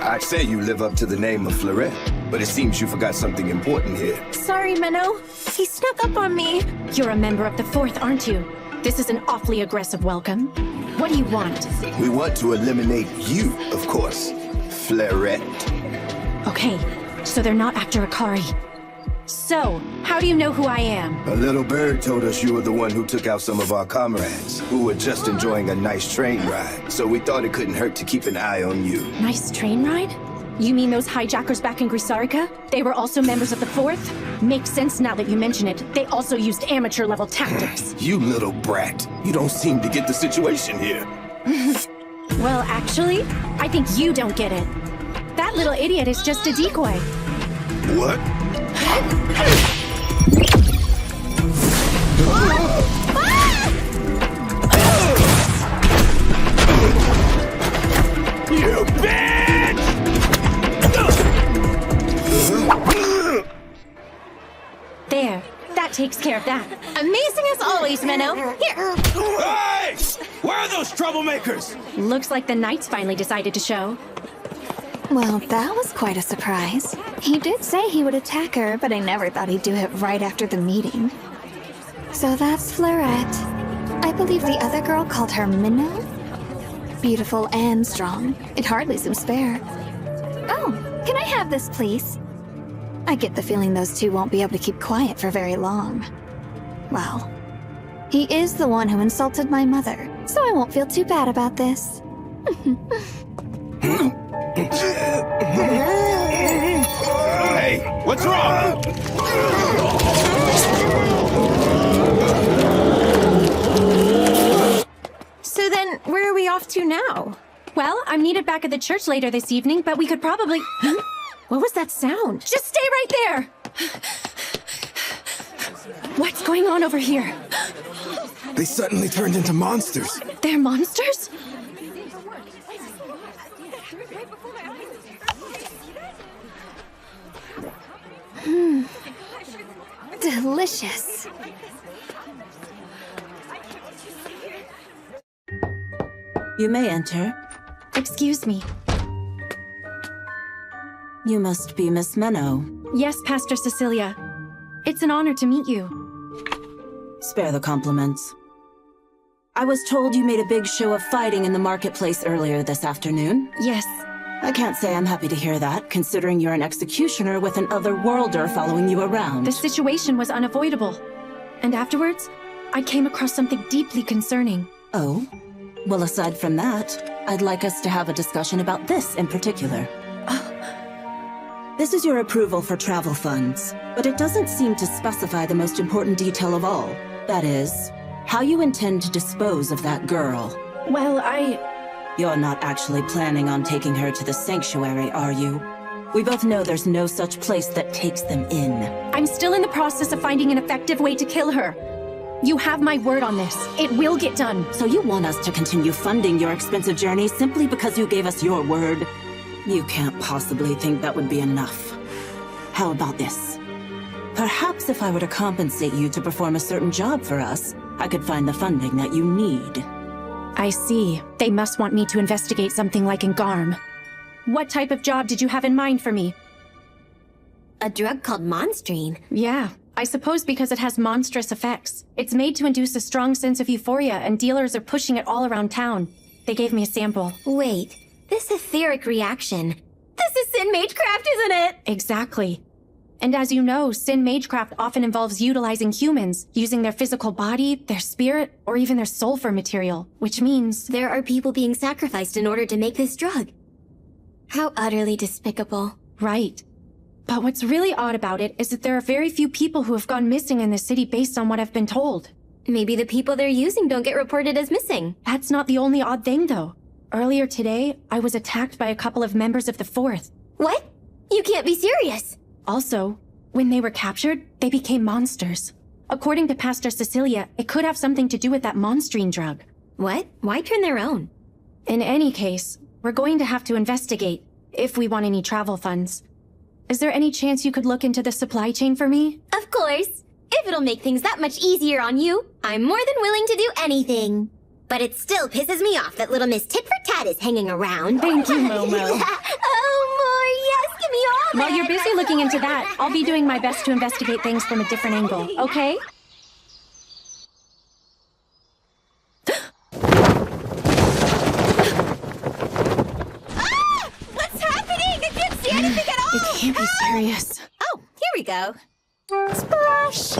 I'd say you live up to the name of Fleurette, but it seems you forgot something important here. Sorry, Menno. He snuck up on me. You're a member of the 4th, aren't you? This is an awfully aggressive welcome. What do you want? We want to eliminate you, of course, Fleurette. Okay, so they're not after Akari. So, how do you know who I am? A little bird told us you were the one who took out some of our comrades, who were just enjoying a nice train ride. So we thought it couldn't hurt to keep an eye on you. Nice train ride? You mean those hijackers back in Grisarica? They were also members of the 4th? Makes sense now that you mention it. They also used amateur-level tactics. You little brat. You don't seem to get the situation here. Well, actually, I think you don't get it. That little idiot is just a decoy. What? You bitch! There. That takes takes care of that. Amazing as always, Minnow. Here. Hey! Where are those troublemakers? Looks like the knights finally decided to show. Well, that was quite a surprise. He did say he would attack her, but I never thought he'd do it right after the meeting. So that's Fleurette. I believe the other girl called her Minnow? Beautiful and strong. It hardly seems fair. Oh, can I have this, please? I get the feeling those two won't be able to keep quiet for very long. Well, he is the one who insulted my mother, so I won't feel too bad about this. Hey, what's wrong? So then, where are we off to now? Well, I'm needed back at the church later this evening, but we could probably... What was that sound? Just stay right there! What's going on over here? They suddenly turned into monsters. They're monsters? Delicious. You may enter. Excuse me. You must be Miss Minnow. Yes, Pastor Cecilia. It's an honor to meet you. Spare the compliments. I was told you made a big show of fighting in the marketplace earlier this afternoon. Yes. I can't say I'm happy to hear that, considering you're an executioner with an other-worlder following you around. The situation was unavoidable. And afterwards, I came across something deeply concerning. Oh? Well, aside from that, I'd like us to have a discussion about this in particular. This is your approval for travel funds, but it doesn't seem to specify the most important detail of all. That is, how you intend to dispose of that girl. Well, You're not actually planning on taking her to the sanctuary, are you? We both know there's no such place that takes them in. I'm still in the process of finding an effective way to kill her. You have my word on this. It will get done. So you want us to continue funding your expensive journey simply because you gave us your word? You can't possibly think that would be enough. How about this? Perhaps if I were to compensate you to perform a certain job for us, I could find the funding that you need. I see. They must want me to investigate something like in Garm. What type of job did you have in mind for me? A drug called Monstrine. Yeah, I suppose because it has monstrous effects. It's made to induce a strong sense of euphoria, and dealers are pushing it all around town. They gave me a sample. Wait, this etheric reaction. This is Sin Magecraft, isn't it? Exactly. And as you know, Sin Magecraft often involves utilizing humans, using their physical body, their spirit, or even their soul for material, which means... There are people being sacrificed in order to make this drug. How utterly despicable. Right. But what's really odd about it is that there are very few people who have gone missing in the city based on what I've been told. Maybe the people they're using don't get reported as missing. That's not the only odd thing, though. Earlier today, I was attacked by a couple of members of the Fourth. What? You can't be serious. Also, when they were captured, they became monsters. According to Pastor Cecilia, it could have something to do with that monstrine drug. What? Why turn their own? In any case, we're going to have to investigate, if we want any travel funds. Is there any chance you could look into the supply chain for me? Of course. If it'll make things that much easier on you, I'm more than willing to do anything. But it still pisses me off that little Miss Tit-for-Tat is hanging around. Thank you, Momo. Oh, more, yes, give me all While you're busy looking into that, I'll be doing my best to investigate things from a different angle, okay? What's happening? I can't see anything at all! It can't be serious. Oh, here we go. Splash!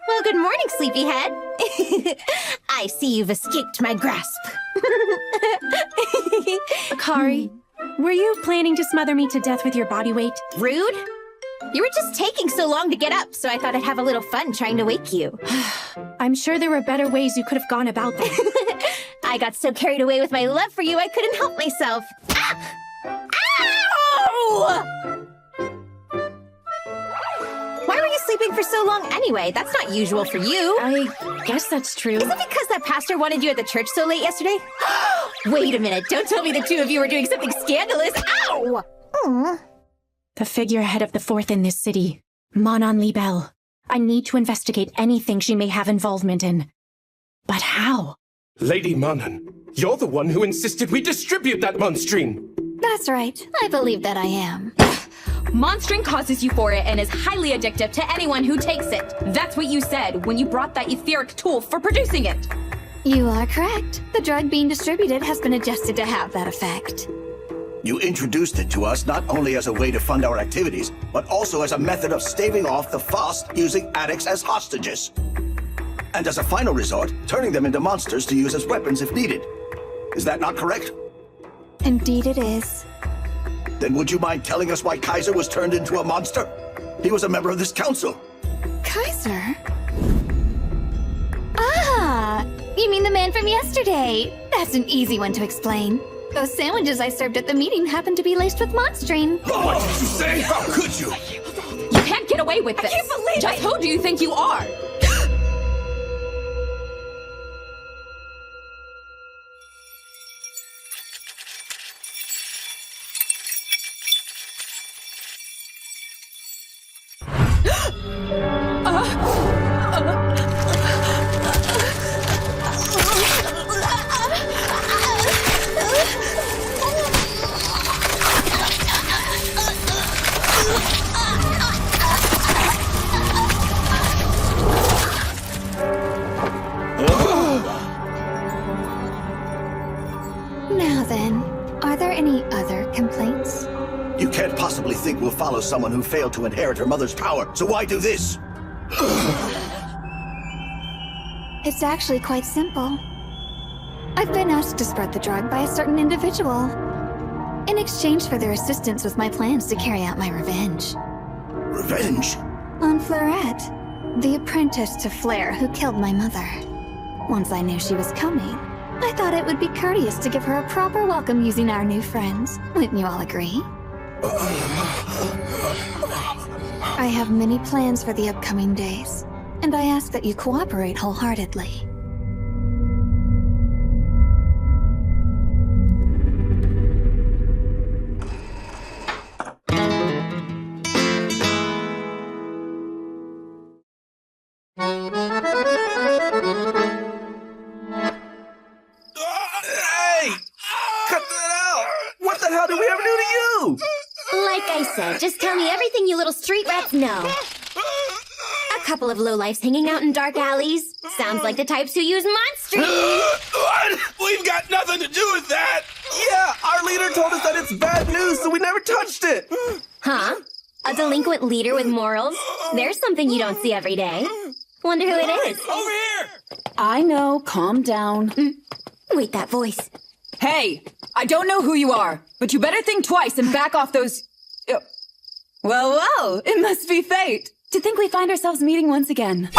Well, good morning, sleepyhead. I see you've escaped my grasp. Akari, were you planning to smother me to death with your body weight? Rude? You were just taking so long to get up, so I thought I'd have a little fun trying to wake you. I'm sure there were better ways you could have gone about that. I got so carried away with my love for you, I couldn't help myself. Ah! Ow! Why were you sleeping for so long anyway? That's not usual for you. I guess that's true. Is it because that pastor wanted you at the church so late yesterday? Wait a minute, don't tell me the two of you were doing something scandalous. Ow! The figurehead of the Fourth in this city, Manon Liebel. I need to investigate anything she may have involvement in. But how? Lady Manan, you're the one who insisted we distribute that monstrine! That's right. I believe that I am. Monstering causes euphoria and is highly addictive to anyone who takes it. That's what you said when you brought that etheric tool for producing it. You are correct. The drug being distributed has been adjusted to have that effect. You introduced it to us not only as a way to fund our activities, but also as a method of staving off the Faust using addicts as hostages. And as a final resort, turning them into monsters to use as weapons if needed. Is that not correct? Indeed it is. Then would you mind telling us why Kaiser was turned into a monster? He was a member of this council. Kaiser? Ah! You mean the man from yesterday? That's an easy one to explain. Those sandwiches I served at the meeting happened to be laced with monstrine. What did you say? How could you? You can't get away with this. I can't believe Just who do you think you are? Now then, are there any other complaints? You can't possibly think we'll follow someone who failed to inherit her mother's power, so why do this? It's actually quite simple. I've been asked to spread the drug by a certain individual, in exchange for their assistance with my plans to carry out my revenge. Revenge? On Fleurette, the apprentice to Flare who killed my mother. Once I knew she was coming, I thought it would be courteous to give her a proper welcome using our new friends. Wouldn't you all agree? I have many plans for the upcoming days, and I ask that you cooperate wholeheartedly. Just tell me everything you little street rats know. A couple of lowlifes hanging out in dark alleys. Sounds like the types who use monsters. What? We've got nothing to do with that! Yeah, our leader told us that it's bad news, so we never touched it! Huh? A delinquent leader with morals? There's something you don't see every day. Wonder who it is. Over here! I know, calm down. Wait, that voice. Hey, I don't know who you are, but you better think twice and back off those... Well, it must be fate. To think we find ourselves meeting once again.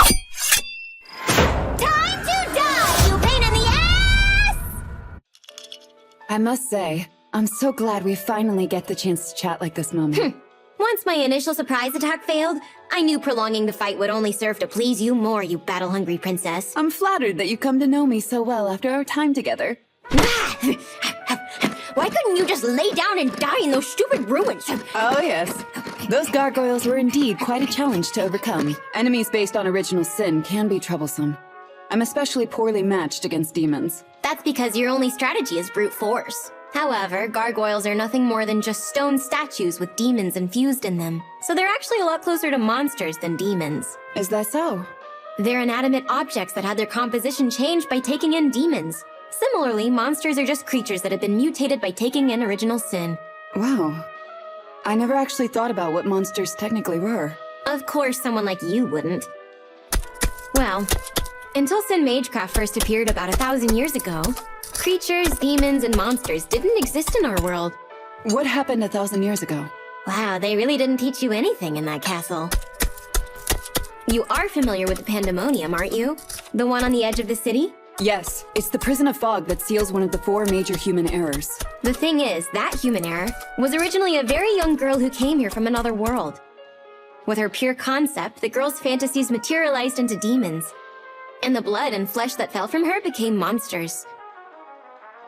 Time to die, you pain in the ass! I must say, I'm so glad we finally get the chance to chat like this moment. Once my initial surprise attack failed, I knew prolonging the fight would only serve to please you more, you battle-hungry princess. I'm flattered that you come to know me so well after our time together. Why couldn't you just lay down and die in those stupid ruins? Oh, yes. Those gargoyles were indeed quite a challenge to overcome. Enemies based on original sin can be troublesome. I'm especially poorly matched against demons. That's because your only strategy is brute force. However, gargoyles are nothing more than just stone statues with demons infused in them. So they're actually a lot closer to monsters than demons. Is that so? They're inanimate objects that had their composition changed by taking in demons. Similarly, monsters are just creatures that have been mutated by taking in original sin. Wow. I never actually thought about what monsters technically were. Of course someone like you wouldn't. Well, until Sin Magecraft first appeared about 1,000 years ago, creatures, demons, and monsters didn't exist in our world. What happened 1,000 years ago? Wow, they really didn't teach you anything in that castle. You are familiar with the Pandemonium, aren't you? The one on the edge of the city? Yes, it's the prison of fog that seals one of the 4 major human errors. The thing is, that human error was originally a very young girl who came here from another world. With her pure concept, the girl's fantasies materialized into demons, and the blood and flesh that fell from her became monsters.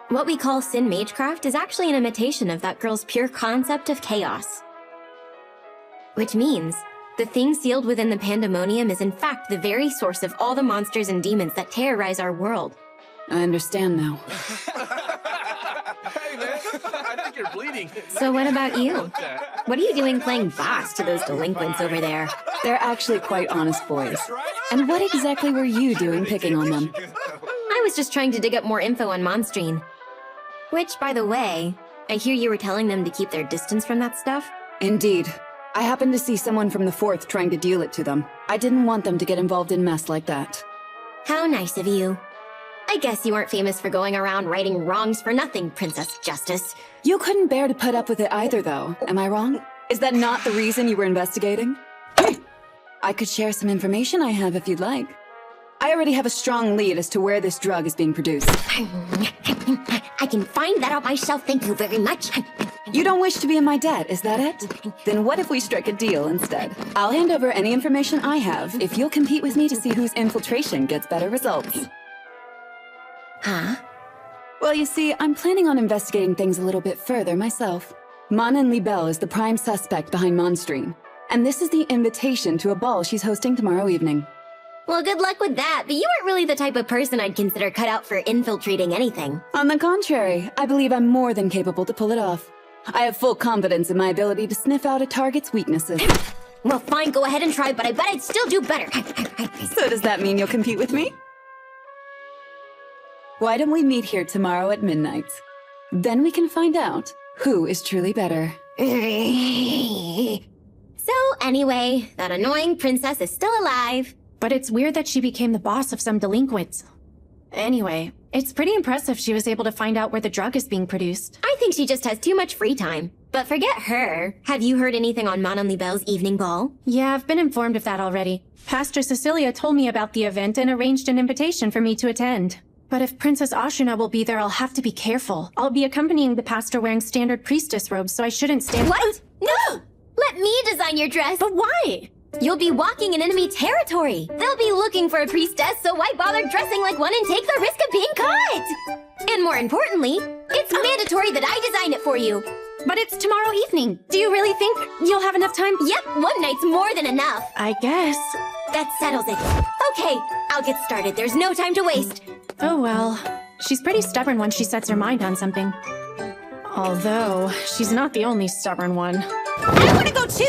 What we call Sin Magecraft is actually an imitation of that girl's pure concept of chaos. Which means The thing sealed within the pandemonium is in fact the very source of all the monsters and demons that terrorize our world. I understand now. Hey, man, I think you're bleeding. So what about you? What are you doing playing boss to those delinquents over there? They're actually quite honest boys. And what exactly were you doing picking on them? I was just trying to dig up more info on Monstrine. Which, by the way, I hear you were telling them to keep their distance from that stuff? Indeed. I happened to see someone from the 4th trying to deal it to them. I didn't want them to get involved in mess like that. How nice of you. I guess you aren't famous for going around righting wrongs for nothing, Princess Justice. You couldn't bear to put up with it either, though. Am I wrong? Is that not the reason you were investigating? I could share some information I have if you'd like. I already have a strong lead as to where this drug is being produced. I can find that out myself, thank you very much. You don't wish to be in my debt, is that it? Then what if we strike a deal instead? I'll hand over any information I have if you'll compete with me to see whose infiltration gets better results. Huh? Well, you see, I'm planning on investigating things a little bit further myself. Mon and Libelle is the prime suspect behind Monstrine, and this is the invitation to a ball she's hosting tomorrow evening. Well, good luck with that, but you aren't really the type of person I'd consider cut out for infiltrating anything. On the contrary, I believe I'm more than capable to pull it off. I have full confidence in my ability to sniff out a target's weaknesses. Well, fine, go ahead and try, but I bet I'd still do better. So does that mean you'll compete with me? Why don't we meet here tomorrow at midnight? Then we can find out who is truly better. So, anyway, that annoying princess is still alive. But it's weird that she became the boss of some delinquents. Anyway, it's pretty impressive she was able to find out where the drug is being produced. I think she just has too much free time. But forget her. Have you heard anything on Mon and Libelle's evening ball? Yeah, I've been informed of that already. Pastor Cecilia told me about the event and arranged an invitation for me to attend. But if Princess Ashuna will be there, I'll have to be careful. I'll be accompanying the pastor wearing standard priestess robes, so I shouldn't stand— What? No! Let me design your dress! But why? You'll be walking in enemy territory. They'll be looking for a priestess, so why bother dressing like one and take the risk of being caught? And more importantly, it's mandatory that I design it for you. But it's tomorrow evening. Do you really think you'll have enough time? Yep, one night's more than enough. I guess. That settles it. Okay, I'll get started. There's no time to waste. Oh well. She's pretty stubborn when she sets her mind on something. Although, she's not the only stubborn one. I want to go too!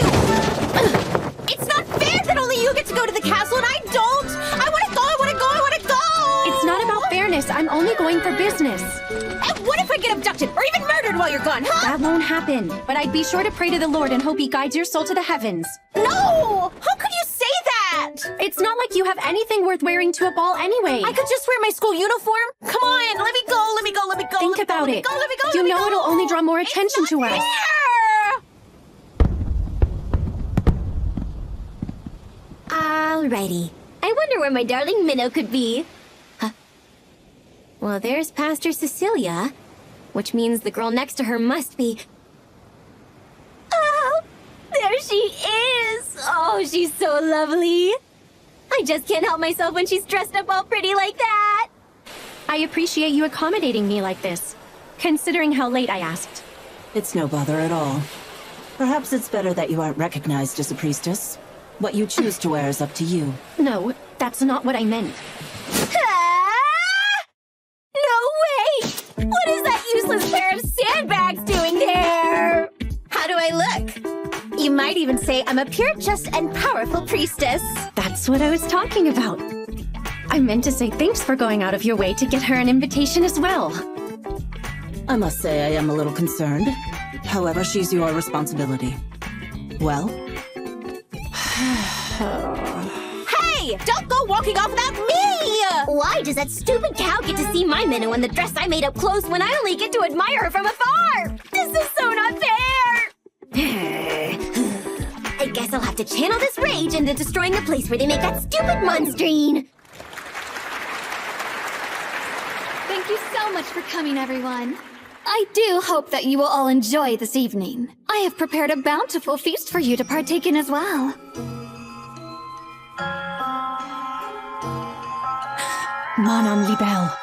It's not fair that only you get to go to the castle and I don't! I want to go, I want to go, I want to go! It's not about fairness. I'm only going for business. And what if I get abducted or even murdered while you're gone, huh? That won't happen. But I'd be sure to pray to the Lord and hope he guides your soul to the heavens. No! How could you say that? It's not like you have anything worth wearing to a ball anyway. I could just wear my school uniform. Come on, let me go, let me go, let me go. Think about it. You know it'll only draw more attention to us. Alrighty. I wonder where my darling Minnow could be. Huh? Well, there's Pastor Cecilia, which means the girl next to her must be... Oh, there she is! Oh, she's so lovely. I just can't help myself when she's dressed up all pretty like that. I appreciate you accommodating me like this, considering how late I asked. It's no bother at all. Perhaps it's better that you aren't recognized as a priestess. What you choose to wear is up to you. No, that's not what I meant. No way! What is that useless pair of sandbags doing there? How do I look? You might even say I'm a pure, just, and powerful priestess. That's what I was talking about. I meant to say thanks for going out of your way to get her an invitation as well. I must say I am a little concerned. However, she's your responsibility. Well? Hey! Don't go walking off without me! Why does that stupid cow get to see my Minnow in the dress I made up close when I only get to admire her from afar? This is so not fair! I guess I'll have to channel this rage into destroying the place where they make that stupid monstrine. Thank you so much for coming, everyone. I do hope that you will all enjoy this evening. I have prepared a bountiful feast for you to partake in as well. Mon and Libelle.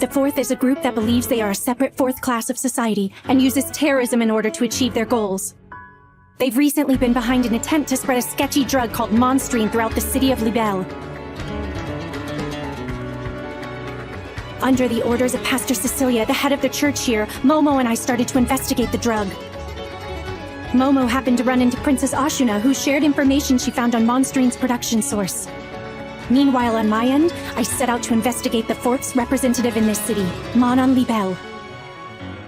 The Fourth is a group that believes they are a separate fourth class of society and uses terrorism in order to achieve their goals. They've recently been behind an attempt to spread a sketchy drug called monstrine throughout the city of Libelle. Under the orders of Pastor Cecilia, the head of the church here, Momo and I started to investigate the drug. Momo happened to run into Princess Ashuna, who shared information she found on monstrine's production source. Meanwhile, on my end, I set out to investigate the Fourth's representative in this city, Manon Libelle.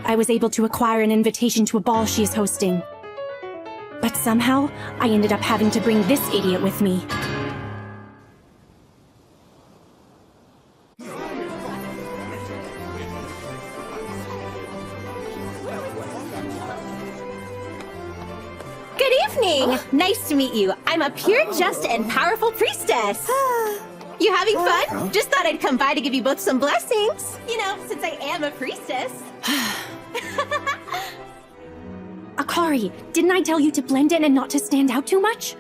I was able to acquire an invitation to a ball she is hosting. But somehow, I ended up having to bring this idiot with me. Good evening! Nice to meet you. I'm a pure, just, and powerful priestess. You having fun? Just thought I'd come by to give you both some blessings. You know, since I am a priestess. Akari, didn't I tell you to blend in and not to stand out too much?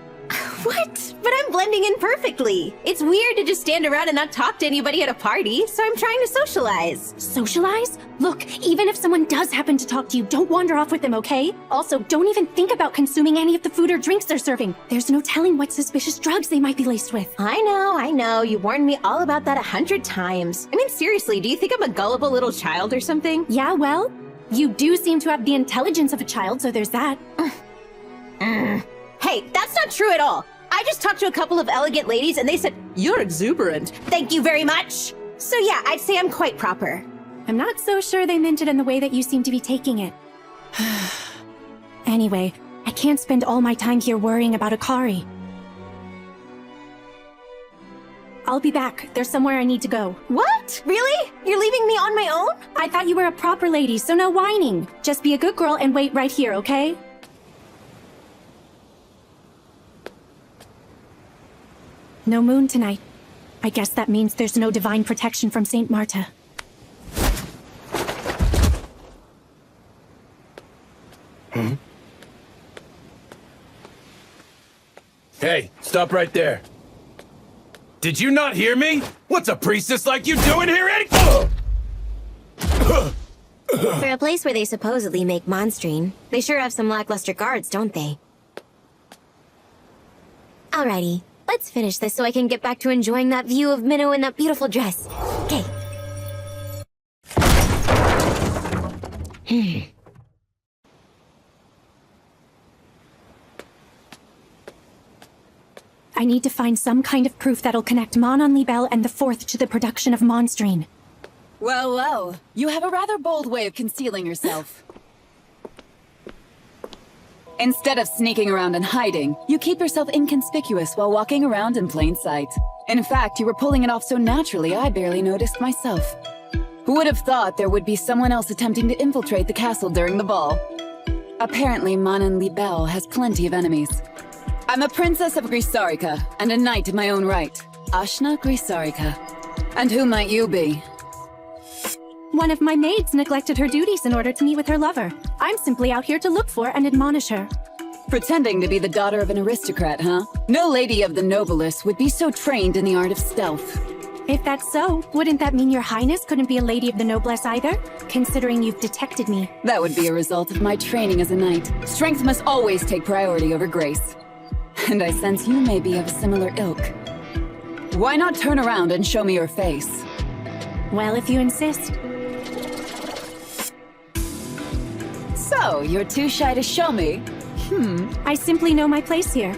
What? But I'm blending in perfectly. It's weird to just stand around and not talk to anybody at a party, so I'm trying to socialize. Socialize? Look, even if someone does happen to talk to you, don't wander off with them, okay? Also, don't even think about consuming any of the food or drinks they're serving. There's no telling what suspicious drugs they might be laced with. I know. You warned me all about that 100 times. I mean, seriously, do you think I'm a gullible little child or something? Yeah, well, you do seem to have the intelligence of a child, so there's that. Hey, that's not true at all. I just talked to a couple of elegant ladies and they said, "You're exuberant. Thank you very much." So yeah, I'd say I'm quite proper. I'm not so sure they meant it in the way that you seem to be taking it. Anyway, I can't spend all my time here worrying about Akari. I'll be back. There's somewhere I need to go. What? Really? You're leaving me on my own? I thought you were a proper lady, so no whining. Just be a good girl and wait right here, okay? No moon tonight. I guess that means there's no divine protection from Saint Marta. Hey, stop right there. Did you not hear me? What's a priestess like you doing here, Eddie? For a place where they supposedly make monstrine, they sure have some lackluster guards, don't they? Alrighty, let's finish this so I can get back to enjoying that view of Minnow in that beautiful dress. Okay. I need to find some kind of proof that'll connect Manon Libelle and the Fourth to the production of monstrine. Well, you have a rather bold way of concealing yourself. Instead of sneaking around and hiding, you keep yourself inconspicuous while walking around in plain sight. In fact, you were pulling it off so naturally I barely noticed myself. Who would have thought there would be someone else attempting to infiltrate the castle during the ball? Apparently, Manon Libelle has plenty of enemies. I'm a princess of Grisarica, and a knight in my own right. Ashna Grisarica. And who might you be? One of my maids neglected her duties in order to meet with her lover. I'm simply out here to look for and admonish her. Pretending to be the daughter of an aristocrat, huh? No lady of the noblest would be so trained in the art of stealth. If that's so, wouldn't that mean your highness couldn't be a lady of the noblesse either? Considering you've detected me. That would be a result of my training as a knight. Strength must always take priority over grace. And I sense you may be of a similar ilk. Why not turn around and show me your face? Well, if you insist. So, you're too shy to show me? I simply know my place here.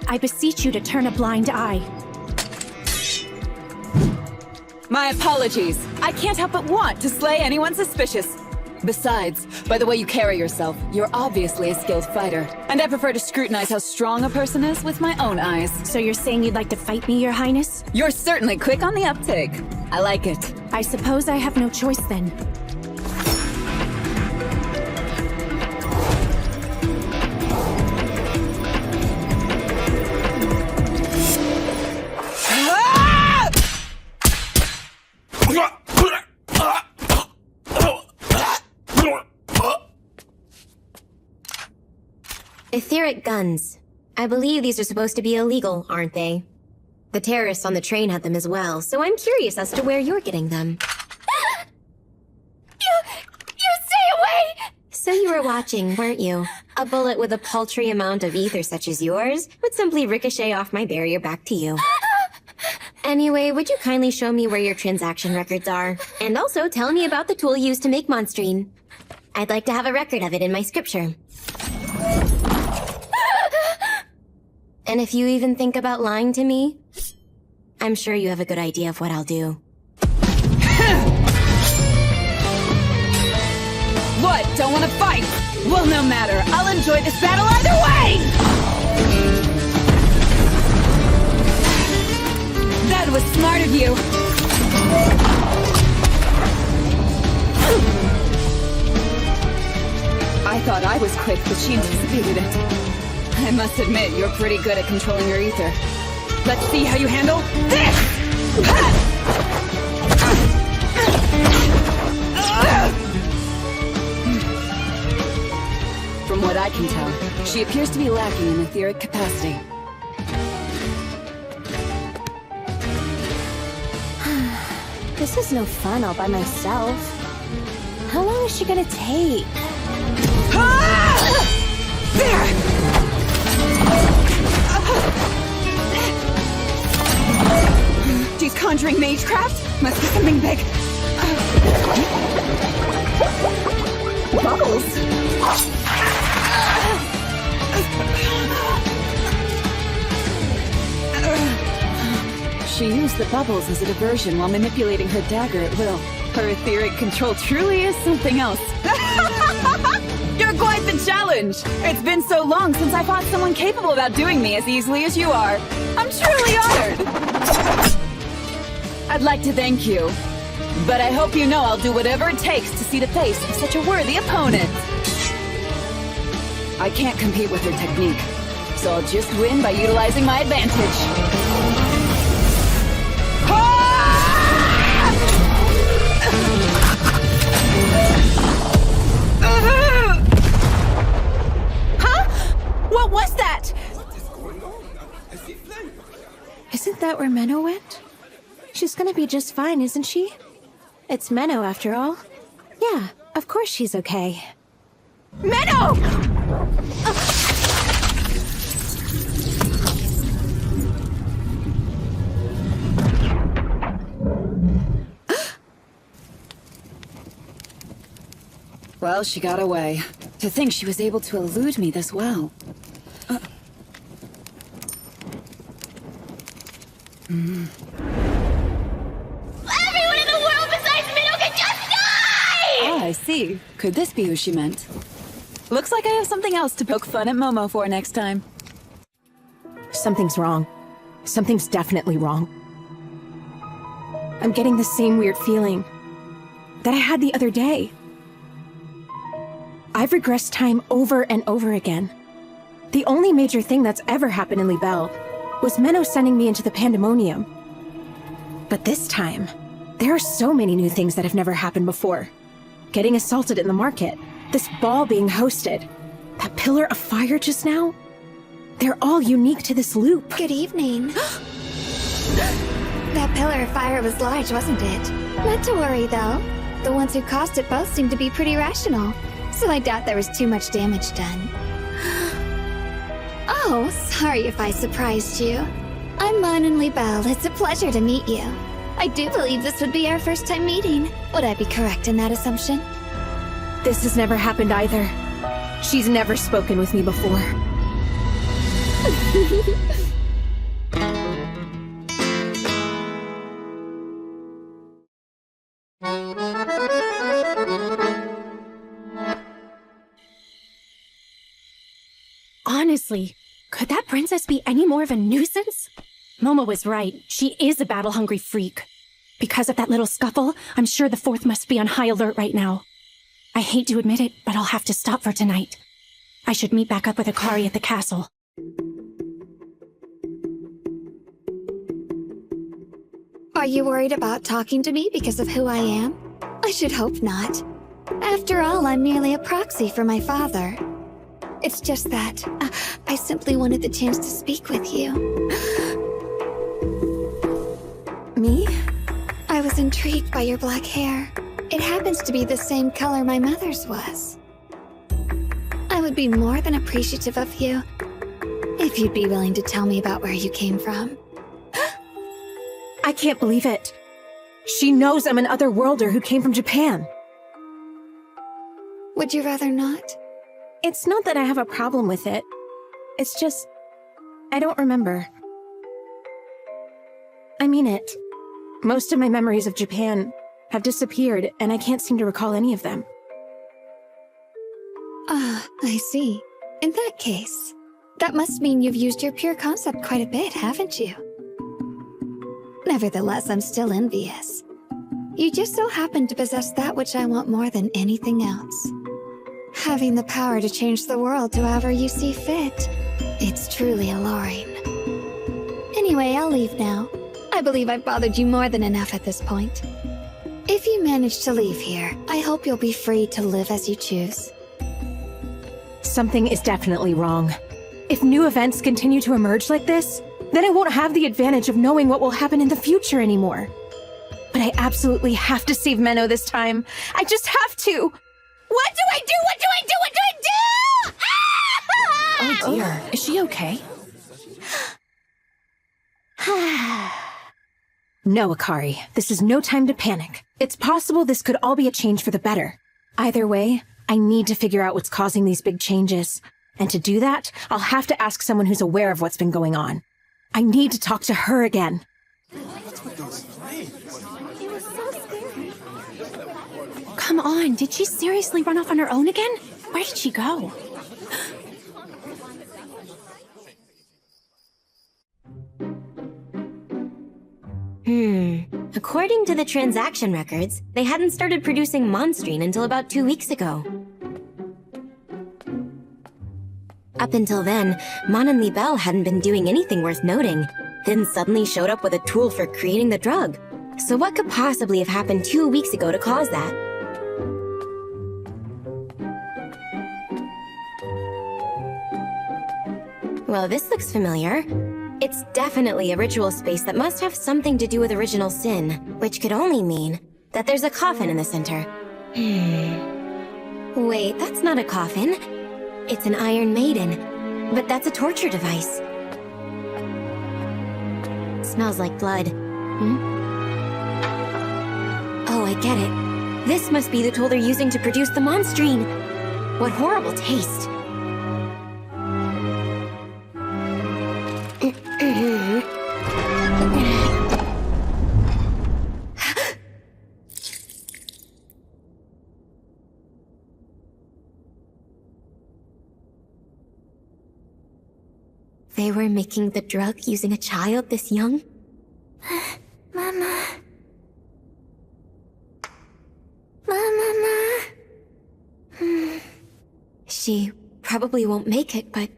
I beseech you to turn a blind eye. My apologies. I can't help but want to slay anyone suspicious. Besides, by the way you carry yourself, you're obviously a skilled fighter. And I prefer to scrutinize how strong a person is with my own eyes. So you're saying you'd like to fight me, your highness? You're certainly quick on the uptake. I like it. I suppose I have no choice then. Etheric guns. I believe these are supposed to be illegal, aren't they? The terrorists on the train had them as well, so I'm curious as to where you're getting them. watching, weren't you? A bullet with a paltry amount of ether such as yours would simply ricochet off my barrier back to you. Anyway, would you kindly show me where your transaction records are? And also tell me about the tool used to make Monstrine. I'd like to have a record of it in my scripture. And if you even think about lying to me, I'm sure you have a good idea of what I'll do. What? Don't want to fight? Well, no matter. I'll enjoy this battle either way! That was smart of you. I thought I was quick, but she anticipated it. I must admit, you're pretty good at controlling your ether. Let's see how you handle this! From what I can tell, she appears to be lacking in etheric capacity. This is no fun all by myself. How long is she gonna take? There! She's conjuring magecraft? Must be something big. Bubbles? She used the bubbles as a diversion while manipulating her dagger at will. Her etheric control truly is something else. You're quite the challenge! It's been so long since I fought someone capable of outdoing me as easily as you are. I'm truly honored! I'd like to thank you, but I hope you know I'll do whatever it takes to see the face of such a worthy opponent. I can't compete with her technique, so I'll just win by utilizing my advantage. What was that? Isn't that where Menno went? She's gonna be just fine, isn't she? It's Menno, after all. Yeah, of course she's okay. Menno! Well, she got away. To think she was able to elude me this well. Everyone in the world besides Minnow can just die! Ah, I see. Could this be who she meant? Looks like I have something else to poke fun at Momo for next time. Something's wrong. Something's definitely wrong. I'm getting the same weird feeling that I had the other day. I've regressed time over and over again. The only major thing that's ever happened in Libelle was Menno sending me into the pandemonium. But this time, there are so many new things that have never happened before. Getting assaulted in the market, this ball being hosted, that pillar of fire just now. They're all unique to this loop. Good evening. That pillar of fire was large, wasn't it? Not to worry, though. The ones who caused it both seemed to be pretty rational, so I doubt there was too much damage done. Oh, sorry if I surprised you. I'm Mon and Libelle. It's a pleasure to meet you. I do believe this would be our first time meeting. Would I be correct in that assumption? This has never happened either. She's never spoken with me before. Honestly, could that princess be any more of a nuisance? Momo was right. She is a battle-hungry freak. Because of that little scuffle, I'm sure the Fourth must be on high alert right now. I hate to admit it, but I'll have to stop for tonight. I should meet back up with Akari at the castle. Are you worried about talking to me because of who I am? I should hope not. After all, I'm merely a proxy for my father. It's just that I simply wanted the chance to speak with you. Me? I was intrigued by your black hair. It happens to be the same color my mother's was. be more than appreciative of you if you'd be willing to tell me about where you came from. I can't believe it. She knows I'm an otherworlder who came from Japan. Would you rather not? It's not that I have a problem with it. It's just, I don't remember. I mean it. Most of my memories of Japan have disappeared, and I can't seem to recall any of them. Ah, I see. In that case, that must mean you've used your pure concept quite a bit, haven't you? Nevertheless, I'm still envious. You just so happen to possess that which I want more than anything else. Having the power to change the world to however you see fit. It's truly alluring. Anyway, I'll leave now. I believe I've bothered you more than enough at this point. If you manage to leave here, I hope you'll be free to live as you choose. Something is definitely wrong. If new events continue to emerge like this, then I won't have the advantage of knowing what will happen in the future anymore. But I absolutely have to save Menno this time. I just have to! What do I do? What do I do? What do I do? Ah! Oh dear, is she okay? No, Akari, this is no time to panic. It's possible this could all be a change for the better. Either way, I need to figure out what's causing these big changes. And to do that, I'll have to ask someone who's aware of what's been going on. I need to talk to her again. Come on, did she seriously run off on her own again? Where did she go? According to the transaction records, they hadn't started producing Monstrine until about 2 weeks ago. Up until then, Mon and Libelle hadn't been doing anything worth noting, then suddenly showed up with a tool for creating the drug. So what could possibly have happened 2 weeks ago to cause that? Well, this looks familiar. It's definitely a ritual space that must have something to do with original sin, which could only mean that there's a coffin in the center. Wait, that's not a coffin. It's an Iron Maiden, but that's a torture device. Smells like blood. Oh, I get it. This must be the tool they're using to produce the Monstrine. What horrible taste. They were making the drug using a child this young? Mama. She probably won't make it, but...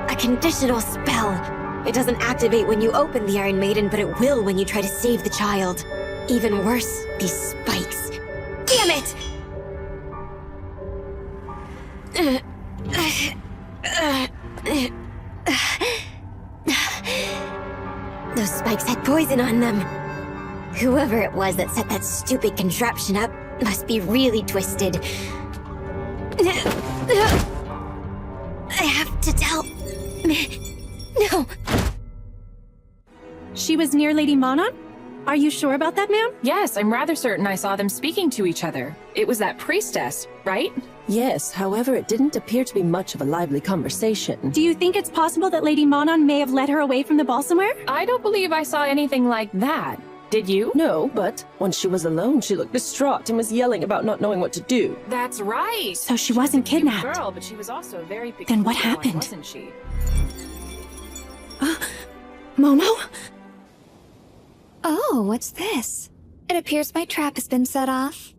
A conditional spell. It doesn't activate when you open the Iron Maiden, but it will when you try to save the child. Even worse, these spikes. Damn it! Those spikes had poison on them. Whoever it was that set that stupid contraption up must be really twisted. I have to tell... No. She was near Lady Manon? Are you sure about that, ma'am? Yes, I'm rather certain I saw them speaking to each other. It was that priestess, right? Yes, however, it didn't appear to be much of a lively conversation. Do you think it's possible that Lady Manon may have led her away from the ball somewhere? I don't believe I saw anything like that. Did you? No, but once she was alone, she looked distraught and was yelling about not knowing what to do. That's right. So she wasn't kidnapped. Girl, but she was also very Then what happened? Wasn't she? Momo? Oh, what's this? It appears my trap has been set off.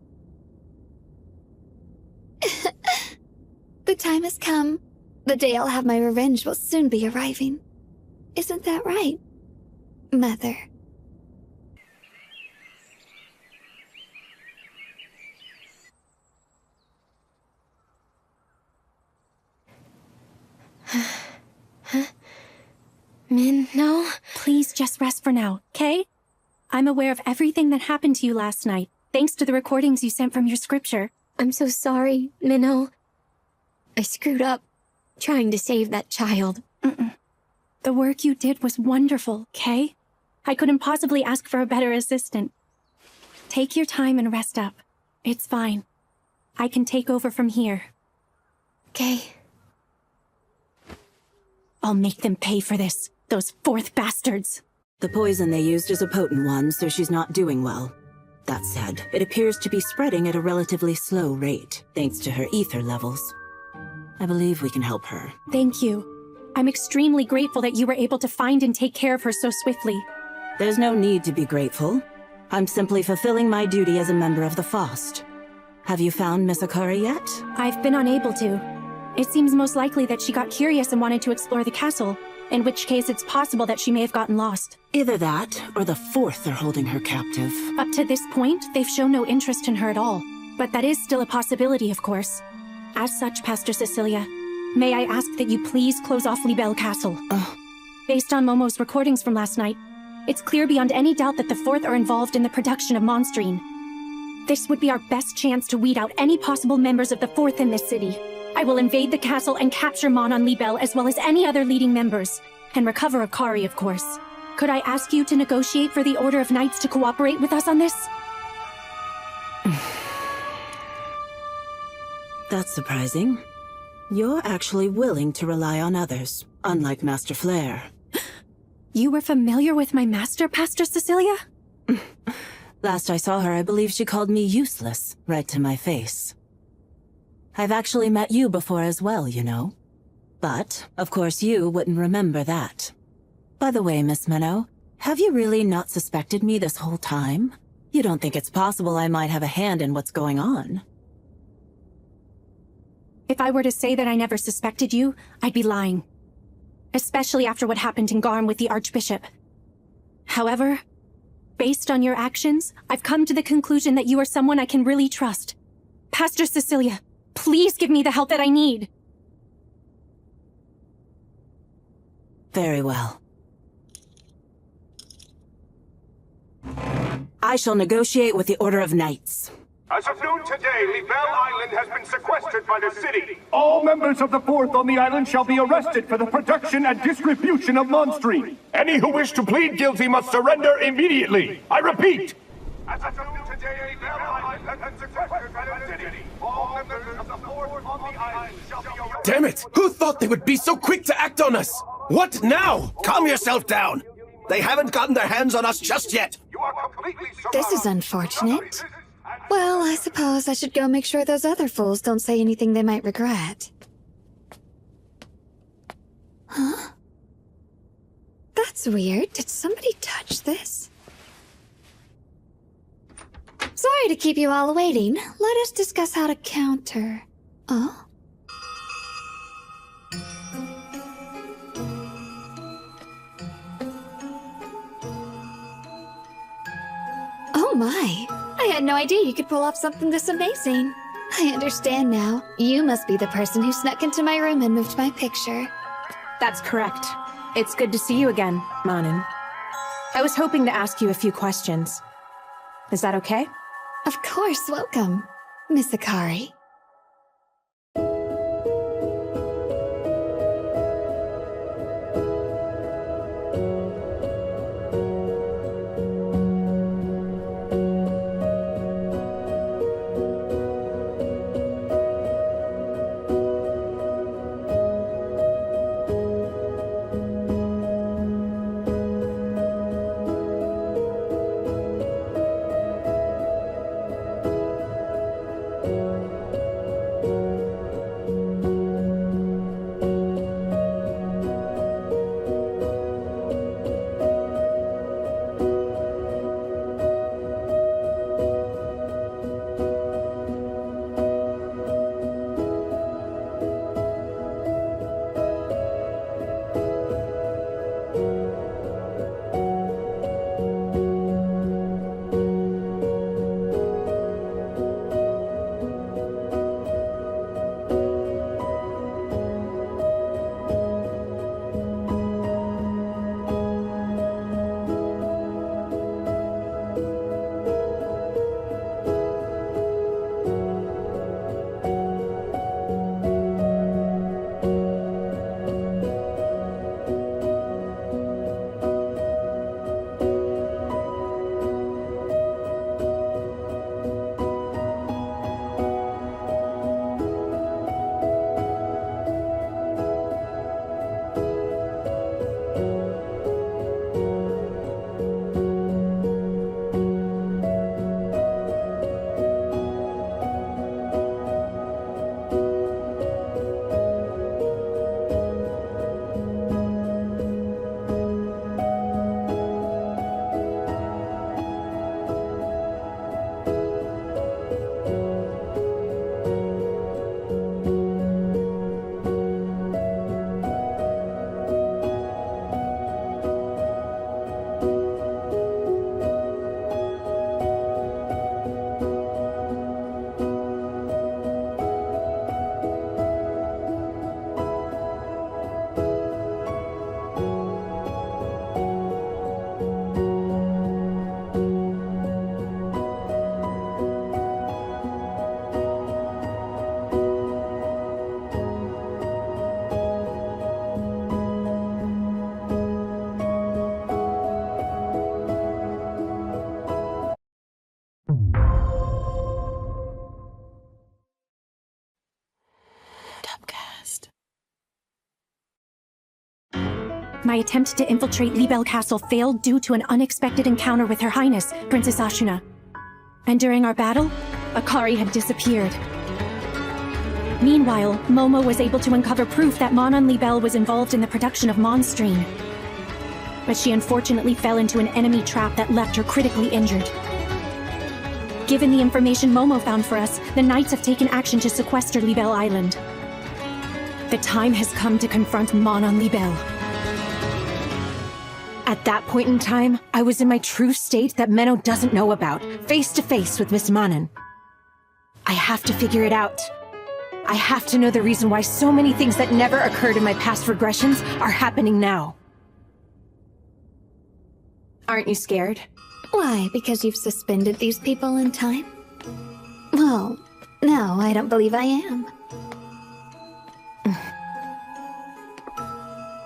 The time has come. The day I'll have my revenge will soon be arriving. Isn't that right, Mother? No. Please just rest for now, okay? I'm aware of everything that happened to you last night, thanks to the recordings you sent from your scripture. I'm so sorry, Minnow. I screwed up trying to save that child. The work you did was wonderful, okay? I couldn't possibly ask for a better assistant. Take your time and rest up. It's fine. I can take over from here. Okay. I'll make them pay for this. Those fourth bastards. The poison they used is a potent one, so she's not doing well. That said, it appears to be spreading at a relatively slow rate, thanks to her ether levels. I believe we can help her. Thank you. I'm extremely grateful that you were able to find and take care of her so swiftly. There's no need to be grateful. I'm simply fulfilling my duty as a member of the FOST. Have you found Miss Akari yet? I've been unable to. It seems most likely that she got curious and wanted to explore the castle, in which case it's possible that she may have gotten lost. Either that, or the fourth are holding her captive. Up to this point, they've shown no interest in her at all. But that is still a possibility, of course. As such, Pastor Cecilia, may I ask that you please close off Libelle Castle? Based on Momo's recordings from last night, it's clear beyond any doubt that the Fourth are involved in the production of Monstrine. This would be our best chance to weed out any possible members of the Fourth in this city. I will invade the castle and capture Mon on Libelle as well as any other leading members, and recover Akari, of course. Could I ask you to negotiate for the Order of Knights to cooperate with us on this? That's surprising. You're actually willing to rely on others, unlike Master Flare. You were familiar with my master, Pastor Cecilia? Last I saw her, I believe she called me useless, right to my face. I've actually met you before as well, you know. But, of course, you wouldn't remember that. By the way, Miss Minnow, have you really not suspected me this whole time? You don't think it's possible I might have a hand in what's going on? If I were to say that I never suspected you, I'd be lying. Especially after what happened in Garm with the Archbishop. However, based on your actions, I've come to the conclusion that you are someone I can really trust. Pastor Cecilia, please give me the help that I need. Very well. I shall negotiate with the Order of Knights. As of noon today, Libelle Island has been sequestered by the city. All members of the Fourth on the island shall be arrested for the production and distribution of Monstrine. Any who wish to plead guilty must surrender immediately. I repeat. As of noon today, Libelle Island has been sequestered by the city. All members of the Fourth on the island shall be arrested. Damn it! Who thought they would be so quick to act on us? What now? Calm yourself down. They haven't gotten their hands on us just yet. This is unfortunate. Well, I suppose I should go make sure those other fools don't say anything they might regret. Huh? That's weird. Did somebody touch this? Sorry to keep you all waiting. Let us discuss how to counter. Oh? Oh my! I had no idea you could pull off something this amazing. I understand now. You must be the person who snuck into my room and moved my picture. That's correct. It's good to see you again, Manin. I was hoping to ask you a few questions. Is that okay? Of course, welcome, Miss Akari. my attempt to infiltrate Libelle Castle failed due to an unexpected encounter with Her Highness, Princess Ashuna. And during our battle, Akari had disappeared. Meanwhile, Momo was able to uncover proof that Manon Libelle was involved in the production of Monstrine. But she unfortunately fell into an enemy trap that left her critically injured. Given the information Momo found for us, the Knights have taken action to sequester Libelle Island. The time has come to confront Manon Libelle. At that point in time, I was in my true state that Menno doesn't know about, face to face with Miss Manon. I have to figure it out. I have to know the reason why so many things that never occurred in my past regressions are happening now. Aren't you scared? Why, because you've suspended these people in time? Well, no, I don't believe I am.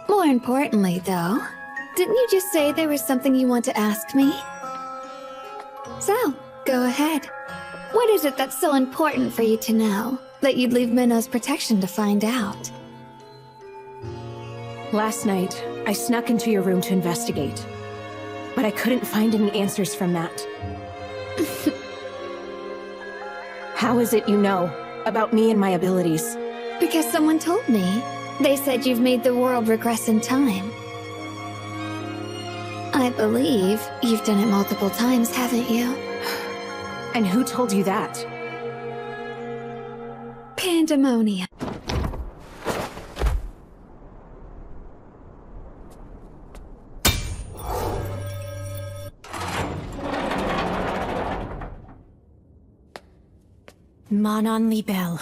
More importantly, though, didn't you just say there was something you want to ask me? So, go ahead. What is it that's so important for you to know, that you'd leave Menno's protection to find out? Last night, I snuck into your room to investigate. But I couldn't find any answers from that. How is it you know about me and my abilities? Because someone told me. They said you've made the world regress in time. I believe you've done it multiple times, haven't you? And who told you that? Pandemonium. Manon Libelle.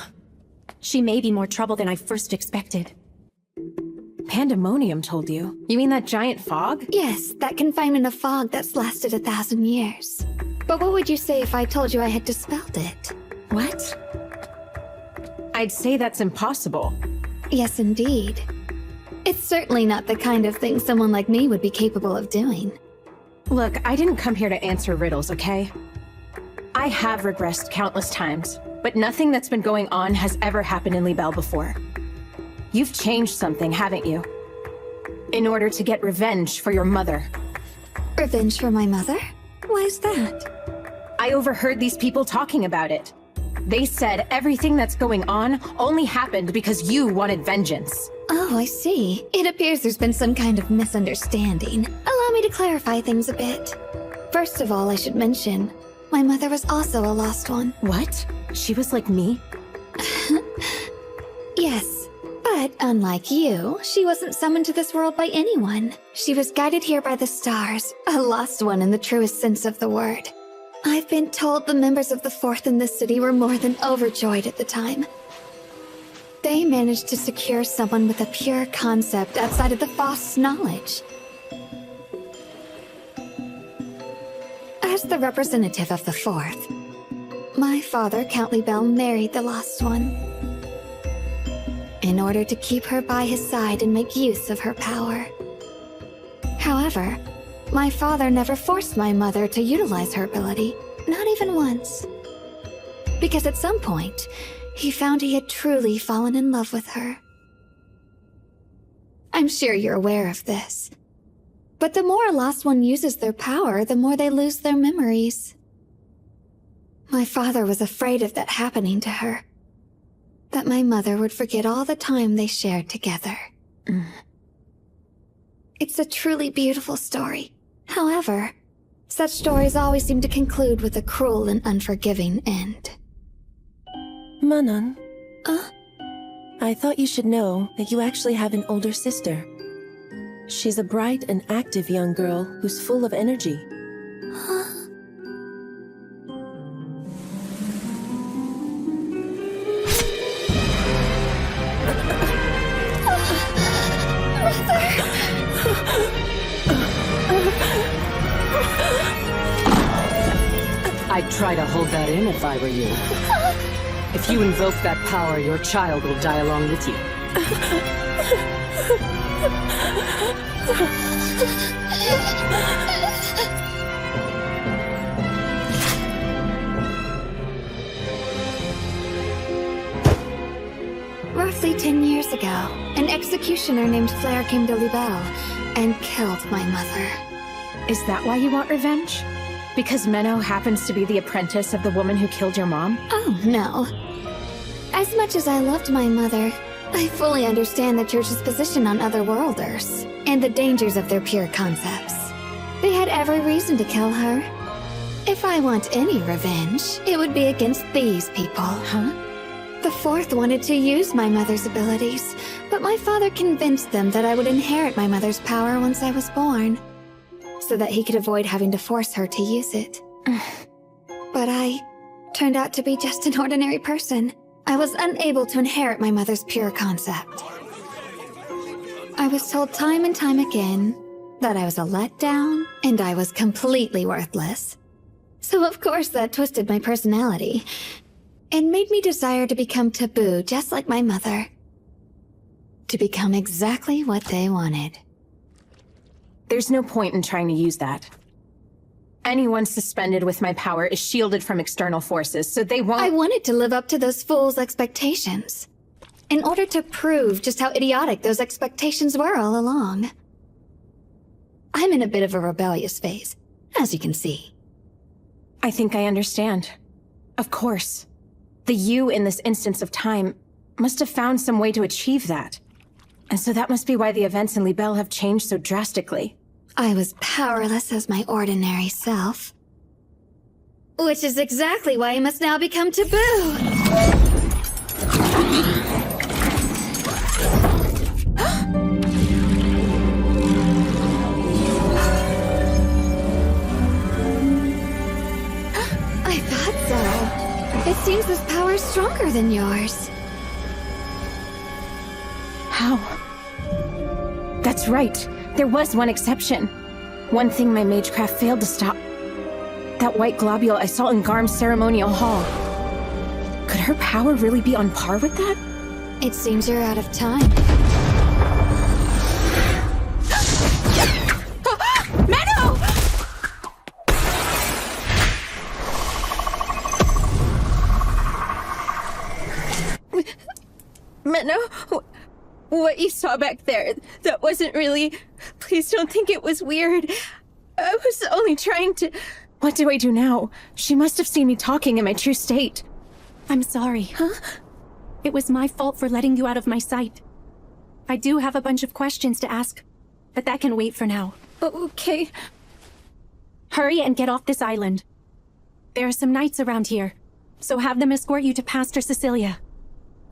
She may be more trouble than I first expected. Pandemonium told you? You mean that giant fog? Yes, that confinement of fog that's lasted 1,000 years. But what would you say if I told you I had dispelled it? What? I'd say that's impossible. Yes, indeed. It's certainly not the kind of thing someone like me would be capable of doing. Look, I didn't come here to answer riddles, okay? I have regressed countless times, but nothing that's been going on has ever happened in Libelle before. You've changed something, haven't you? In order to get revenge for your mother. Revenge for my mother? Why is that? I overheard these people talking about it. They said everything that's going on only happened because you wanted vengeance. Oh, I see. It appears there's been some kind of misunderstanding. Allow me to clarify things a bit. First of all, I should mention, my mother was also a lost one. What? She was like me? Yes. But unlike you, she wasn't summoned to this world by anyone. She was guided here by the stars, a lost one in the truest sense of the word. I've been told the members of the Fourth in this city were more than overjoyed at the time. They managed to secure someone with a pure concept outside of the Fost's knowledge. As the representative of the Fourth, my father, Count Libelle, married the lost one in order to keep her by his side and make use of her power. However, my father never forced my mother to utilize her ability, not even once. Because at some point, he found he had truly fallen in love with her. I'm sure you're aware of this. But the more a lost one uses their power, the more they lose their memories. My father was afraid of that happening to her. That my mother would forget all the time they shared together. It's a truly beautiful story. However, such stories always seem to conclude with a cruel and unforgiving end. Manon. I thought you should know that you actually have an older sister. She's a bright and active young girl who's full of energy. I'd try to hold that in if I were you. If you invoke that power, your child will die along with you. Roughly 10 years ago, an executioner named Flair came to Libelle, and killed my mother. Is that why you want revenge? Because Menno happens to be the apprentice of the woman who killed your mom? Oh, no. As much as I loved my mother, I fully understand the Church's position on otherworlders and the dangers of their pure concepts. They had every reason to kill her. If I want any revenge, it would be against these people. Huh? The fourth wanted to use my mother's abilities, but my father convinced them that I would inherit my mother's power once I was born, so that he could avoid having to force her to use it. But I turned out to be just an ordinary person. I was unable to inherit my mother's pure concept. I was told time and time again that I was a letdown and I was completely worthless. So of course that twisted my personality and made me desire to become taboo just like my mother. To become exactly what they wanted. There's no point in trying to use that. Anyone suspended with my power is shielded from external forces, so they won't— I wanted to live up to those fools' expectations, in order to prove just how idiotic those expectations were all along. I'm in a bit of a rebellious phase, as you can see. I think I understand. Of course. The you in this instance of time must have found some way to achieve that. And so that must be why the events in Libelle have changed so drastically. I was powerless as my ordinary self. Which is exactly why I must now become taboo! I thought so. It seems this power is stronger than yours. How? That's right. There was one exception. One thing my magecraft failed to stop. That white globule I saw in Garm's ceremonial hall. Could her power really be on par with that? It seems you're out of time. Menno! Menno, what you saw back there, that wasn't really... Please don't think it was weird. I was only trying to... What do I do now? She must have seen me talking in my true state. I'm sorry. Huh? It was my fault for letting you out of my sight. I do have a bunch of questions to ask, but that can wait for now. Okay. Hurry and get off this island. There are some knights around here, so have them escort you to Pastor Cecilia.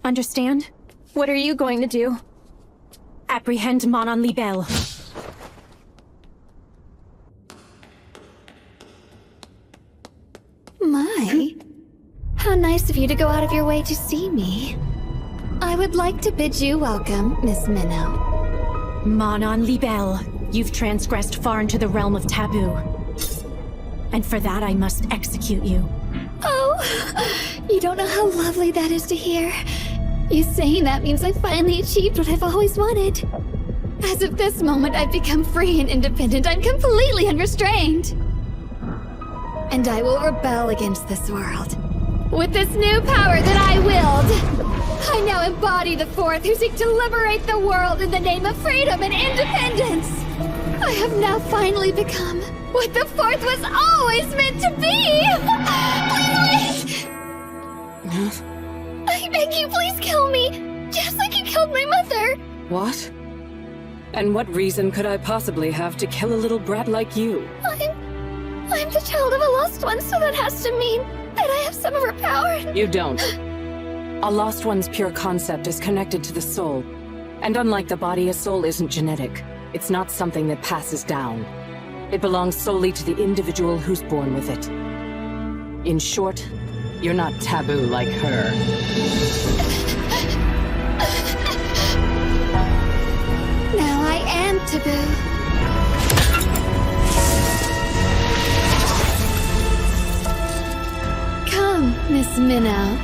Understand? What are you going to do? Apprehend Manon Libelle. My, how nice of you to go out of your way to see me. I would like to bid you welcome, Miss Minnow. Manon Libelle, you've transgressed far into the realm of taboo. And for that I must execute you. Oh, you don't know how lovely that is to hear. You saying that means I finally achieved what I've always wanted. As of this moment, I've become free and independent. I'm completely unrestrained. And I will rebel against this world. With this new power that I willed, I now embody the Fourth who seek to liberate the world in the name of freedom and independence. I have now finally become what the Fourth was always meant to be! Please wait! I beg you, please kill me! Just like you killed my mother! What? And what reason could I possibly have to kill a little brat like you? I'm the child of a lost one, so that has to mean that I have some of her power. You don't. A lost one's pure concept is connected to the soul. And unlike the body, a soul isn't genetic. It's not something that passes down. It belongs solely to the individual who's born with it. In short, you're not taboo like her. Now I am taboo. Come, Miss Minnow.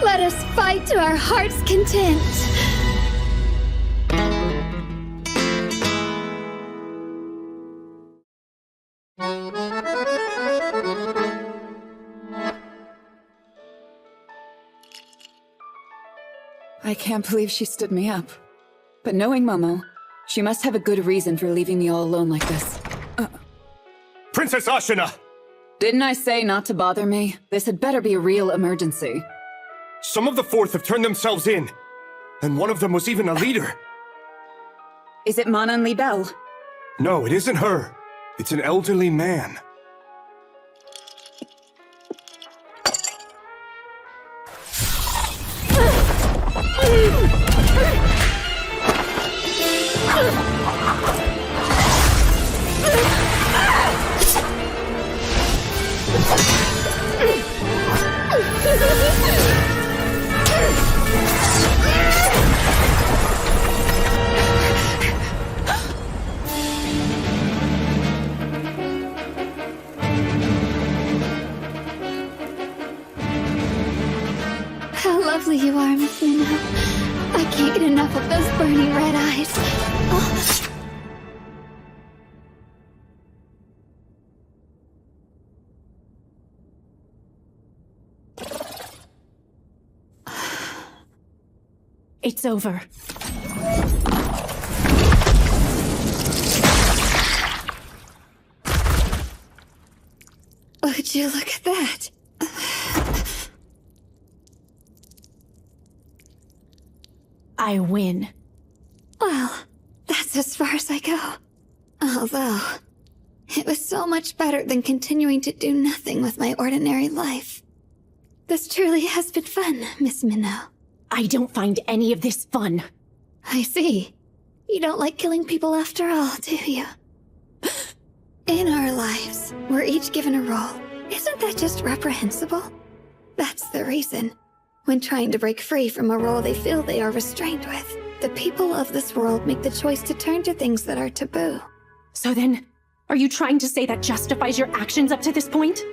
Let us fight to our heart's content. I can't believe she stood me up. But knowing Momo, She must have a good reason for leaving me all alone like this. Princess Ashina! Didn't I say not to bother me? This had better be a real emergency. Some of the Fourth have turned themselves in. And one of them was even a leader. Is it Manan Libel? No, it isn't her. It's an elderly man. How lovely you are, Miss Minnow. I can't get enough of those burning red eyes. Oh. It's over. Would you look at that? I win. Well, that's as far as I go. Although, it was so much better than continuing to do nothing with my ordinary life. This truly has been fun, Miss Minnow. I don't find any of this fun. I see. You don't like killing people after all, do you? In our lives, we're each given a role. Isn't that just reprehensible? That's the reason. When trying to break free from a role they feel they are restrained with, the people of this world make the choice to turn to things that are taboo. So then, are you trying to say that justifies your actions up to this point?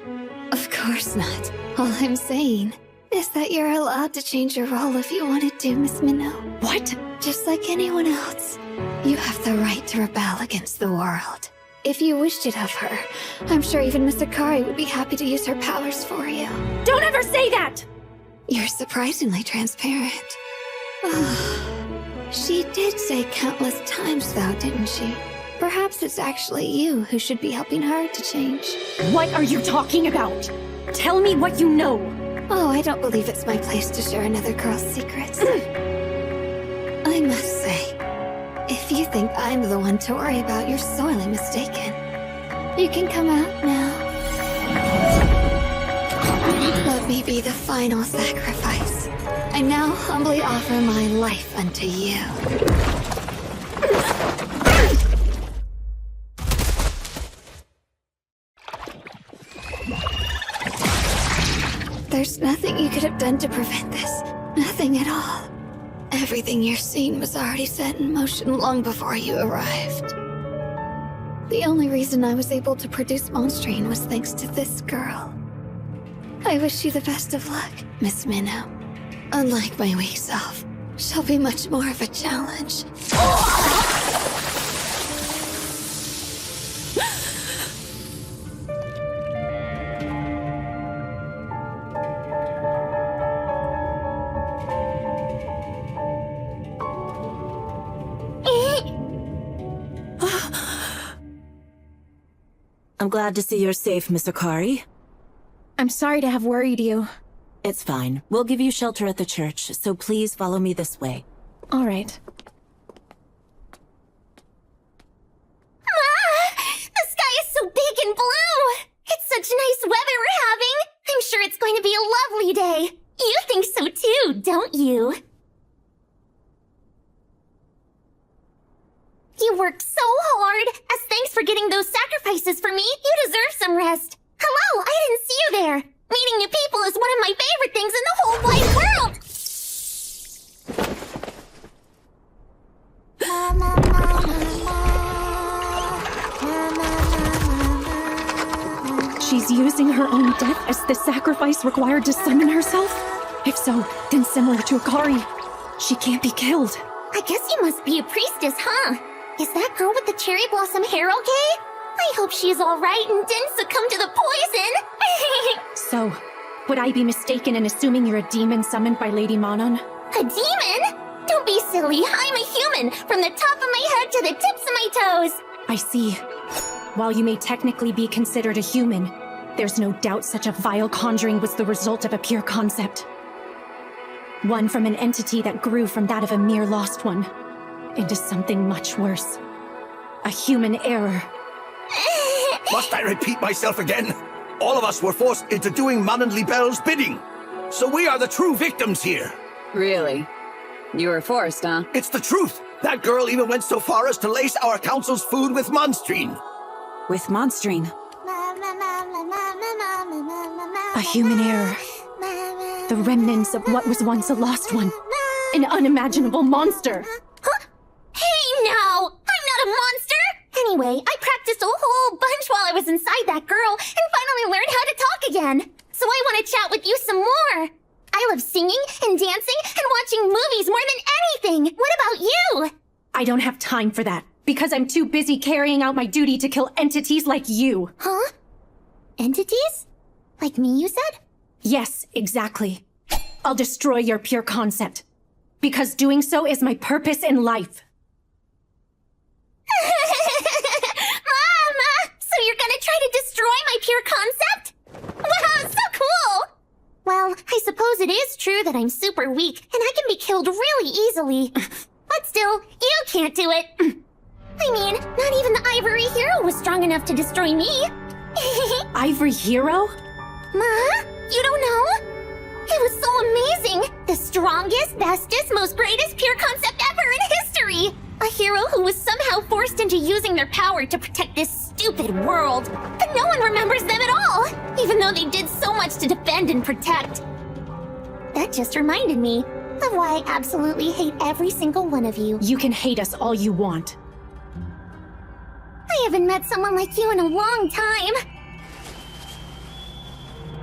Of course not. All I'm saying is that you're allowed to change your role if you want to, Miss Minnow. What? Just like anyone else, you have the right to rebel against the world. If you wished it of her, I'm sure even Miss Akari would be happy to use her powers for you. Don't ever say that! You're surprisingly transparent. She did say countless times, though, didn't she? Perhaps it's actually you who should be helping her to change. What are you talking about? Tell me what you know. Oh, I don't believe it's my place to share another girl's secrets. I must say, if you think I'm the one to worry about, you're sorely mistaken. You can come out now. Let me be the final sacrifice. I now humbly offer my life unto you. There's nothing you could have done to prevent this. Nothing at all. Everything you're seeing was already set in motion long before you arrived. The only reason I was able to produce Monstrine was thanks to this girl. I wish you the best of luck, Miss Minnow. Unlike my weak self, she'll be much more of a challenge. I'm glad to see you're safe, Miss Akari. I'm sorry to have worried you. It's fine. We'll give you shelter at the church, so please follow me this way. All right. The sky is so big and blue! It's such nice weather we're having! I'm sure it's going to be a lovely day! You think so too, don't you? You worked so hard! As thanks for getting those sacrifices for me, you deserve some rest! Hello, I didn't see you there! Meeting new people is one of my favorite things in the whole wide world! She's using her own death as the sacrifice required to summon herself? If so, then similar to Akari, she can't be killed. I guess you must be a priestess, huh? Is that girl with the cherry blossom hair okay? I hope she's alright and didn't succumb to the poison! So, would I be mistaken in assuming you're a demon summoned by Lady Manon? A demon? Don't be silly. I'm a human, from the top of my head to the tips of my toes. I see. While you may technically be considered a human, there's no doubt such a vile conjuring was the result of a pure concept. One from an entity that grew from that of a mere lost one, into something much worse. A human error. Must I repeat myself again? All of us were forced into doing Mon and Libelle's bidding. So we are the true victims here. Really? You were forced, huh? It's the truth. That girl even went so far as to lace our council's food with monstrine. With monstrine? A human error. The remnants of what was once a lost one. An unimaginable monster. Huh? Hey, now! I'm not a monster! Anyway, I practiced a whole bunch while I was inside that girl and finally learned how to talk again. So I want to chat with you some more. I love singing and dancing and watching movies more than anything. What about you? I don't have time for that, because I'm too busy carrying out my duty to kill entities like you. Huh? Entities? Like me, you said? Yes, exactly. I'll destroy your pure concept, because doing so is my purpose in life. Mama! So you're gonna try to destroy my pure concept? Wow, so cool! Well, I suppose it is true that I'm super weak, and I can be killed really easily. But still, you can't do it. I mean, not even the Ivory Hero was strong enough to destroy me. Ivory Hero? Ma? You don't know? It was so amazing! The strongest, bestest, most greatest pure concept ever in history! A hero who was somehow forced into using their power to protect this stupid world. But no one remembers them at all, even though they did so much to defend and protect. That just reminded me of why I absolutely hate every single one of you. You can hate us all you want. I haven't met someone like you in a long time.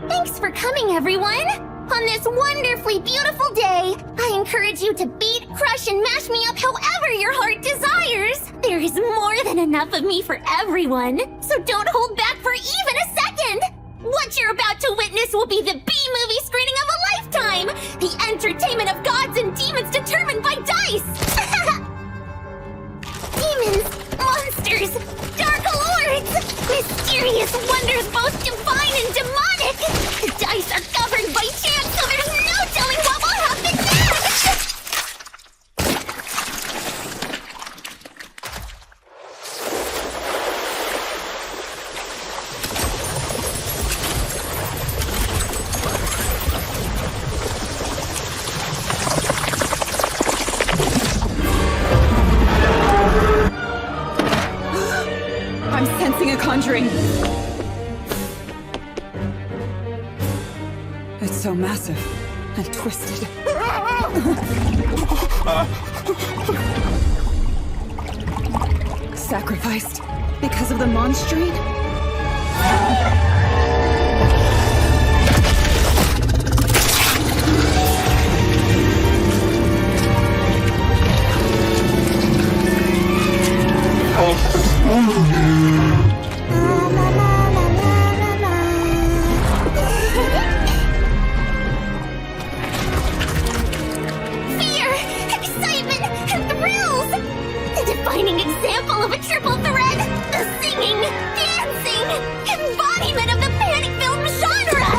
Thanks for coming, everyone! On this wonderfully beautiful day, I encourage you to beat, crush, and mash me up however your heart desires! There is more than enough of me for everyone, so don't hold back for even a second! What you're about to witness will be the B-movie screening of a lifetime! The entertainment of gods and demons determined by dice! Demons, monsters, dark lords, mysterious wonders both divine and demonic! The dice are governed by chance, so there's no telling what will happen next! I'm sensing a conjuring. It's so massive and twisted. Sacrificed because of the monstrine? Fear, excitement, and thrills! The defining example of a triple threat! The singing, dancing, embodiment of the panic-filled genre!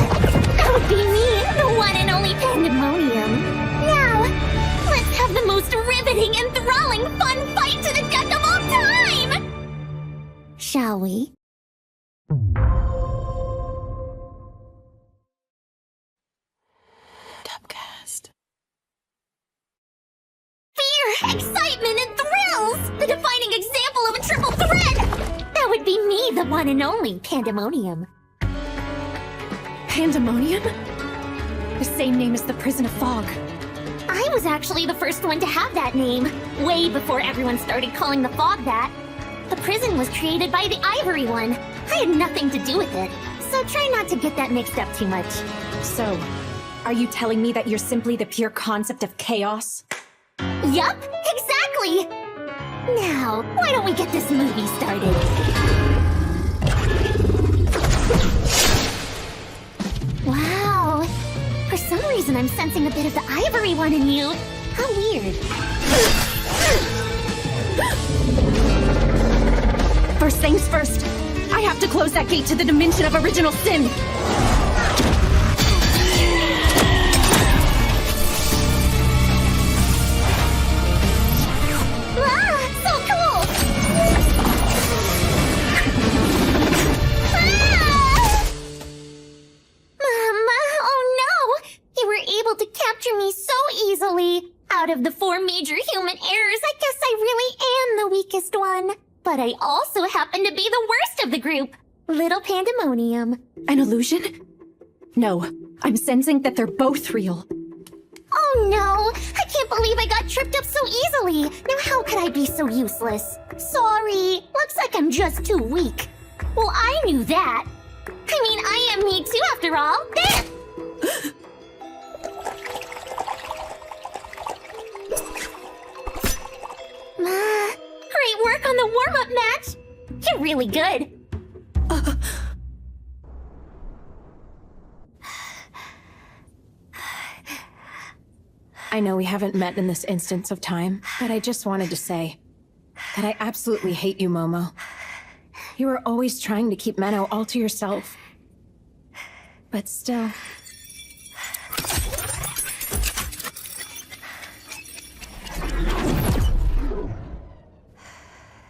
That would be me, the one and only Pandemonium. Now, let's have the most riveting, enthralling, fun fight to the death of all time! Shall we? Fear, excitement, and thrills! The defining example of a triple threat! That would be me, the one and only Pandemonium. Pandemonium? The same name as the Prison of Fog. I was actually the first one to have that name, way before everyone started calling the Fog that. The prison was created by the Ivory One. I had nothing to do with it, so try not to get that mixed up too much. So, are you telling me that you're simply the pure concept of chaos? Yup, exactly! Now, why don't we get this movie started? Wow! For some reason I'm sensing a bit of the Ivory One in you. How weird. First things first. I have to close that gate to the dimension of original sin. Out of the 4 major human errors, I guess I really am the weakest one. But I also happen to be the worst of the group. Little pandemonium. An illusion? No, I'm sensing that they're both real. Oh no! I can't believe I got tripped up so easily! Now how could I be so useless? Sorry, looks like I'm just too weak. Well, I knew that. I mean, I am me too after all. There! Great work on the warm-up match! You're really good. I know we haven't met in this instance of time, but I just wanted to say that I absolutely hate you, Momo. You were always trying to keep Menno all to yourself. But still...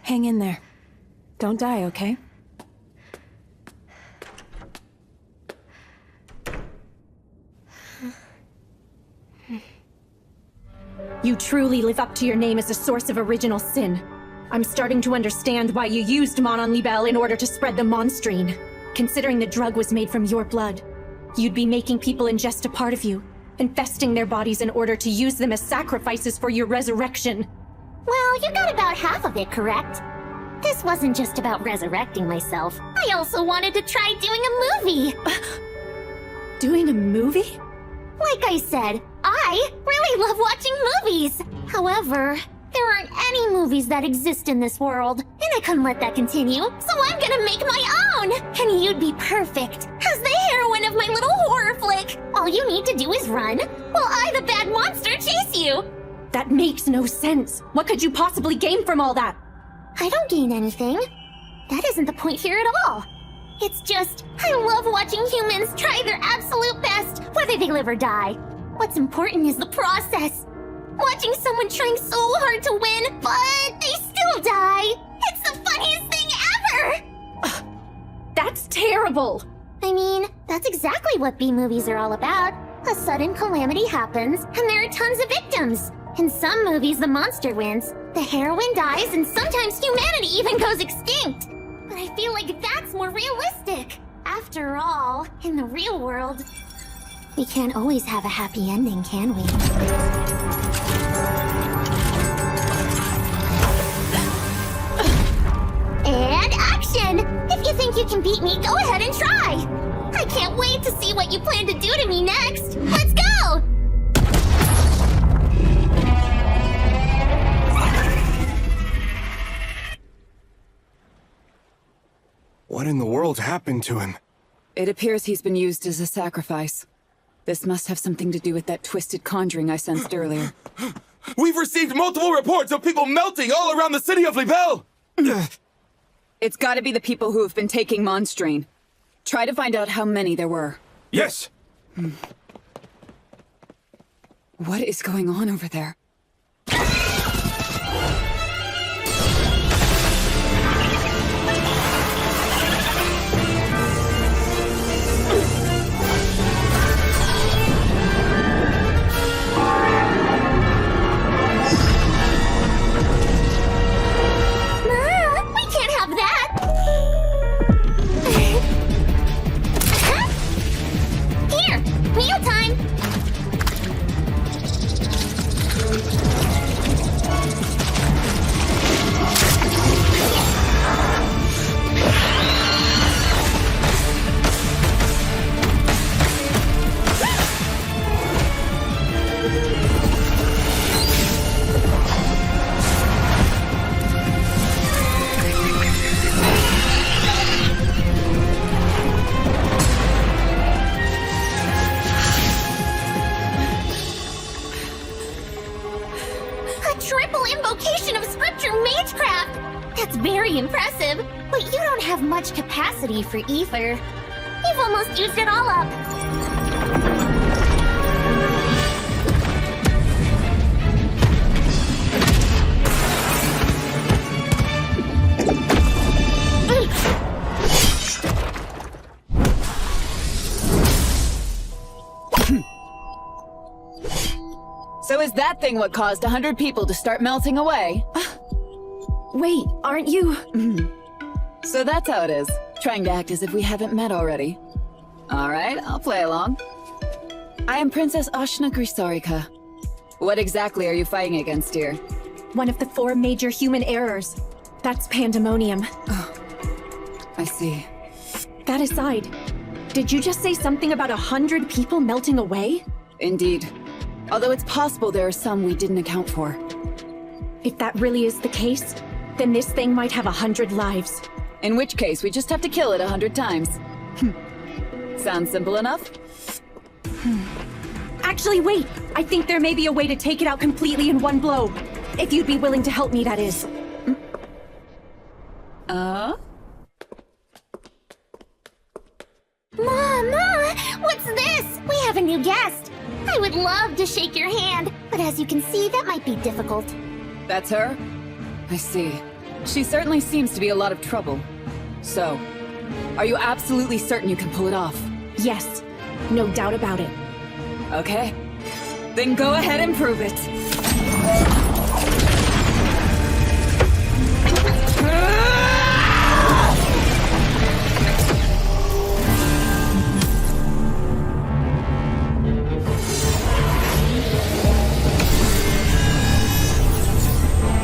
Hang in there. Don't die, okay? You truly live up to your name as a source of original sin. I'm starting to understand why you used Mon Libelle in order to spread the monstrine. Considering the drug was made from your blood, you'd be making people ingest a part of you, infesting their bodies in order to use them as sacrifices for your resurrection. Well, you got about half of it correct. This wasn't just about resurrecting myself. I also wanted to try doing a movie. Doing a movie? Like I said, I really love watching movies. However, there aren't any movies that exist in this world, and I couldn't let that continue, so I'm gonna make my own! And you'd be perfect as the heroine of my little horror flick. All you need to do is run, while I, the bad monster, chase you. That makes no sense. What could you possibly gain from all that? I don't gain anything. That isn't the point here at all. It's just, I love watching humans try their absolute best, whether they live or die. What's important is the process. Watching someone trying so hard to win, but they still die. It's the funniest thing ever! That's terrible! I mean, that's exactly what B-movies are all about. A sudden calamity happens, and there are tons of victims. In some movies, the monster wins, the heroine dies, and sometimes humanity even goes extinct. But I feel like that's more realistic. After all, in the real world, we can't always have a happy ending, can we? And action! If you think you can beat me, go ahead and try! I can't wait to see what you plan to do to me next! Let's go! What in the world happened to him? It appears he's been used as a sacrifice. This must have something to do with that twisted conjuring I sensed earlier. We've received multiple reports of people melting all around the city of Libelle! It's gotta be the people who have been taking monstrine. Try to find out how many there were. Yes! What is going on over there? capacity for ether. You've almost used it all up. So is that thing what caused 100 people to start melting away? Wait, aren't you? So that's how it is. Trying to act as if we haven't met already. Alright, I'll play along. I am Princess Ashna Grisarika. What exactly are you fighting against here? One of the 4 major human errors. That's pandemonium. I see. That aside, did you just say something about 100 people melting away? Indeed. Although it's possible there are some we didn't account for. If that really is the case, then this thing might have 100 lives. In which case, we just have to kill it 100 times. Sounds simple enough? Actually, wait! I think there may be a way to take it out completely in one blow. If you'd be willing to help me, that is. Mama, what's this? We have a new guest. I would love to shake your hand, but as you can see, that might be difficult. That's her? I see. She certainly seems to be a lot of trouble. So, are you absolutely certain you can pull it off? Yes, no doubt about it. Okay. Then go ahead and prove it.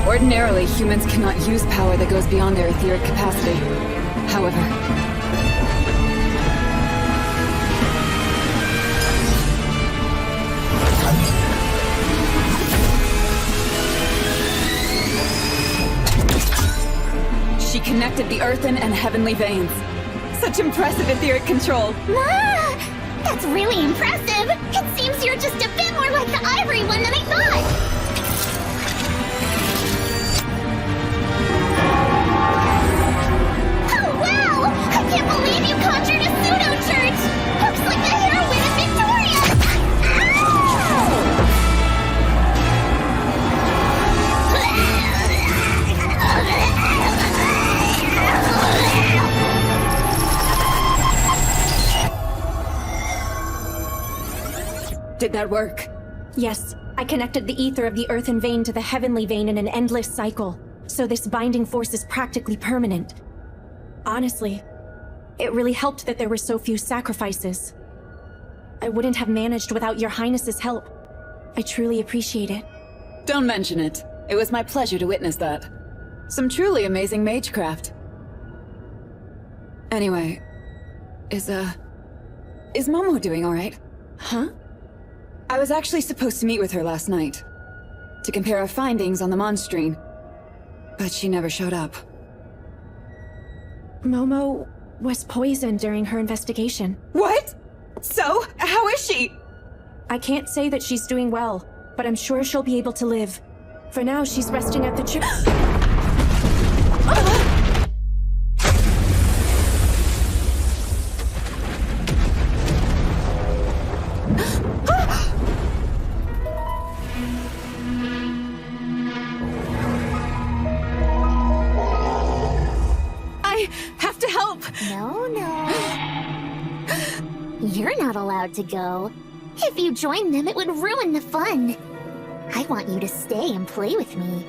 Ordinarily, humans cannot use power that goes beyond their etheric capacity. However, she connected the earthen and heavenly veins. Such impressive etheric control. Ma! That's really impressive! It seems you're just a bit more like the ivory one than I thought! I can't believe you conjured a pseudo-church! Looks like the heroine of Victoria! Did that work? Yes, I connected the ether of the earthen vein to the heavenly vein in an endless cycle, so this binding force is practically permanent. Honestly, it really helped that there were so few sacrifices. I wouldn't have managed without your Highness's help. I truly appreciate it. Don't mention it. It was my pleasure to witness that. Some truly amazing magecraft. Anyway, is Momo doing alright? Huh? I was actually supposed to meet with her last night, to compare our findings on the Monstrine, but she never showed up. Momo was poisoned during her investigation. What? So, how is she? I can't say that she's doing well, but I'm sure she'll be able to live. For now, she's resting at the church. I have to help! No. You're not allowed to go. If you join them, it would ruin the fun. I want you to stay and play with me.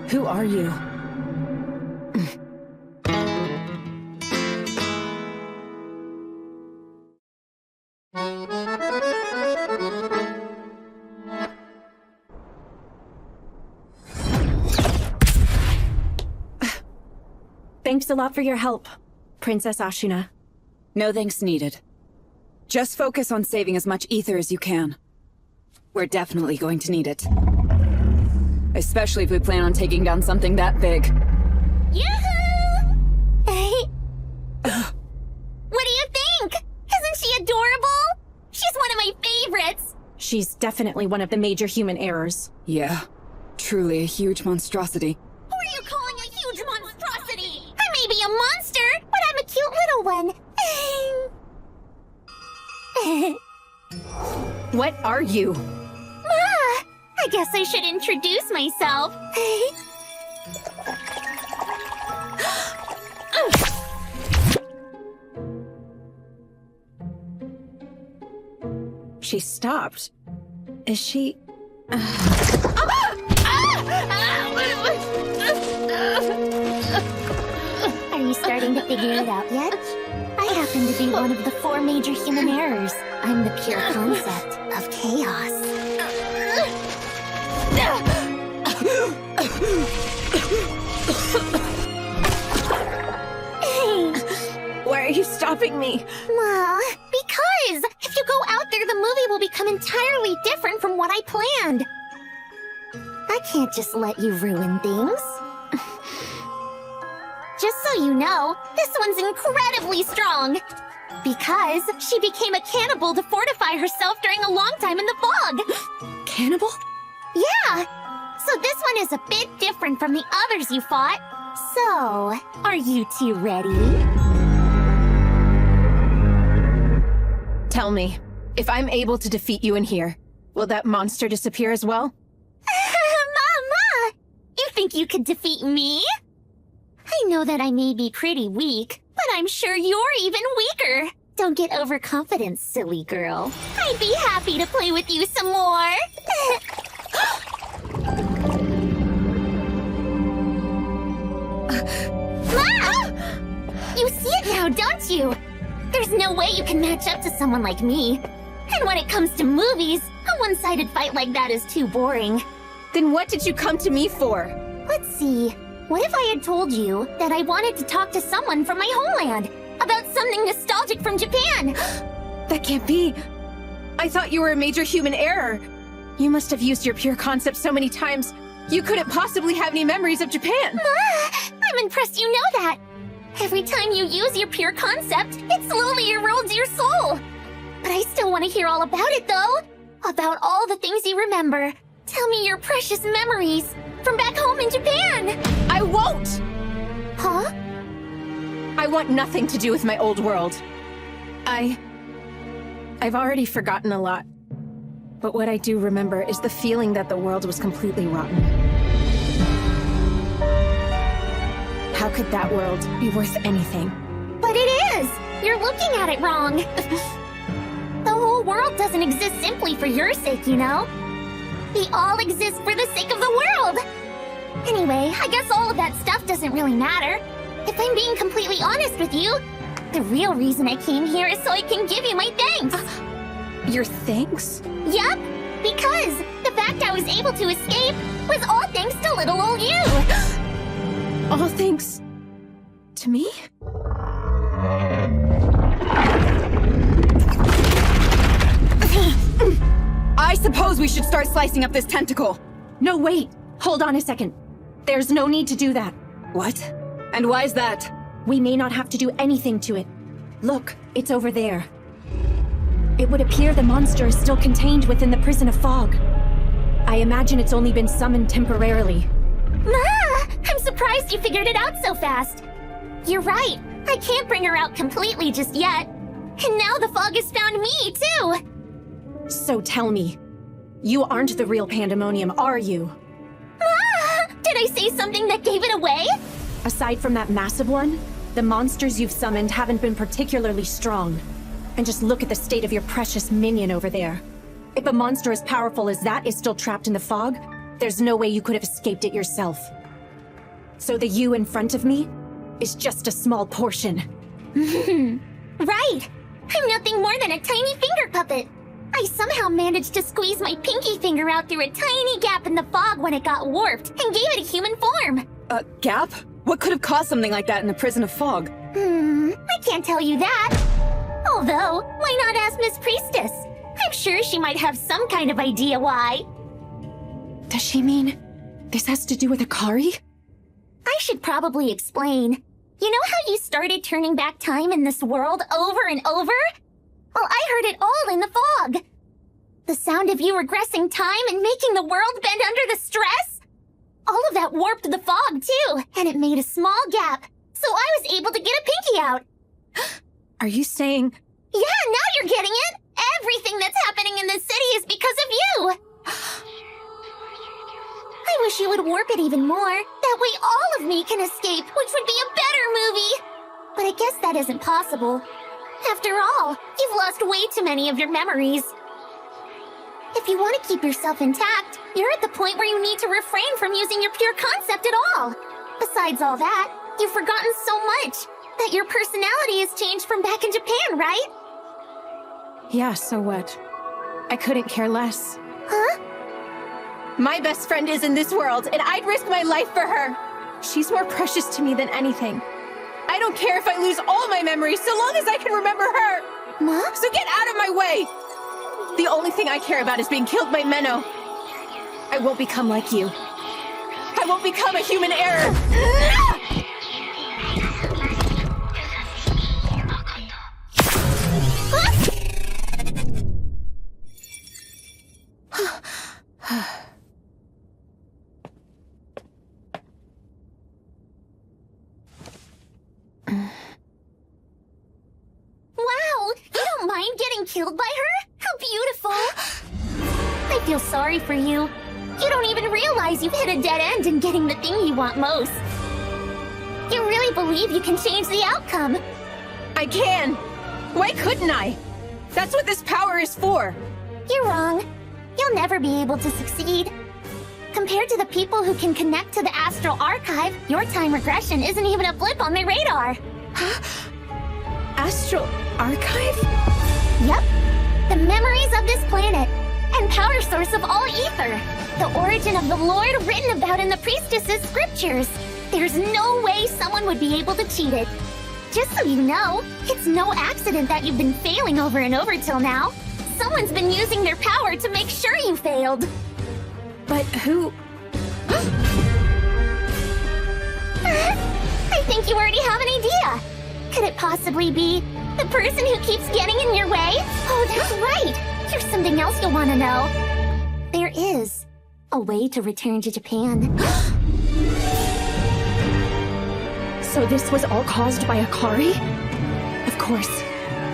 Who are you? Thanks a lot for your help, Princess Ashuna. No thanks needed. Just focus on saving as much ether as you can. We're definitely going to need it. Especially if we plan on taking down something that big. Yoo-hoo! What do you think? Isn't she adorable? She's one of my favorites. She's definitely one of the major human errors. Yeah, truly a huge monstrosity. Who are you calling a huge monstrosity? I may be a monster, one. What are you? I guess I should introduce myself. She stopped. Is she... Are you starting to figure it out yet? I happen to be one of the 4 major human errors. I'm the pure concept of chaos. Why are you stopping me? Because if you go out there, the movie will become entirely different from what I planned. I can't just let you ruin things. Just so you know, this one's incredibly strong. Because she became a cannibal to fortify herself during a long time in the fog. Cannibal? Yeah. So this one is a bit different from the others you fought. So, are you two ready? Tell me, if I'm able to defeat you in here, will that monster disappear as well? Mama! You think you could defeat me? I know that I may be pretty weak, but I'm sure you're even weaker. Don't get overconfident, silly girl. I'd be happy to play with you some more. Ma! You see it now, don't you? There's no way you can match up to someone like me. And when it comes to movies, a one-sided fight like that is too boring. Then what did you come to me for? Let's see. What if I had told you that I wanted to talk to someone from my homeland about something nostalgic from Japan? That can't be. I thought you were a major human error. You must have used your pure concept so many times. You couldn't possibly have any memories of Japan. I'm impressed you know that. Every time you use your pure concept, it slowly erodes your soul. But I still want to hear all about it, though. About all the things you remember. Tell me your precious memories from back home in Japan. I won't! Huh? I want nothing to do with my old world. I've already forgotten a lot. But what I do remember is the feeling that the world was completely rotten. How could that world be worth anything? But it is! You're looking at it wrong. The whole world doesn't exist simply for your sake, you know? We all exist for the sake of the world! Anyway, I guess all of that stuff doesn't really matter. If I'm being completely honest with you, the real reason I came here is so I can give you my thanks. Your thanks? Yup, because the fact I was able to escape was all thanks to little old you. All thanks to me? I suppose we should start slicing up this tentacle. No, wait. Hold on a second. There's no need to do that. What? And why is that? We may not have to do anything to it. Look, it's over there. It would appear the monster is still contained within the prison of fog. I imagine it's only been summoned temporarily. Ma! I'm surprised you figured it out so fast. You're right. I can't bring her out completely just yet. And now the fog has found me, too. So tell me, you aren't the real Pandemonium, are you? Ah! Did I say something that gave it away? Aside from that massive one, the monsters you've summoned haven't been particularly strong. And just look at the state of your precious minion over there. If a monster as powerful as that is still trapped in the fog, there's no way you could have escaped it yourself. So the you in front of me is just a small portion. Right! I'm nothing more than a tiny finger puppet. I somehow managed to squeeze my pinky finger out through a tiny gap in the fog when it got warped, and gave it a human form. A gap? What could have caused something like that in the prison of fog? I can't tell you that. Although, why not ask Miss Priestess? I'm sure she might have some kind of idea why. Does she mean this has to do with Akari? I should probably explain. You know how you started turning back time in this world over and over? Well, I heard it all in the fog. The sound of you regressing time and making the world bend under the stress? All of that warped the fog, too, and it made a small gap, so I was able to get a pinky out. Are you saying... Yeah, now you're getting it! Everything that's happening in this city is because of you! I wish you would warp it even more. That way all of me can escape, which would be a better movie! But I guess that isn't possible. After all, you've lost way too many of your memories. If you want to keep yourself intact, you're at the point where you need to refrain from using your pure concept at all. Besides all that, you've forgotten so much. That your personality has changed from back in Japan, right? Yeah, so what? I couldn't care less. Huh? My best friend is in this world, and I'd risk my life for her. She's more precious to me than anything. I don't care if I lose all my memories, so long as I can remember her. Huh? So get out of my way! The only thing I care about is being killed by Menno. I won't become like you. I won't become a human error. Killed by her? How beautiful! I feel sorry for you. You don't even realize you've hit a dead end in getting the thing you want most. You really believe you can change the outcome? I can! Why couldn't I? That's what this power is for! You're wrong. You'll never be able to succeed. Compared to the people who can connect to the Astral Archive, your time regression isn't even a blip on their radar. Astral Archive? Yep. The memories of this planet, and power source of all ether. The origin of the Lord written about in the priestess's scriptures. There's no way someone would be able to cheat it. Just so you know, it's no accident that you've been failing over and over till now. Someone's been using their power to make sure you failed. But who... I think you already have an idea. Could it possibly be the person who keeps getting in your way? Oh, that's right. Here's something else you'll want to know. There is a way to return to Japan. So this was all caused by Akari? Of course.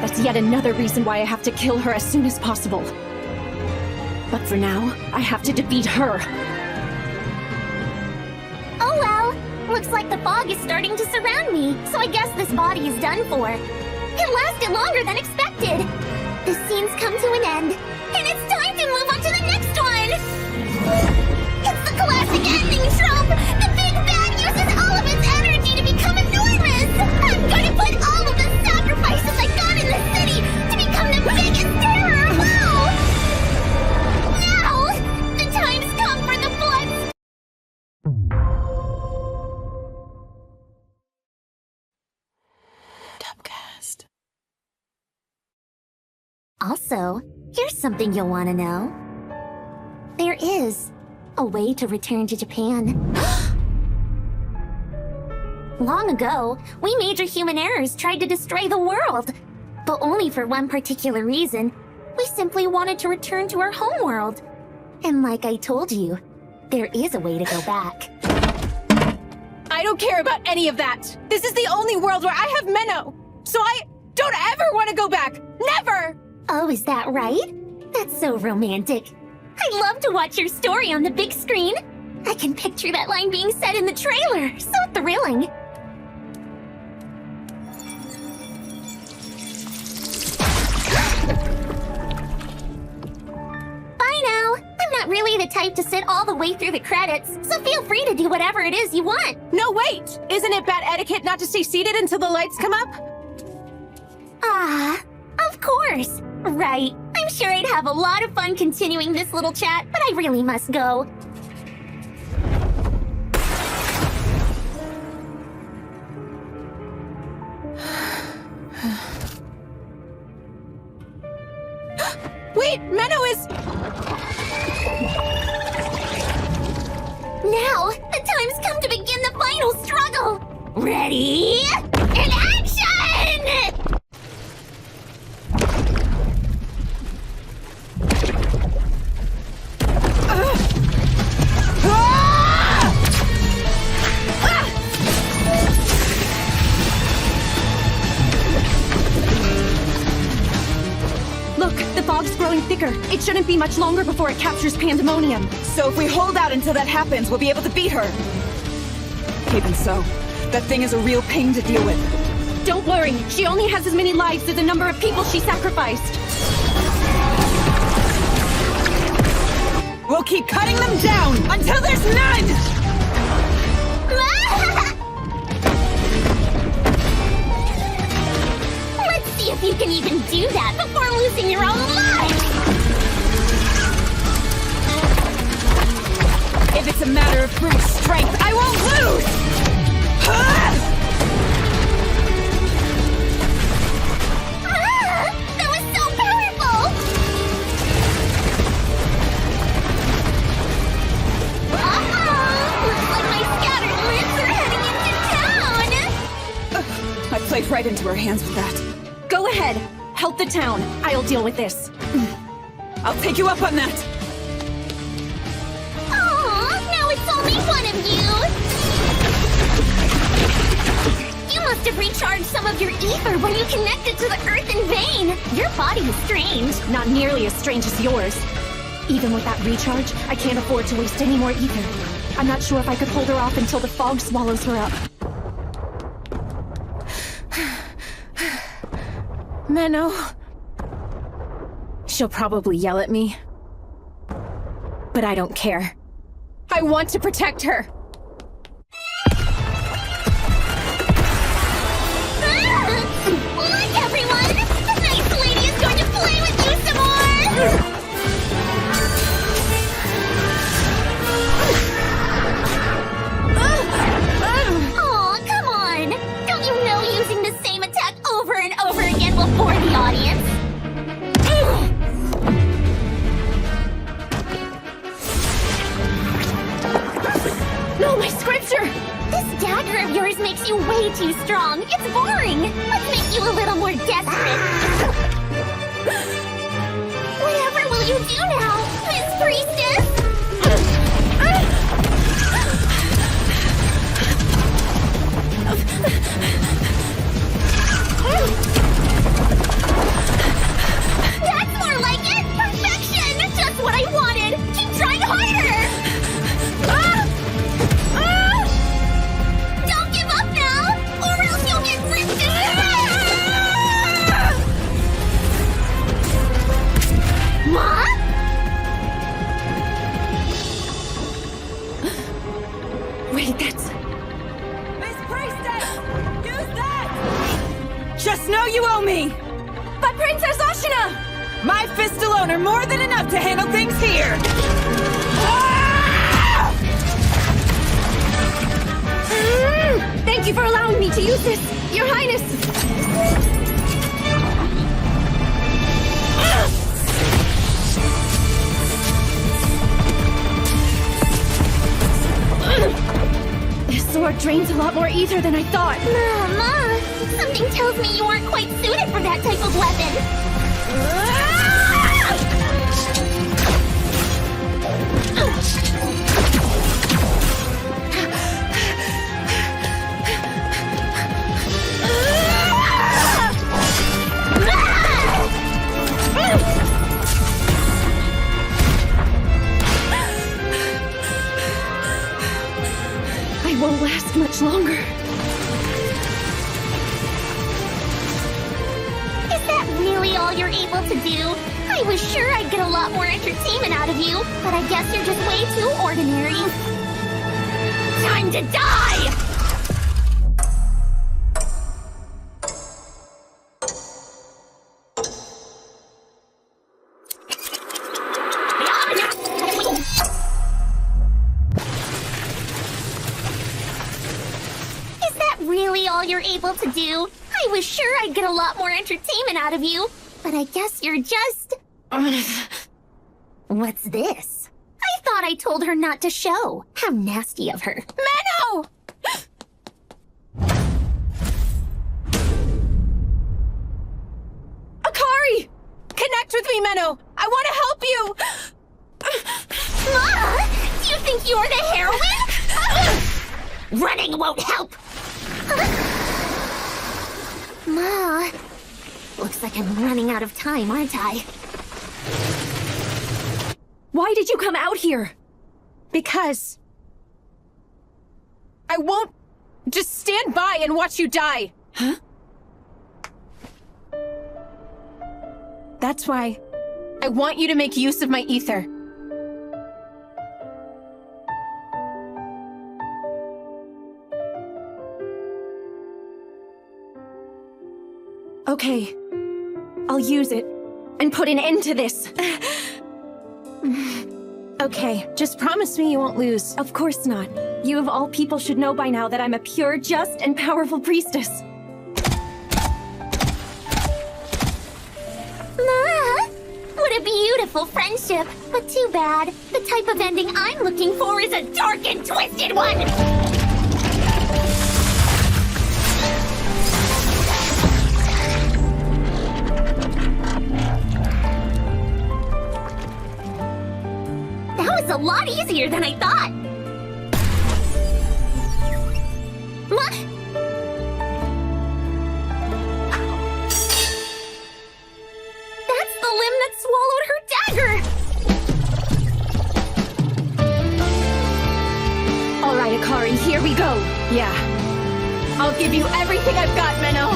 That's yet another reason why I have to kill her as soon as possible. But for now, I have to defeat her. Oh well. Looks like the fog is starting to surround me, so I guess this body is done for. It lasted longer than expected. The scene's come to an end, and it's time to move on to the next one! It's the classic ending trope! The big bad uses all of its energy to become enormous! I'm gonna put all of the sacrifices I got in the city to become the biggest terror of all! Now, the time's come for the blood... Dubcast. Also, here's something you'll want to know. There is a way to return to Japan. Long ago, we major human errors tried to destroy the world. But only for one particular reason. We simply wanted to return to our homeworld. And like I told you, there is a way to go back. I don't care about any of that! This is the only world where I have Menno! So I don't ever want to go back! Never! Oh, is that right? That's so romantic. I'd love to watch your story on the big screen. I can picture that line being said in the trailer. So thrilling. Bye now. I'm not really the type to sit all the way through the credits, so feel free to do whatever it is you want. No, wait! Isn't it bad etiquette not to stay seated until the lights come up? Ah, of course. Right. I'm sure I'd have a lot of fun continuing this little chat, but I really must go. Wait, Menno is... Now, the time's come to begin the final struggle! Ready? And action! fog's growing thicker. It shouldn't be much longer before it captures Pandemonium. So if we hold out until that happens, we'll be able to beat her. Even so, that thing is a real pain to deal with. Don't worry, she only has as many lives as the number of people she sacrificed. We'll keep cutting them down until there's none! Let's see if you can even do that before losing your own life! If it's a matter of brute strength, I won't lose! That was so powerful! Looks like my scattered limbs are heading into town! I played right into her hands with that. Go ahead, help the town. I'll deal with this. I'll take you up on that. Now it's only one of you! You must have recharged some of your ether when you connected to the earthen vein! Your body is strange. Not nearly as strange as yours. Even with that recharge, I can't afford to waste any more ether. I'm not sure if I could hold her off until the fog swallows her up. Menno. She'll probably yell at me. But I don't care. I want to protect her! Look, everyone! The nice lady is going to play with you some more! Aw, come on! Don't you know using the same attack over and over again will bore the audience? No, my scripture! This dagger of yours makes you way too strong. It's boring. Let's make you a little more desperate. Whatever will you do now, Miss Priestess? That's more like it! Perfection! Just what I wanted! Keep trying harder! Don't give up now, or else you'll get ripped in Ma? Wait, that's... Miss Priestess! Use that! Just know you owe me! But Princess Ashina! My fists alone are more than enough to handle things here! Thank you for allowing me to use this, Your Highness! This sword drains a lot more ether than I thought. Mama, something tells me you aren't quite suited for that type of weapon. I won't last much longer. Is that really all you're able to do? I was sure I'd get a lot more entertainment out of you, but I guess you're just way too ordinary. Time to die! Is that really all you're able to do? I was sure I'd get a lot more entertainment out of you, but I guess you're just... What's this? I thought I told her not to show. How nasty of her. Menno! Akari! Connect with me, Menno! I want to help you! Ma! Do you think you're the heroine? Running won't help! Ma... Looks like I'm running out of time, aren't I? Why did you come out here? Because I won't just stand by and watch you die. Huh? That's why I want you to make use of my ether. Okay. I'll use it and put an end to this. Okay, just promise me you won't lose. Of course not. You of all people should know by now that I'm a pure, just, and powerful priestess. What a beautiful friendship. But too bad. The type of ending I'm looking for is a dark and twisted one! That was a lot easier than I thought! What? That's the limb that swallowed her dagger! All right, Akari, here we go. Yeah. I'll give you everything I've got, Menno!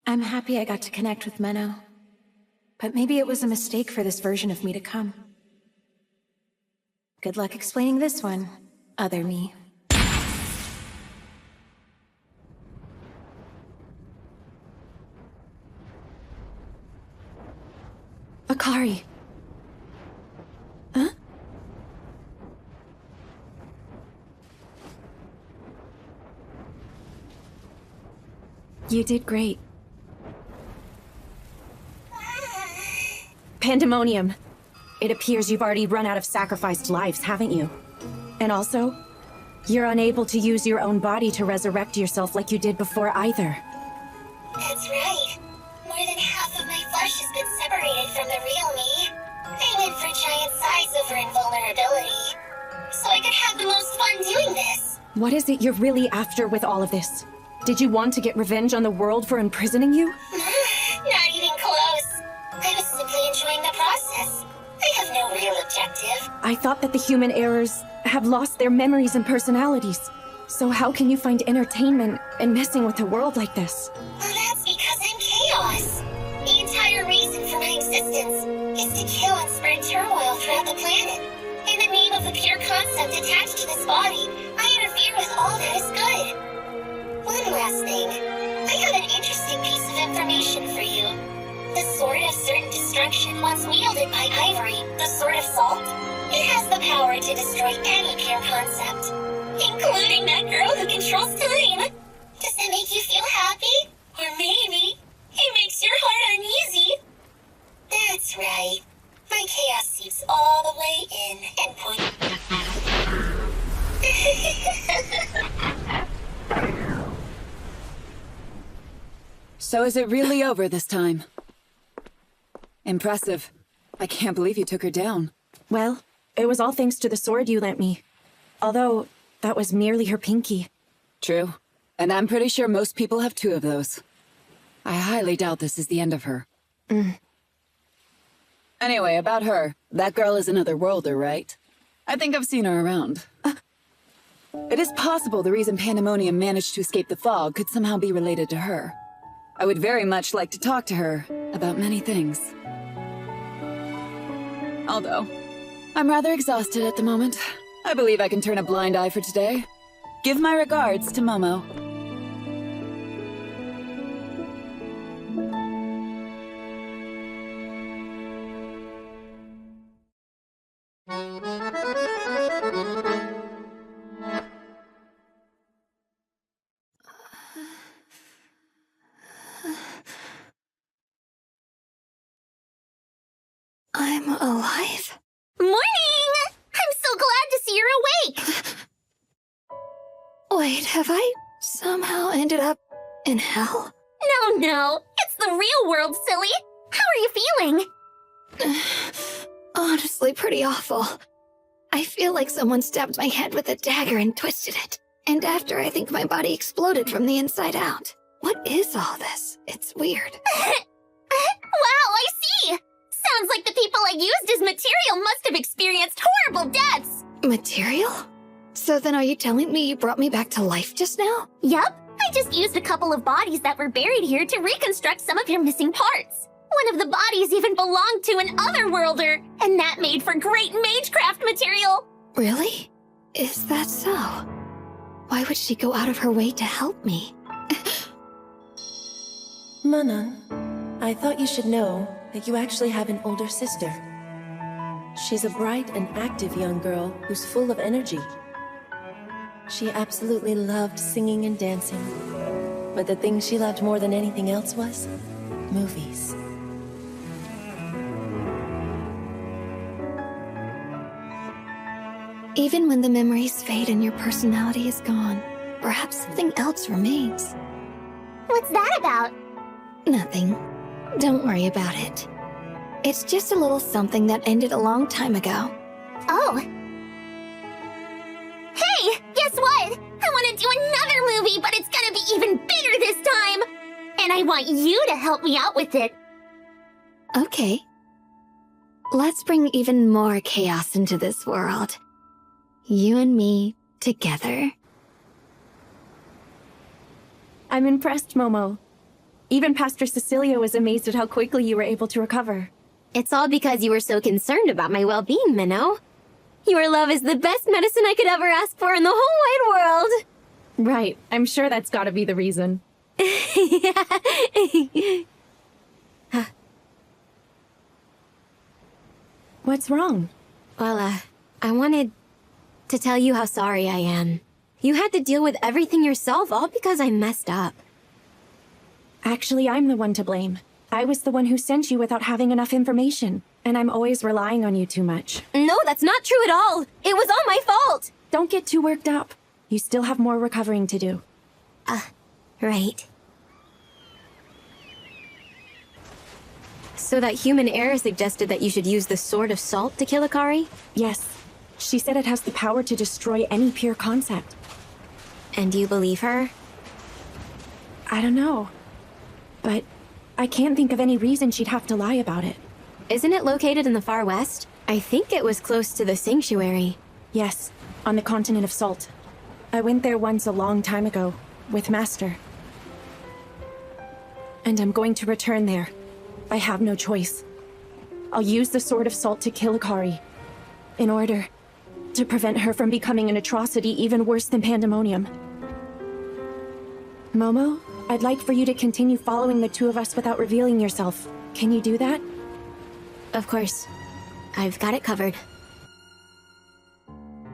I'm happy I got to connect with Menno. But maybe it was a mistake for this version of me to come. Good luck explaining this one, other me. Akari. Huh? You did great. Pandemonium. It appears you've already run out of sacrificed lives, haven't you? And also, you're unable to use your own body to resurrect yourself like you did before either. That's right. More than half of my flesh has been separated from the real me. I went for giant size over invulnerability, so I could have the most fun doing this. What is it you're really after with all of this? Did you want to get revenge on the world for imprisoning you? Not even close. I was simply enjoying the process. I have no real objective. I thought that the human errors have lost their memories and personalities. So how can you find entertainment in messing with the world like this? Well, that's because I'm chaos. The entire reason for my existence is to kill and spread turmoil throughout the planet. In the name of the pure concept attached to this body, I interfere with all that is good. One last thing. I have an interesting piece of information for you. The Sword of Certain Destruction, once wielded by Ivory, the Sword of Salt, it has the power to destroy any pure concept, including that girl who controls time. Does that make you feel happy? Or maybe it makes your heart uneasy? That's right. My chaos seeps all the way in and So is it really over this time? Impressive. I can't believe you took her down. Well, it was all thanks to the sword you lent me. Although, that was merely her pinky. True. And I'm pretty sure most people have two of those. I highly doubt this is the end of her. Anyway, about her. That girl is another worlder, right? I think I've seen her around. It is possible the reason Pandemonium managed to escape the fog could somehow be related to her. I would very much like to talk to her about many things. Although, I'm rather exhausted at the moment. I believe I can turn a blind eye for today. Give my regards to Momo. I'm alive? Morning! I'm so glad to see you're awake! Wait, have I somehow ended up in hell? No, it's the real world, silly! How are you feeling? Honestly, pretty awful. I feel like someone stabbed my head with a dagger and twisted it. And after, I think my body exploded from the inside out. What is all this? It's weird. Wow, I see! Sounds like the people I used as material must have experienced horrible deaths! Material? So then are you telling me you brought me back to life just now? Yup, I just used a couple of bodies that were buried here to reconstruct some of your missing parts. One of the bodies even belonged to an otherworlder, and that made for great magecraft material! Really? Is that so? Why would she go out of her way to help me? Manan, I thought you should know that you actually have an older sister. She's a bright and active young girl who's full of energy. She absolutely loved singing and dancing, but the thing she loved more than anything else was movies. Even when the memories fade and your personality is gone, perhaps something else remains. What's that about? Nothing. Don't worry about it. It's just a little something that ended a long time ago. Oh. Hey, guess what? I want to do another movie, but it's gonna be even bigger this time! And I want you to help me out with it. Okay. Let's bring even more chaos into this world. You and me together. I'm impressed, Momo. Even Pastor Cecilia was amazed at how quickly you were able to recover. It's all because you were so concerned about my well-being, Minnow. Your love is the best medicine I could ever ask for in the whole wide world. Right, I'm sure that's gotta be the reason. What's wrong? Well, I wanted to tell you how sorry I am. You had to deal with everything yourself, all because I messed up. Actually, I'm the one to blame. I was the one who sent you without having enough information, and I'm always relying on you too much. No, that's not true at all! It was all my fault! Don't get too worked up. You still have more recovering to do. Right. So that human heir suggested that you should use the Sword of Salt to kill Akari? Yes. She said it has the power to destroy any pure concept. And do you believe her? I don't know. But I can't think of any reason she'd have to lie about it. Isn't it located in the far west? I think it was close to the sanctuary. Yes, on the continent of Salt. I went there once a long time ago, with Master. And I'm going to return there. I have no choice. I'll use the Sword of Salt to kill Akari, in order to prevent her from becoming an atrocity even worse than Pandemonium. Momo, I'd like for you to continue following the two of us without revealing yourself. Can you do that? Of course. I've got it covered.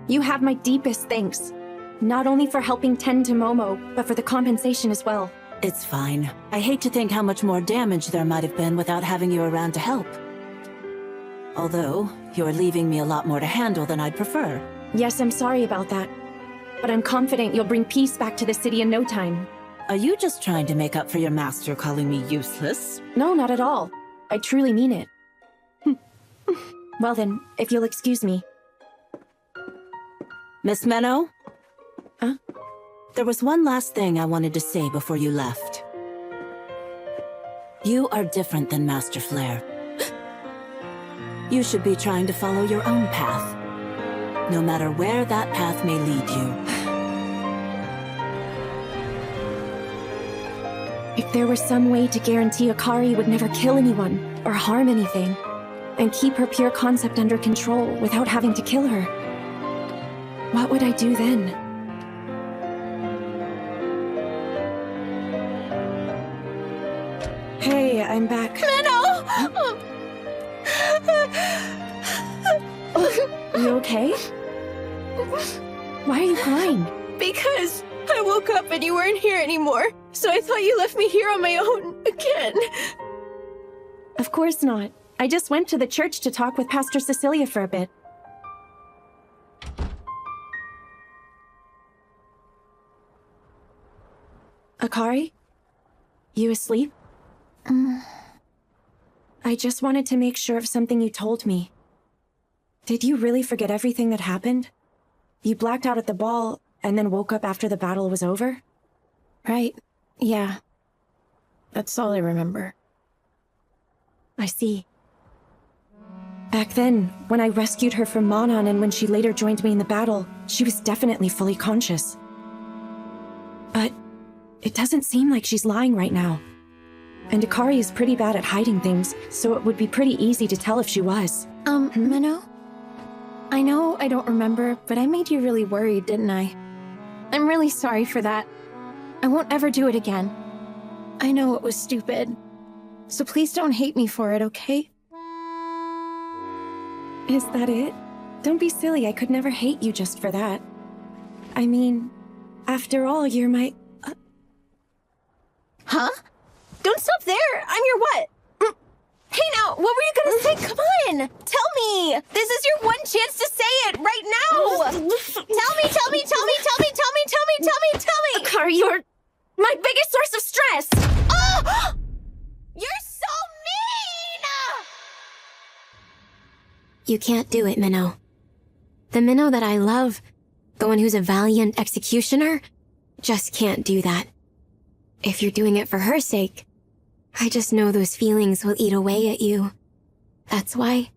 You have my deepest thanks. Not only for helping tend to Momo, but for the compensation as well. It's fine. I hate to think how much more damage there might have been without having you around to help. Although, you're leaving me a lot more to handle than I'd prefer. Yes, I'm sorry about that. But I'm confident you'll bring peace back to the city in no time. Are you just trying to make up for your master calling me useless? No, not at all. I truly mean it. Well then, if you'll excuse me. Miss Menno? Huh? There was one last thing I wanted to say before you left. You are different than Master Flare. You should be trying to follow your own path, no matter where that path may lead you. If there were some way to guarantee Akari would never kill anyone or harm anything, and keep her pure concept under control without having to kill her, what would I do then? Hey, I'm back. Minnow! You okay? Why are you crying? Because I woke up and you weren't here anymore, so I thought you left me here on my own again. Of course not. I just went to the church to talk with Pastor Cecilia for a bit. Akari? You asleep? I just wanted to make sure of something you told me. Did you really forget everything that happened? You blacked out at the ball, and then woke up after the battle was over? Right. Yeah. That's all I remember. I see. Back then, when I rescued her from Manan and when she later joined me in the battle, she was definitely fully conscious. But it doesn't seem like she's lying right now. And Akari is pretty bad at hiding things, so it would be pretty easy to tell if she was. Minnow? I know I don't remember, but I made you really worried, didn't I? I'm really sorry for that. I won't ever do it again. I know it was stupid. So please don't hate me for it, okay? Is that it? Don't be silly, I could never hate you just for that. I mean, after all, you're my... Huh? Don't stop there! I'm your what? Hey now, what were you gonna say? Come on! Tell me! This is your one chance to say it right now! Tell me! Akari, you're my biggest source of stress! Oh! You're so mean! You can't do it, Minnow. The Minnow that I love, the one who's a valiant executioner, just can't do that. If you're doing it for her sake, I just know those feelings will eat away at you. That's why